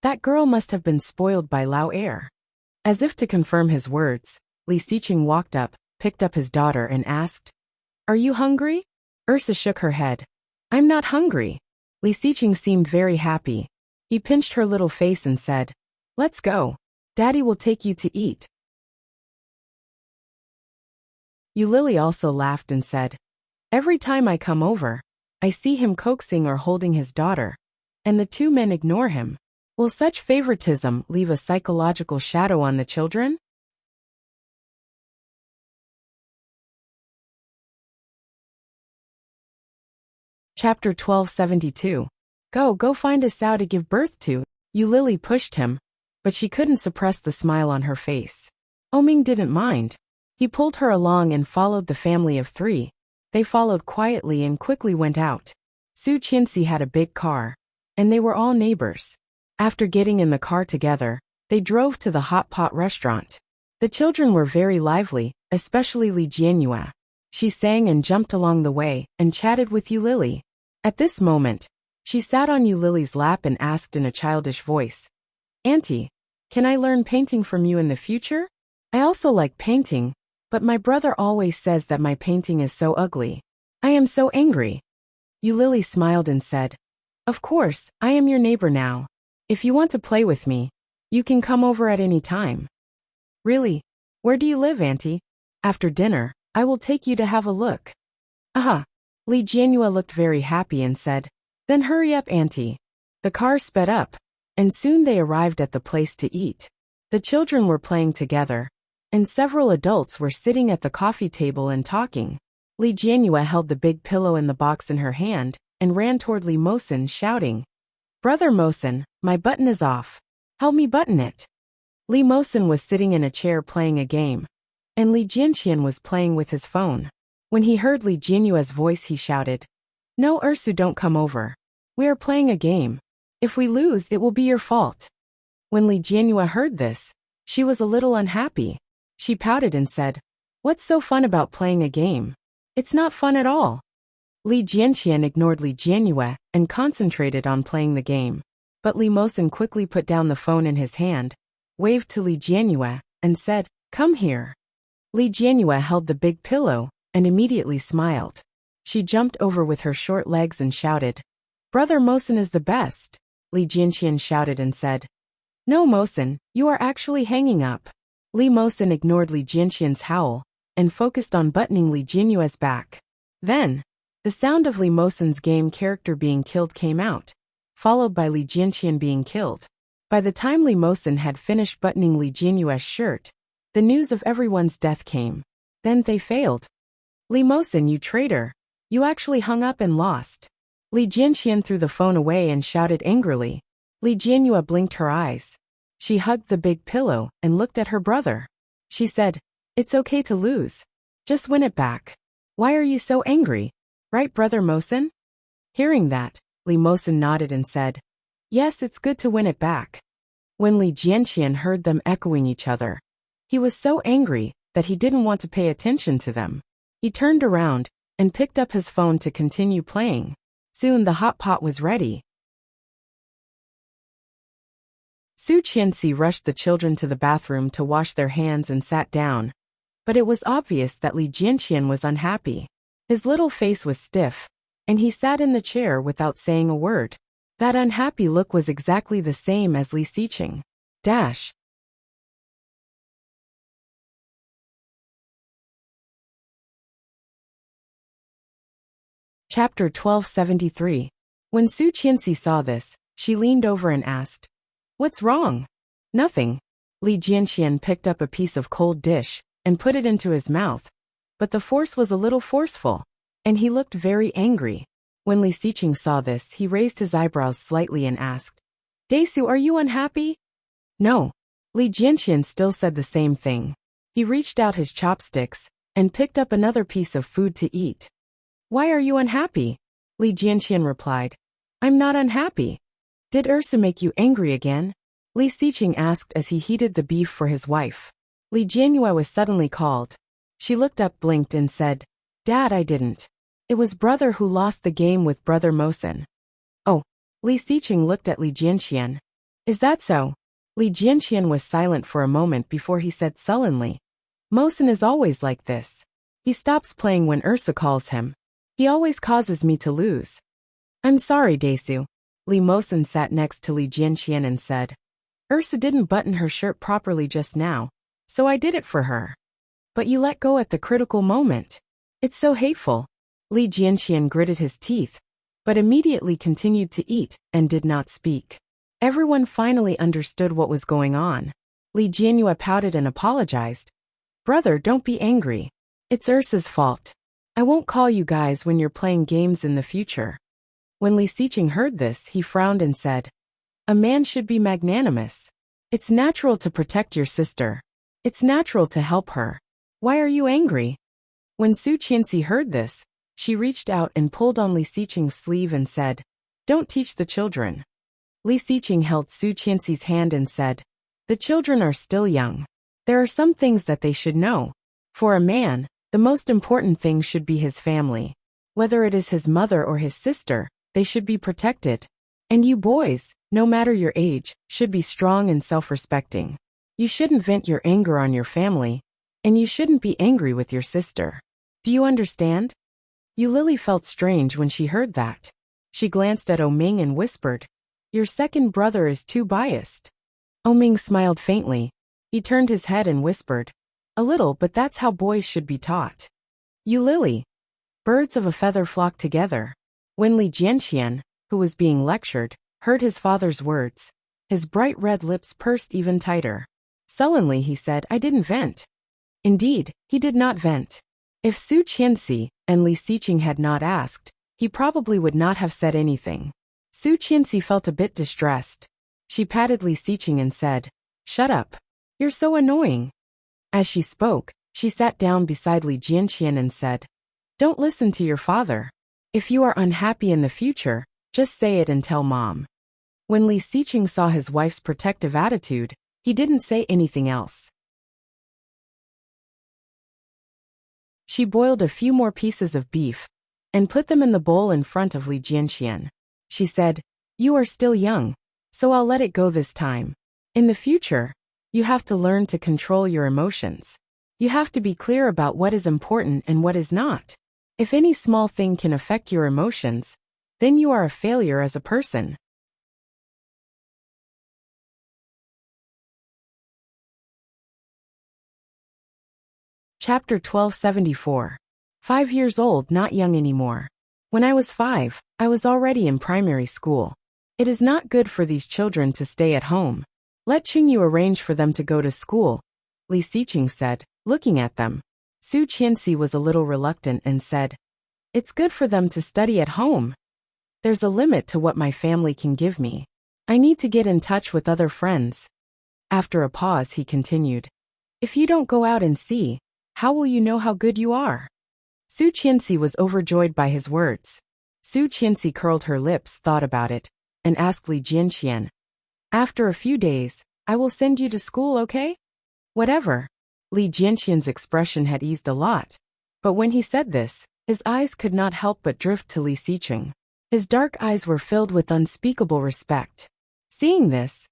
"That girl must have been spoiled by Lao Er." As if to confirm his words, Li Xiqing walked up, picked up his daughter and asked, "Are you hungry?" Ursa shook her head. "I'm not hungry." Li Xiqing seemed very happy. He pinched her little face and said, "Let's go. Daddy will take you to eat." Yulili also laughed and said, "Every time I come over, I see him coaxing or holding his daughter, and the 2 men ignore him. Will such favoritism leave a psychological shadow on the children?" Chapter 1272. Go find a sow to give birth to. Yulili pushed him, but she couldn't suppress the smile on her face. Oming didn't mind. He pulled her along and followed the family of 3. They followed quietly and quickly went out. Su Qianxi had a big car, and they were all neighbors. After getting in the car together, they drove to the hot pot restaurant. The children were very lively, especially Li Jianyue. She sang and jumped along the way and chatted with Yulili. At this moment, she sat on Yulili's lap and asked in a childish voice, "Auntie, can I learn painting from you in the future? I also like painting, but my brother always says that my painting is so ugly. I am so angry." Yulili smiled and said, "Of course, I am your neighbor now. If you want to play with me, you can come over at any time." "Really? Where do you live, Auntie? After dinner, I will take you to have a look." "Aha." Li Jianyue looked very happy and said, "Then hurry up, Auntie." The car sped up, and soon they arrived at the place to eat. The children were playing together, and several adults were sitting at the coffee table and talking. Li Jianyue held the big pillow in the box in her hand and ran toward Li Mosen, shouting, "Brother Mosen, my button is off. Help me button it." Li Mosen was sitting in a chair playing a game, and Li Jianxian was playing with his phone. When he heard Li Jianyue's voice, he shouted, "No, Ursu, don't come over. We are playing a game. If we lose, it will be your fault." When Li Jianyue heard this, she was a little unhappy. She pouted and said, "What's so fun about playing a game? It's not fun at all." Li Jianxian ignored Li Jianyue and concentrated on playing the game. But Li Mosen quickly put down the phone in his hand, waved to Li Jianyue, and said, "Come here." Li Jianyue held the big pillow and immediately smiled. She jumped over with her short legs and shouted, "Brother Mosen is the best." Li Jianxian shouted and said, "No, Mosen, you are actually hanging up." Li Mosen ignored Li Jianxian's howl and focused on buttoning Li Jianyue's back. Then, the sound of Li Mosen's game character being killed came out, followed by Li Jianxian being killed. By the time Li Mosen had finished buttoning Li Jianyue's shirt, the news of everyone's death came. Then they failed. "Li Mosen, you traitor. You actually hung up and lost." Li Jianxian threw the phone away and shouted angrily. Li Jianyue blinked her eyes. She hugged the big pillow and looked at her brother. She said, "It's okay to lose. Just win it back. Why are you so angry? Right, Brother Mosen?" Hearing that, Li Mosen nodded and said, "Yes, it's good to win it back." When Li Jianxian heard them echoing each other, he was so angry that he didn't want to pay attention to them. He turned around and picked up his phone to continue playing. Soon the hot pot was ready. Su Qianxi rushed the children to the bathroom to wash their hands and sat down. But it was obvious that Li Jianxian was unhappy. His little face was stiff, and he sat in the chair without saying a word. That unhappy look was exactly the same as Li Xiqing. Chapter 1273. When Su Qianxi saw this, she leaned over and asked, "What's wrong?" "Nothing." Li Jianxian picked up a piece of cold dish and put it into his mouth, but the force was a little forceful, and he looked very angry. When Li Xiqing saw this, he raised his eyebrows slightly and asked, "Daisu, are you unhappy?" "No." Li Jianxian still said the same thing. He reached out his chopsticks and picked up another piece of food to eat. "Why are you unhappy?" Li Jianxian replied, "I'm not unhappy." "Did Ursa make you angry again?" Li Xiqing asked as he heated the beef for his wife. Li Jianyue was suddenly called. She looked up, blinked, and said, "Dad, I didn't. It was brother who lost the game with brother Mosen." "Oh." Li Xiqing looked at Li Jianxian. "Is that so?" Li Jianxian was silent for a moment before he said sullenly, "Mosen is always like this. He stops playing when Ursa calls him. He always causes me to lose." "I'm sorry, Daisu." Li Mosen sat next to Li Jianxian and said, "Ursa didn't button her shirt properly just now, so I did it for her." "But you let go at the critical moment. It's so hateful." Li Jianxian gritted his teeth, but immediately continued to eat and did not speak. Everyone finally understood what was going on. Li Jianyue pouted and apologized. "Brother, don't be angry. It's Ursa's fault. I won't call you guys when you're playing games in the future." When Li Xiqing heard this, he frowned and said, "A man should be magnanimous. It's natural to protect your sister. It's natural to help her. Why are you angry?" When Su Qianxi heard this, she reached out and pulled on Li Xiqing's sleeve and said, "Don't teach the children." Li Xiqing held Su Qianxi's hand and said, "The children are still young. There are some things that they should know. For a man, the most important thing should be his family. Whether it is his mother or his sister, they should be protected. And you boys, no matter your age, should be strong and self-respecting. You shouldn't vent your anger on your family, and you shouldn't be angry with your sister. Do you understand?" Lily felt strange when she heard that. She glanced at Ming and whispered, "Your second brother is too biased." Ming smiled faintly. He turned his head and whispered, "A little, but that's how boys should be taught." Lily. Birds of a feather flock together. When Li Jianxian, who was being lectured, heard his father's words, his bright red lips pursed even tighter. Sullenly he said, "I didn't vent." Indeed, he did not vent. If Su Qianxi and Li Xiqing had not asked, he probably would not have said anything. Su Qianxi felt a bit distressed. She patted Li Xiqing and said, "Shut up. You're so annoying." As she spoke, she sat down beside Li Jianxian and said, "Don't listen to your father. If you are unhappy in the future, just say it and tell Mom." When Li Xiqing saw his wife's protective attitude, he didn't say anything else. She boiled a few more pieces of beef and put them in the bowl in front of Li Jianxian. She said, "You are still young, so I'll let it go this time. In the future, you have to learn to control your emotions. You have to be clear about what is important and what is not. If any small thing can affect your emotions, then you are a failure as a person." Chapter 1274. 5 years old, not young anymore. When I was 5, I was already in primary school. It is not good for these children to stay at home. Let Chingyu arrange for them to go to school, Li Xiqing said, looking at them. Su Qianxi was a little reluctant and said, "It's good for them to study at home. There's a limit to what my family can give me. I need to get in touch with other friends." After a pause, he continued, "If you don't go out and see, how will you know how good you are?" Su Qianxi was overjoyed by his words. Su Qianxi curled her lips, thought about it, and asked Li Jianxian, "After a few days, I will send you to school, okay?" "Whatever." Li Jianxian's expression had eased a lot, but when he said this, his eyes could not help but drift to Li Xiqing. His dark eyes were filled with unspeakable respect. Seeing this,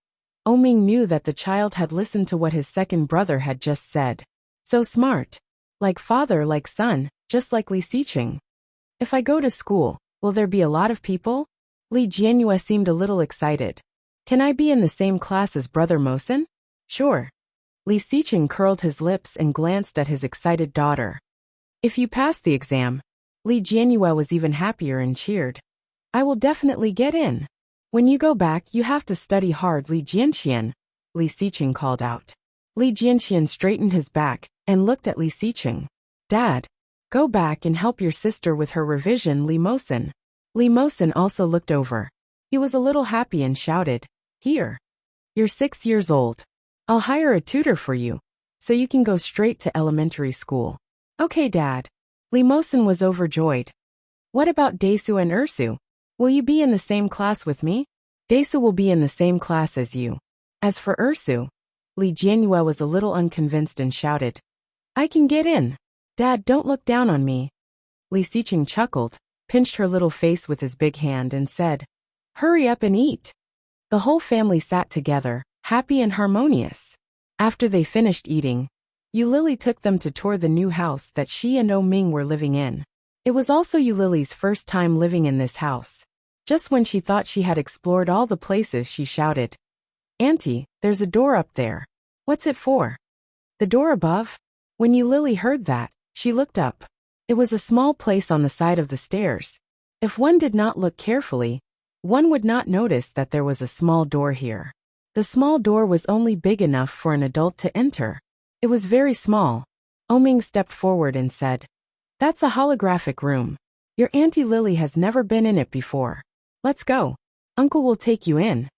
Ming knew that the child had listened to what his second brother had just said. So smart. Like father, like son, just like Li Xiqing. "If I go to school, will there be a lot of people?" Li Jianyue seemed a little excited. "Can I be in the same class as Brother Mosen?" "Sure." Li Xiqing curled his lips and glanced at his excited daughter. "If you pass the exam," Li Jianyue was even happier and cheered. I will definitely get in. When you go back, you have to study hard, Li Jianxian, Li Xiqing called out. Li Jianxian straightened his back and looked at Li Xiqing. Dad, go back and help your sister with her revision, Li Mosin. Li Mosin also looked over. He was a little happy and shouted, Here. You're 6 years old. I'll hire a tutor for you, so you can go straight to elementary school. Okay, Dad. Li Mosin was overjoyed. What about Desu and Ursu? Will you be in the same class with me? Desu will be in the same class as you. As for Ursu, Li Jianyue was a little unconvinced and shouted, I can get in. Dad, don't look down on me. Li Xiqing chuckled, pinched her little face with his big hand and said, Hurry up and eat. The whole family sat together, happy and harmonious. After they finished eating, Yulili took them to tour the new house that she and Oming were living in. It was also Yulili's first time living in this house. Just when she thought she had explored all the places, she shouted, Auntie, there's a door up there. What's it for? The door above? When Yulili heard that, she looked up. It was a small place on the side of the stairs. If one did not look carefully, one would not notice that there was a small door here. The small door was only big enough for an adult to enter. It was very small. Oming stepped forward and said, That's a holographic room. Your Auntie Lily has never been in it before. Let's go. Uncle will take you in.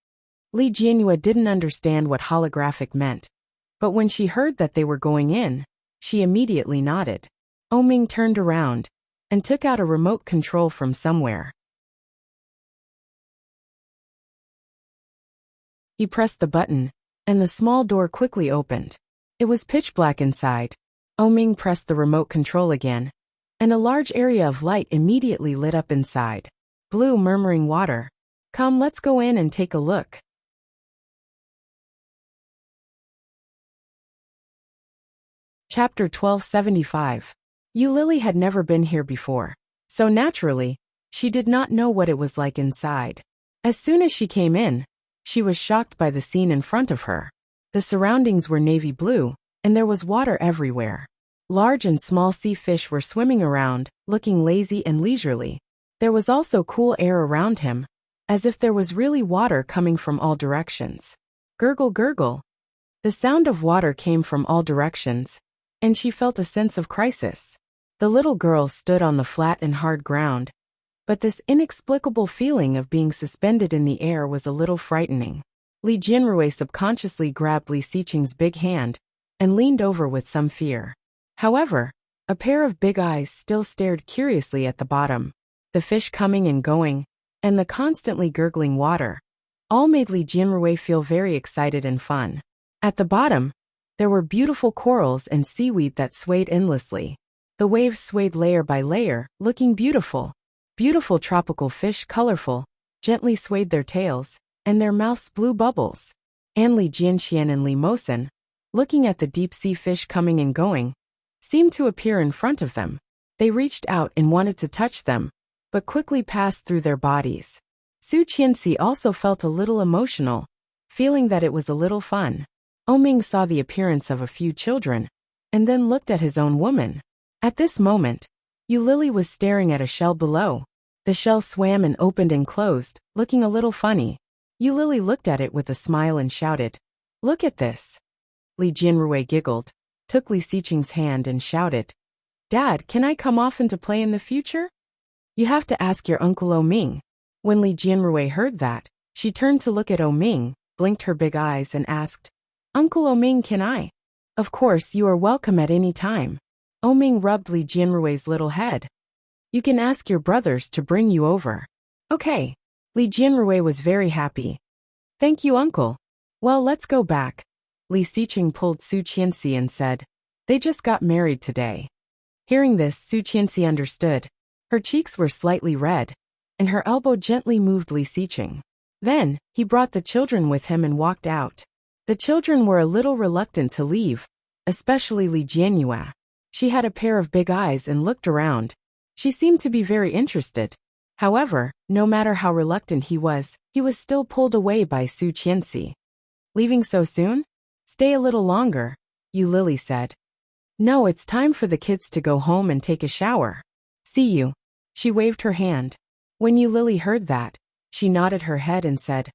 Li Jianyue didn't understand what holographic meant, but when she heard that they were going in, she immediately nodded. Oming turned around and took out a remote control from somewhere. He pressed the button, and the small door quickly opened. It was pitch black inside. Oming pressed the remote control again, and a large area of light immediately lit up inside. Blue murmuring water. Come, let's go in and take a look. Chapter 1275. Yulili had never been here before, so naturally, she did not know what it was like inside. As soon as she came in, she was shocked by the scene in front of her. The surroundings were navy blue, and there was water everywhere. Large and small sea fish were swimming around, looking lazy and leisurely. There was also cool air around him, as if there was really water coming from all directions. Gurgle, gurgle. The sound of water came from all directions, and she felt a sense of crisis. The little girl stood on the flat and hard ground, but this inexplicable feeling of being suspended in the air was a little frightening. Li Jianrui subconsciously grabbed Li Xiqing's big hand and leaned over with some fear. However, a pair of big eyes still stared curiously at the bottom. The fish coming and going, and the constantly gurgling water, all made Li Jianrui feel very excited and fun. At the bottom, there were beautiful corals and seaweed that swayed endlessly. The waves swayed layer by layer, looking beautiful. Beautiful tropical fish, colorful, gently swayed their tails, and their mouths blew bubbles. And Li Jianxian and Li Mosin, looking at the deep-sea fish coming and going, seemed to appear in front of them. They reached out and wanted to touch them, but quickly passed through their bodies. Su Qianxi also felt a little emotional, feeling that it was a little fun. Oming saw the appearance of a few children, and then looked at his own woman. At this moment, Yulili was staring at a shell below. The shell swam and opened and closed, looking a little funny. Yulili looked at it with a smile and shouted, Look at this. Li Jianrui giggled, took Li Xiqing's hand and shouted, Dad, can I come often to play in the future? You have to ask your Uncle Oming. When Li Jianrui heard that, she turned to look at Oming, blinked her big eyes and asked, Uncle Oming, can I? Of course, you are welcome at any time. Oming rubbed Li Jianrui's little head. You can ask your brothers to bring you over. Okay. Li Jianrui was very happy. Thank you, Uncle. Well, let's go back. Li Xiqing pulled Su Qianxi and said, They just got married today. Hearing this, Su Qianxi understood. Her cheeks were slightly red, and her elbow gently moved Li Xiqing. Then, he brought the children with him and walked out. The children were a little reluctant to leave, especially Li Jianyue. She had a pair of big eyes and looked around. She seemed to be very interested. However, no matter how reluctant he was still pulled away by Su Qianxi. Leaving so soon? Stay a little longer, Yulili said. No, it's time for the kids to go home and take a shower. See you. She waved her hand. When Lily heard that, she nodded her head and said,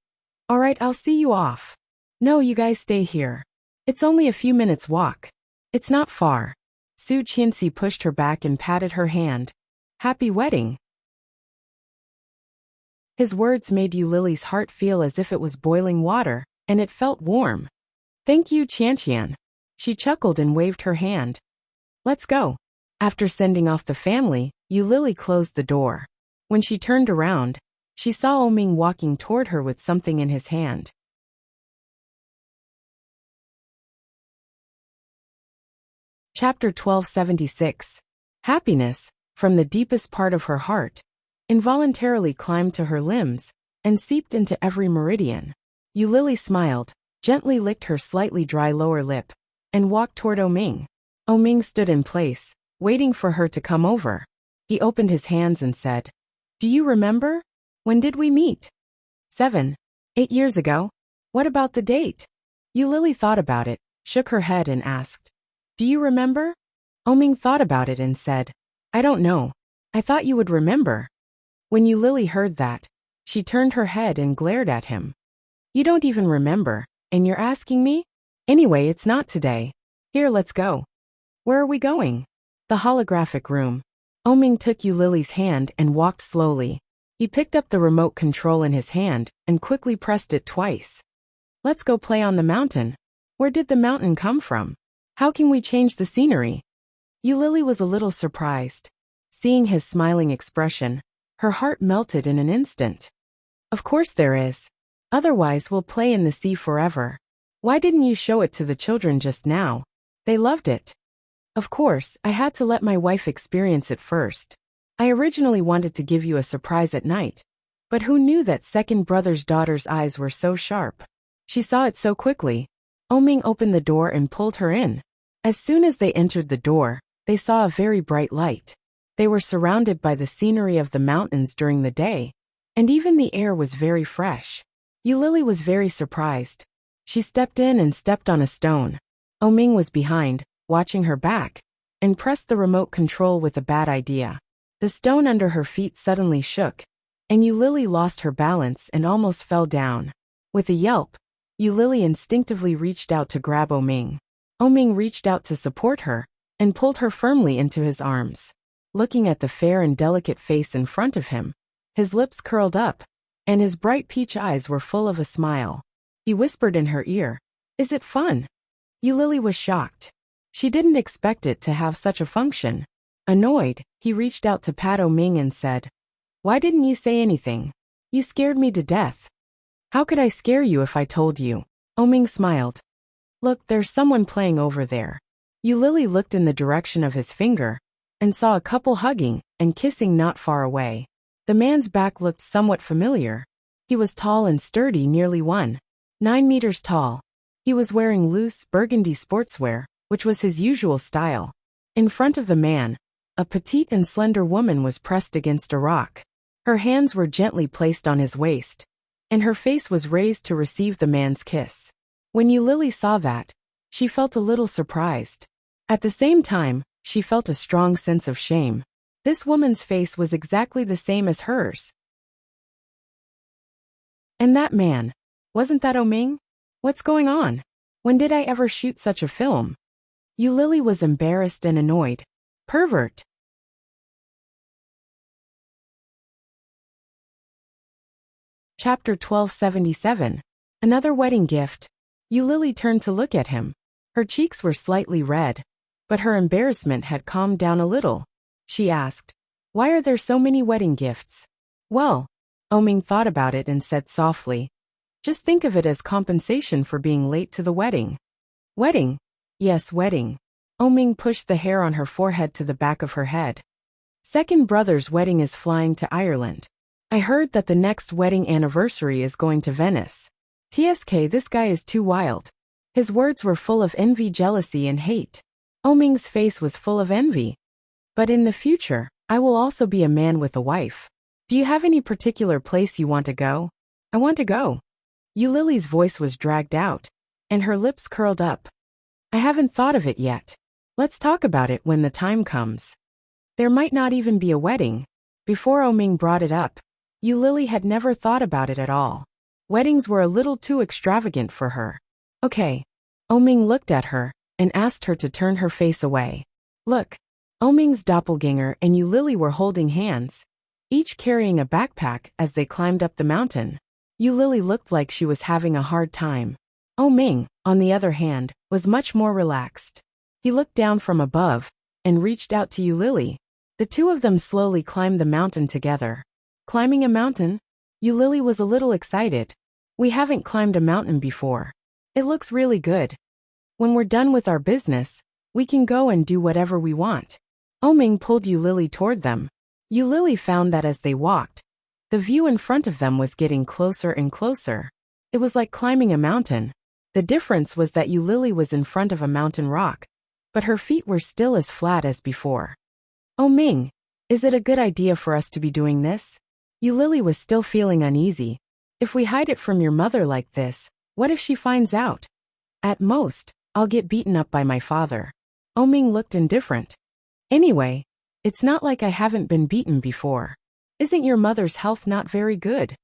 "All right, I'll see you off." "No, you guys stay here. It's only a few minutes walk. It's not far." Su Qianxi pushed her back and patted her hand. "Happy wedding." His words made Lily's heart feel as if it was boiling water, and it felt warm. "Thank you, Qianqian." She chuckled and waved her hand. "Let's go." After sending off the family, Lily closed the door. When she turned around, she saw Oming walking toward her with something in his hand. Chapter 1276. Happiness, from the deepest part of her heart, involuntarily climbed to her limbs and seeped into every meridian. Lily smiled, gently licked her slightly dry lower lip, and walked toward Oming. Oming stood in place, waiting for her to come over. He opened his hands and said, "Do you remember? When did we meet?" 7, 8 years ago. What about the date?" Lily thought about it, shook her head and asked, "Do you remember?" Oming thought about it and said, "I don't know. I thought you would remember." When Lily heard that, she turned her head and glared at him. "You don't even remember, and you're asking me? Anyway, it's not today. Here, let's go." "Where are we going?" "The holographic room." Oming took Lily's hand and walked slowly. He picked up the remote control in his hand and quickly pressed it twice. "Let's go play on the mountain." "Where did the mountain come from? How can we change the scenery?" Lily was a little surprised. Seeing his smiling expression, her heart melted in an instant. "Of course there is. Otherwise we'll play in the sea forever. Why didn't you show it to the children just now? They loved it." "Of course, I had to let my wife experience it first. I originally wanted to give you a surprise at night, but who knew that second brother's daughter's eyes were so sharp? She saw it so quickly." Oming opened the door and pulled her in. As soon as they entered the door, they saw a very bright light. They were surrounded by the scenery of the mountains during the day, and even the air was very fresh. Lily was very surprised. She stepped in and stepped on a stone. Oming was behind, watching her back, and pressed the remote control with a bad idea. The stone under her feet suddenly shook, and Lily lost her balance and almost fell down. With a yelp, Lily instinctively reached out to grab Oming. Oming reached out to support her, and pulled her firmly into his arms. Looking at the fair and delicate face in front of him, his lips curled up, and his bright peach eyes were full of a smile. He whispered in her ear, "Is it fun?" Lily was shocked. She didn't expect it to have such a function. Annoyed, he reached out to pat Oming and said, "Why didn't you say anything? You scared me to death." "How could I scare you if I told you?" Oming smiled. "Look, there's someone playing over there." Lily looked in the direction of his finger, and saw a couple hugging and kissing not far away. The man's back looked somewhat familiar. He was tall and sturdy, nearly 1.9 meters tall. He was wearing loose burgundy sportswear, which was his usual style. In front of the man, a petite and slender woman was pressed against a rock. Her hands were gently placed on his waist, and her face was raised to receive the man's kiss. When Lily saw that, she felt a little surprised. At the same time, she felt a strong sense of shame. This woman's face was exactly the same as hers. And that man, wasn't that Oming? What's going on? When did I ever shoot such a film? Lily was embarrassed and annoyed. Pervert. Chapter 1277. Another wedding gift. Lily turned to look at him. Her cheeks were slightly red, but her embarrassment had calmed down a little. She asked, "Why are there so many wedding gifts?" "Well," Oming thought about it and said softly, "just think of it as compensation for being late to the wedding." "Wedding?" "Yes, wedding." Oming pushed the hair on her forehead to the back of her head. "Second brother's wedding is flying to Ireland. I heard that the next wedding anniversary is going to Venice. TSK, this guy is too wild." His words were full of envy, jealousy, and hate. Oming's face was full of envy. "But in the future, I will also be a man with a wife. Do you have any particular place you want to go?" "I want to go." Lily's voice was dragged out, and her lips curled up. "I haven't thought of it yet. Let's talk about it when the time comes. There might not even be a wedding." Before Oming brought it up, Lily had never thought about it at all. Weddings were a little too extravagant for her. Okay. Oming looked at her and asked her to turn her face away. Look. Oming's doppelganger and Lily were holding hands, each carrying a backpack as they climbed up the mountain. Lily looked like she was having a hard time. Oming, on the other hand, was much more relaxed. He looked down from above and reached out to Lily. The two of them slowly climbed the mountain together. Climbing a mountain? Lily was a little excited. We haven't climbed a mountain before. It looks really good. When we're done with our business, we can go and do whatever we want. Oming pulled Lily toward them. Lily found that as they walked, the view in front of them was getting closer and closer. It was like climbing a mountain. The difference was that Lily was in front of a mountain rock, but her feet were still as flat as before. Oming, is it a good idea for us to be doing this? Lily was still feeling uneasy. If we hide it from your mother like this, what if she finds out? At most, I'll get beaten up by my father. Oming looked indifferent. Anyway, it's not like I haven't been beaten before. Isn't your mother's health not very good?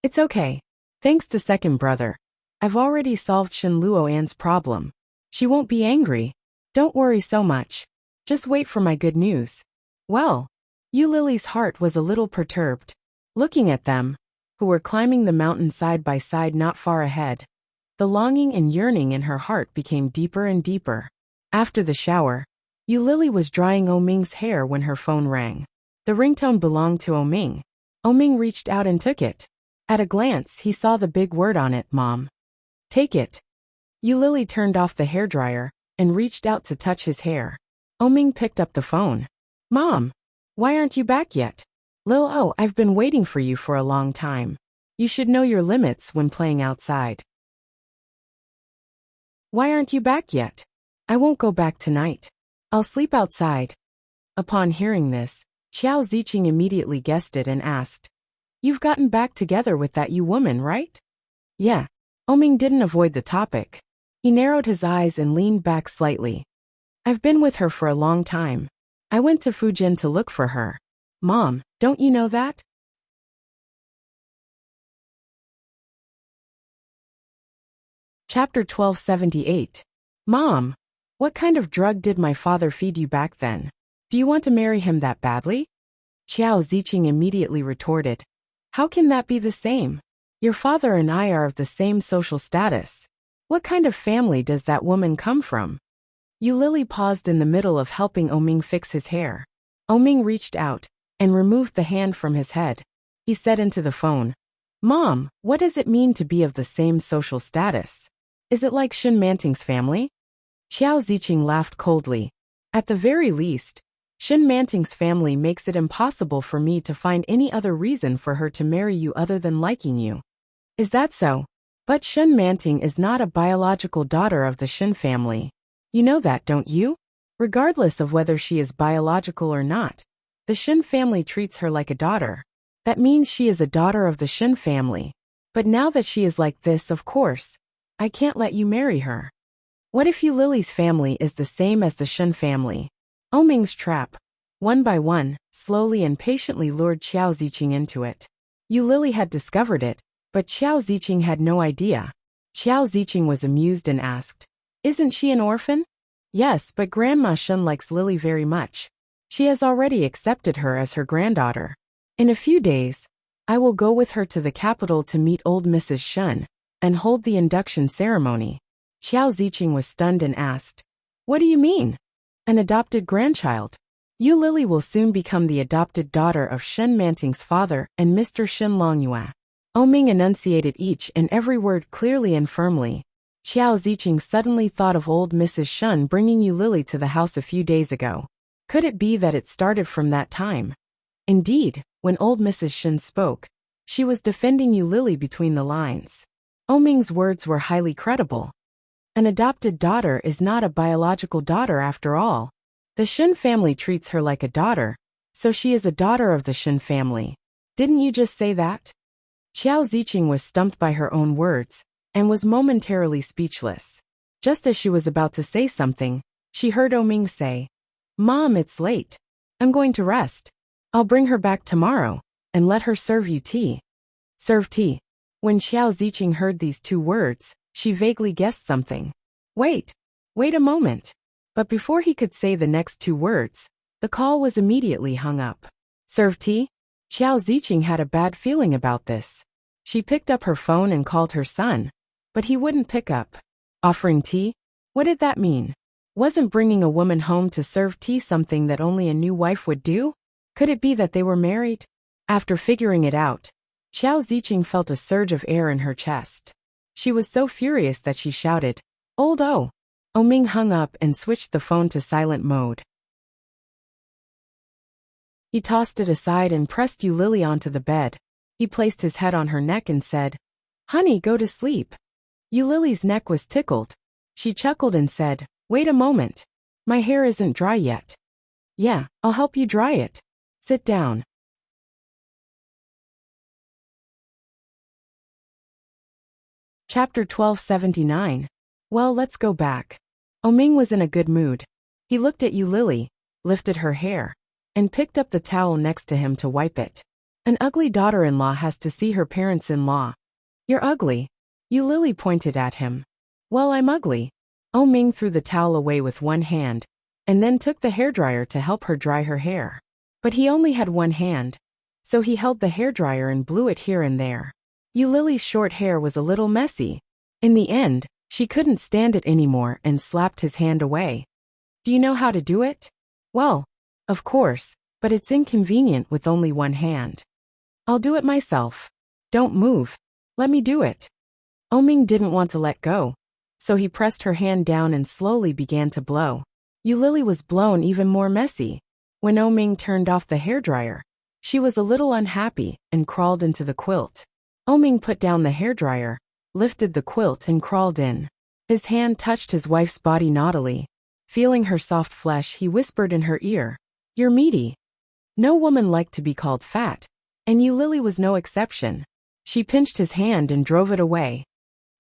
It's okay. Thanks to second brother. I've already solved Shin Luoan's problem. She won't be angry. Don't worry so much. Just wait for my good news. Well, Lily's heart was a little perturbed. Looking at them, who were climbing the mountain side by side not far ahead, the longing and yearning in her heart became deeper and deeper. After the shower, Lily was drying Oming's hair when her phone rang. The ringtone belonged to Oming. Oming reached out and took it. At a glance, he saw the big word on it, Mom. Take it. Lily turned off the hairdryer and reached out to touch his hair. Oming picked up the phone. Mom, why aren't you back yet? Lil, I've been waiting for you for a long time. You should know your limits when playing outside. Why aren't you back yet? I won't go back tonight. I'll sleep outside. Upon hearing this, Xiao Ziqing immediately guessed it and asked, You've gotten back together with that woman, right? Yeah. Oming didn't avoid the topic. He narrowed his eyes and leaned back slightly. I've been with her for a long time. I went to Fujin to look for her. Mom, don't you know that? Chapter 1278. Mom, what kind of drug did my father feed you back then? Do you want to marry him that badly? Xiao Ziqing immediately retorted. How can that be the same? Your father and I are of the same social status. What kind of family does that woman come from? Lily paused in the middle of helping Oming fix his hair. Oming reached out and removed the hand from his head. He said into the phone, Mom, what does it mean to be of the same social status? Is it like Shin Manting's family? Xiao Ziqing laughed coldly. At the very least, Shin Manting's family makes it impossible for me to find any other reason for her to marry you other than liking you. Is that so? But Shin Manting is not a biological daughter of the Shin family. You know that, don't you? Regardless of whether she is biological or not, the Shin family treats her like a daughter. That means she is a daughter of the Shin family. But now that she is like this, of course, I can't let you marry her. What if Lily's family is the same as the Shin family? Oming's trap, one by one, slowly and patiently lured Xiao Ziqing into it. Lily had discovered it, but Xiao Ziqing had no idea. Xiao Ziqing was amused and asked, Isn't she an orphan? Yes, but Grandma Shin likes Lily very much. She has already accepted her as her granddaughter. In a few days, I will go with her to the capital to meet old Mrs. Shin and hold the induction ceremony. Xiao Ziqing was stunned and asked, What do you mean? An adopted grandchild? Lily will soon become the adopted daughter of Shin Manting's father and Mr. Shin Longyue. Oming enunciated each and every word clearly and firmly. Xiao Ziqing suddenly thought of old Mrs. Shin bringing Lily to the house a few days ago. Could it be that it started from that time? Indeed, when old Mrs. Shin spoke, she was defending Lily between the lines. Oming's words were highly credible. An adopted daughter is not a biological daughter after all. The Shin family treats her like a daughter, so she is a daughter of the Shin family. Didn't you just say that? Xiao Ziqing was stumped by her own words and was momentarily speechless. Just as she was about to say something, she heard Oming say, Mom, it's late. I'm going to rest. I'll bring her back tomorrow, and let her serve you tea. Serve tea. When Xiao Ziqing heard these two words, she vaguely guessed something. Wait a moment. But before he could say the next two words, the call was immediately hung up. Serve tea? Xiao Ziqing had a bad feeling about this. She picked up her phone and called her son, but he wouldn't pick up. Offering tea? What did that mean? Wasn't bringing a woman home to serve tea something that only a new wife would do? Could it be that they were married? After figuring it out, Xiao Ziqing felt a surge of air in her chest. She was so furious that she shouted, "Old O!" Ming hung up and switched the phone to silent mode. He tossed it aside and pressed Yu Lily onto the bed. He placed his head on her neck and said, "Honey, go to sleep." Yu Lily's neck was tickled. She chuckled and said, "Wait a moment. My hair isn't dry yet." "Yeah, I'll help you dry it. Sit down." Chapter 1279. Well, let's go back. Ming was in a good mood. He looked at Yu Lily, lifted her hair, and picked up the towel next to him to wipe it. An ugly daughter-in-law has to see her parents-in-law. "You're ugly." Yu Lily pointed at him. "Well, I'm ugly." Ming threw the towel away with one hand, and then took the hairdryer to help her dry her hair. But he only had one hand, so he held the hairdryer and blew it here and there. Yu Lily's short hair was a little messy. In the end, she couldn't stand it anymore and slapped his hand away. "Do you know how to do it?" "Well, of course, but it's inconvenient with only one hand." "I'll do it myself." "Don't move. Let me do it." Ming didn't want to let go, so he pressed her hand down and slowly began to blow. Yu Lily was blown even more messy. When Ming turned off the hairdryer, she was a little unhappy and crawled into the quilt. Ming put down the hairdryer, lifted the quilt and crawled in. His hand touched his wife's body naughtily. Feeling her soft flesh, he whispered in her ear, "You're meaty." No woman liked to be called fat, and Yu Lily was no exception. She pinched his hand and drove it away.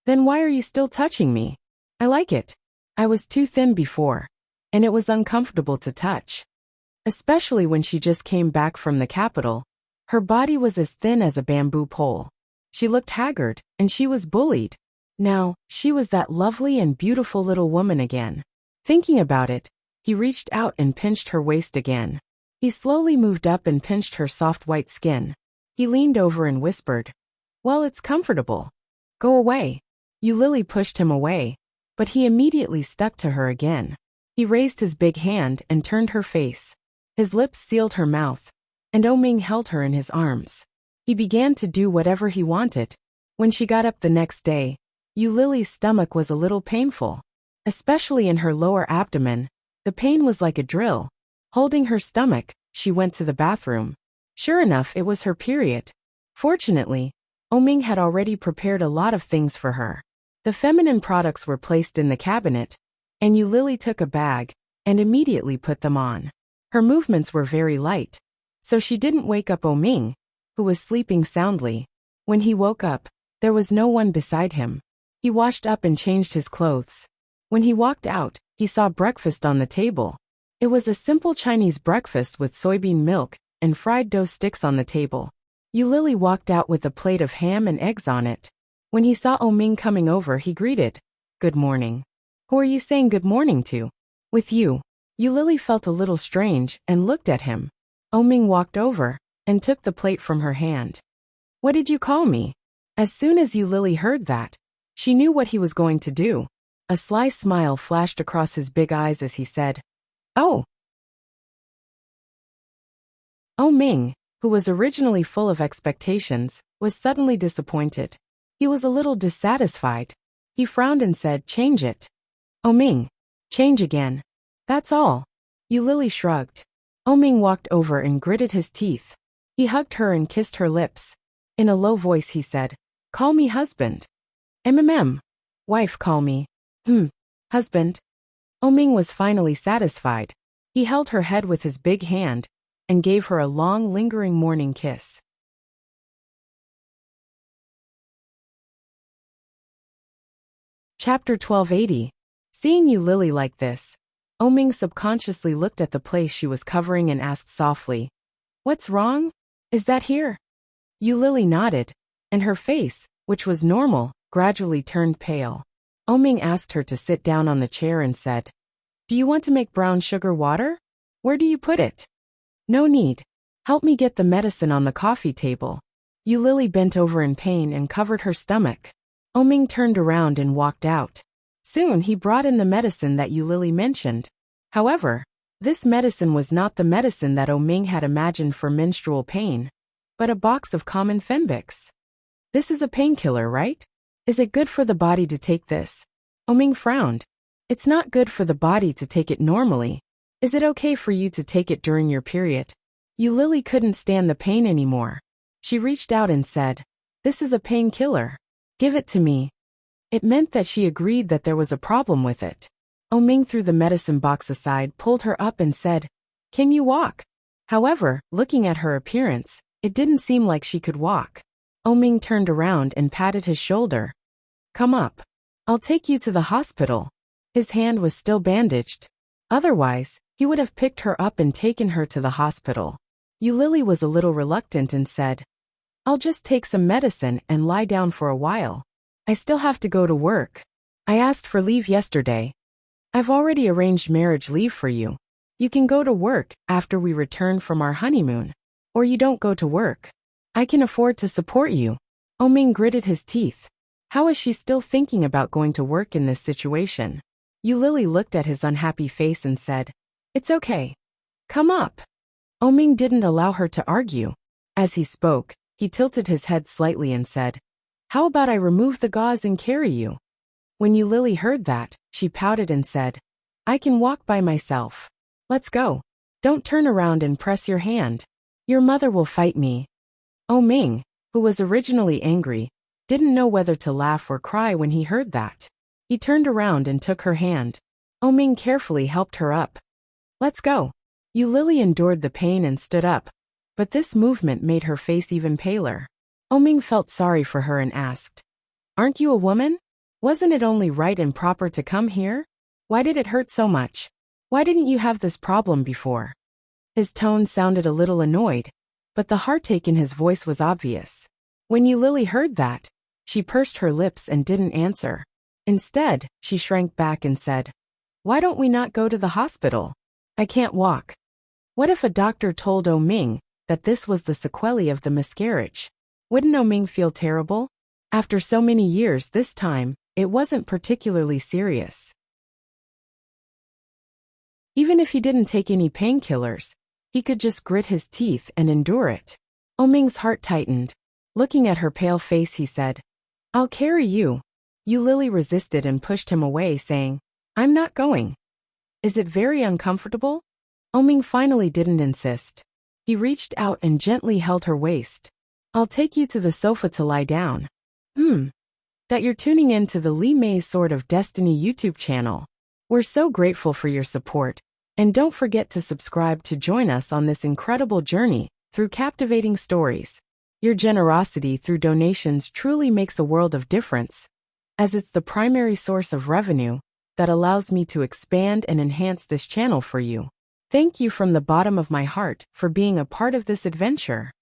"Then why are you still touching me? I like it. I was too thin before, and it was uncomfortable to touch." Especially when she just came back from the capital. Her body was as thin as a bamboo pole. She looked haggard, and she was bullied. Now, she was that lovely and beautiful little woman again. Thinking about it, he reached out and pinched her waist again. He slowly moved up and pinched her soft white skin. He leaned over and whispered, "Well, it's comfortable. Go away." Yu Lily pushed him away, but he immediately stuck to her again. He raised his big hand and turned her face. His lips sealed her mouth, and Ming held her in his arms. He began to do whatever he wanted. When she got up the next day, Yu Lily's stomach was a little painful. Especially in her lower abdomen, the pain was like a drill. Holding her stomach, she went to the bathroom. Sure enough, it was her period. Fortunately, Ming had already prepared a lot of things for her. The feminine products were placed in the cabinet, and Yu Lily took a bag and immediately put them on. Her movements were very light, so she didn't wake up Ming, who was sleeping soundly. When he woke up, there was no one beside him. He washed up and changed his clothes. When he walked out, he saw breakfast on the table. It was a simple Chinese breakfast with soybean milk and fried dough sticks on the table. Yu Lily walked out with a plate of ham and eggs on it. When he saw Ming coming over, he greeted, "Good morning." "Who are you saying good morning to?" "With you." Yu Lily felt a little strange and looked at him. Ming walked over and took the plate from her hand. "What did you call me?" As soon as Yu Lily heard that, she knew what he was going to do. A sly smile flashed across his big eyes as he said, "Oh." Ming, who was originally full of expectations, was suddenly disappointed. He was a little dissatisfied. He frowned and said, "Change it." "Ming, change again. That's all." Yu Lily shrugged. Ming walked over and gritted his teeth. He hugged her and kissed her lips. In a low voice he said, "Call me husband." Wife call me. Husband." Ming was finally satisfied. He held her head with his big hand and gave her a long, lingering morning kiss. Chapter 1280. Seeing Yu Lily like this, Ming subconsciously looked at the place she was covering and asked softly, "What's wrong? Is that here?" Lily nodded, and her face, which was normal, gradually turned pale. Ming asked her to sit down on the chair and said, "Do you want to make brown sugar water? Where do you put it?" "No need. Help me get the medicine on the coffee table." Lily bent over in pain and covered her stomach. Ming turned around and walked out. Soon he brought in the medicine that Lily mentioned. However, this medicine was not the medicine that Ming had imagined for menstrual pain, but a box of common Fembix. "This is a painkiller, right? Is it good for the body to take this?" Ming frowned. "It's not good for the body to take it normally. Is it okay for you to take it during your period?" Lily couldn't stand the pain anymore. She reached out and said, "This is a painkiller. Give it to me." It meant that she agreed that there was a problem with it. Ming threw the medicine box aside, pulled her up and said, "Can you walk?" However, looking at her appearance, it didn't seem like she could walk. Ming turned around and patted his shoulder. "Come up. I'll take you to the hospital." His hand was still bandaged. Otherwise, he would have picked her up and taken her to the hospital. Lily was a little reluctant and said, "I'll just take some medicine and lie down for a while. I still have to go to work. I asked for leave yesterday. I've already arranged marriage leave for you. You can go to work after we return from our honeymoon. Or you don't go to work. I can afford to support you." Ming gritted his teeth. How is she still thinking about going to work in this situation? Lily looked at his unhappy face and said, "It's okay. Come up." Ming didn't allow her to argue. As he spoke, he tilted his head slightly and said, "How about I remove the gauze and carry you?" When Lily heard that, she pouted and said, "I can walk by myself. Let's go. Don't turn around and press your hand. Your mother will fight me." Ming, who was originally angry, didn't know whether to laugh or cry when he heard that. He turned around and took her hand. Ming carefully helped her up. "Let's go." Lily endured the pain and stood up, but this movement made her face even paler. Ming felt sorry for her and asked, "Aren't you a woman? Wasn't it only right and proper to come here? Why did it hurt so much? Why didn't you have this problem before?" His tone sounded a little annoyed, but the heartache in his voice was obvious. When Lily heard that, she pursed her lips and didn't answer. Instead, she shrank back and said, "Why don't we not go to the hospital? I can't walk." What if a doctor told Ming that this was the sequelae of the miscarriage? Wouldn't Ming feel terrible? After so many years, this time, it wasn't particularly serious. Even if he didn't take any painkillers, he could just grit his teeth and endure it. Ming's heart tightened. Looking at her pale face, he said, "I'll carry you." Lily resisted and pushed him away, saying, "I'm not going." "Is it very uncomfortable?" Ming finally didn't insist. He reached out and gently held her waist. "I'll take you to the sofa to lie down." That you're tuning in to the Lee May's Sword of Destiny YouTube channel. We're so grateful for your support, and don't forget to subscribe to join us on this incredible journey through captivating stories. Your generosity through donations truly makes a world of difference, as it's the primary source of revenue that allows me to expand and enhance this channel for you. Thank you from the bottom of my heart for being a part of this adventure.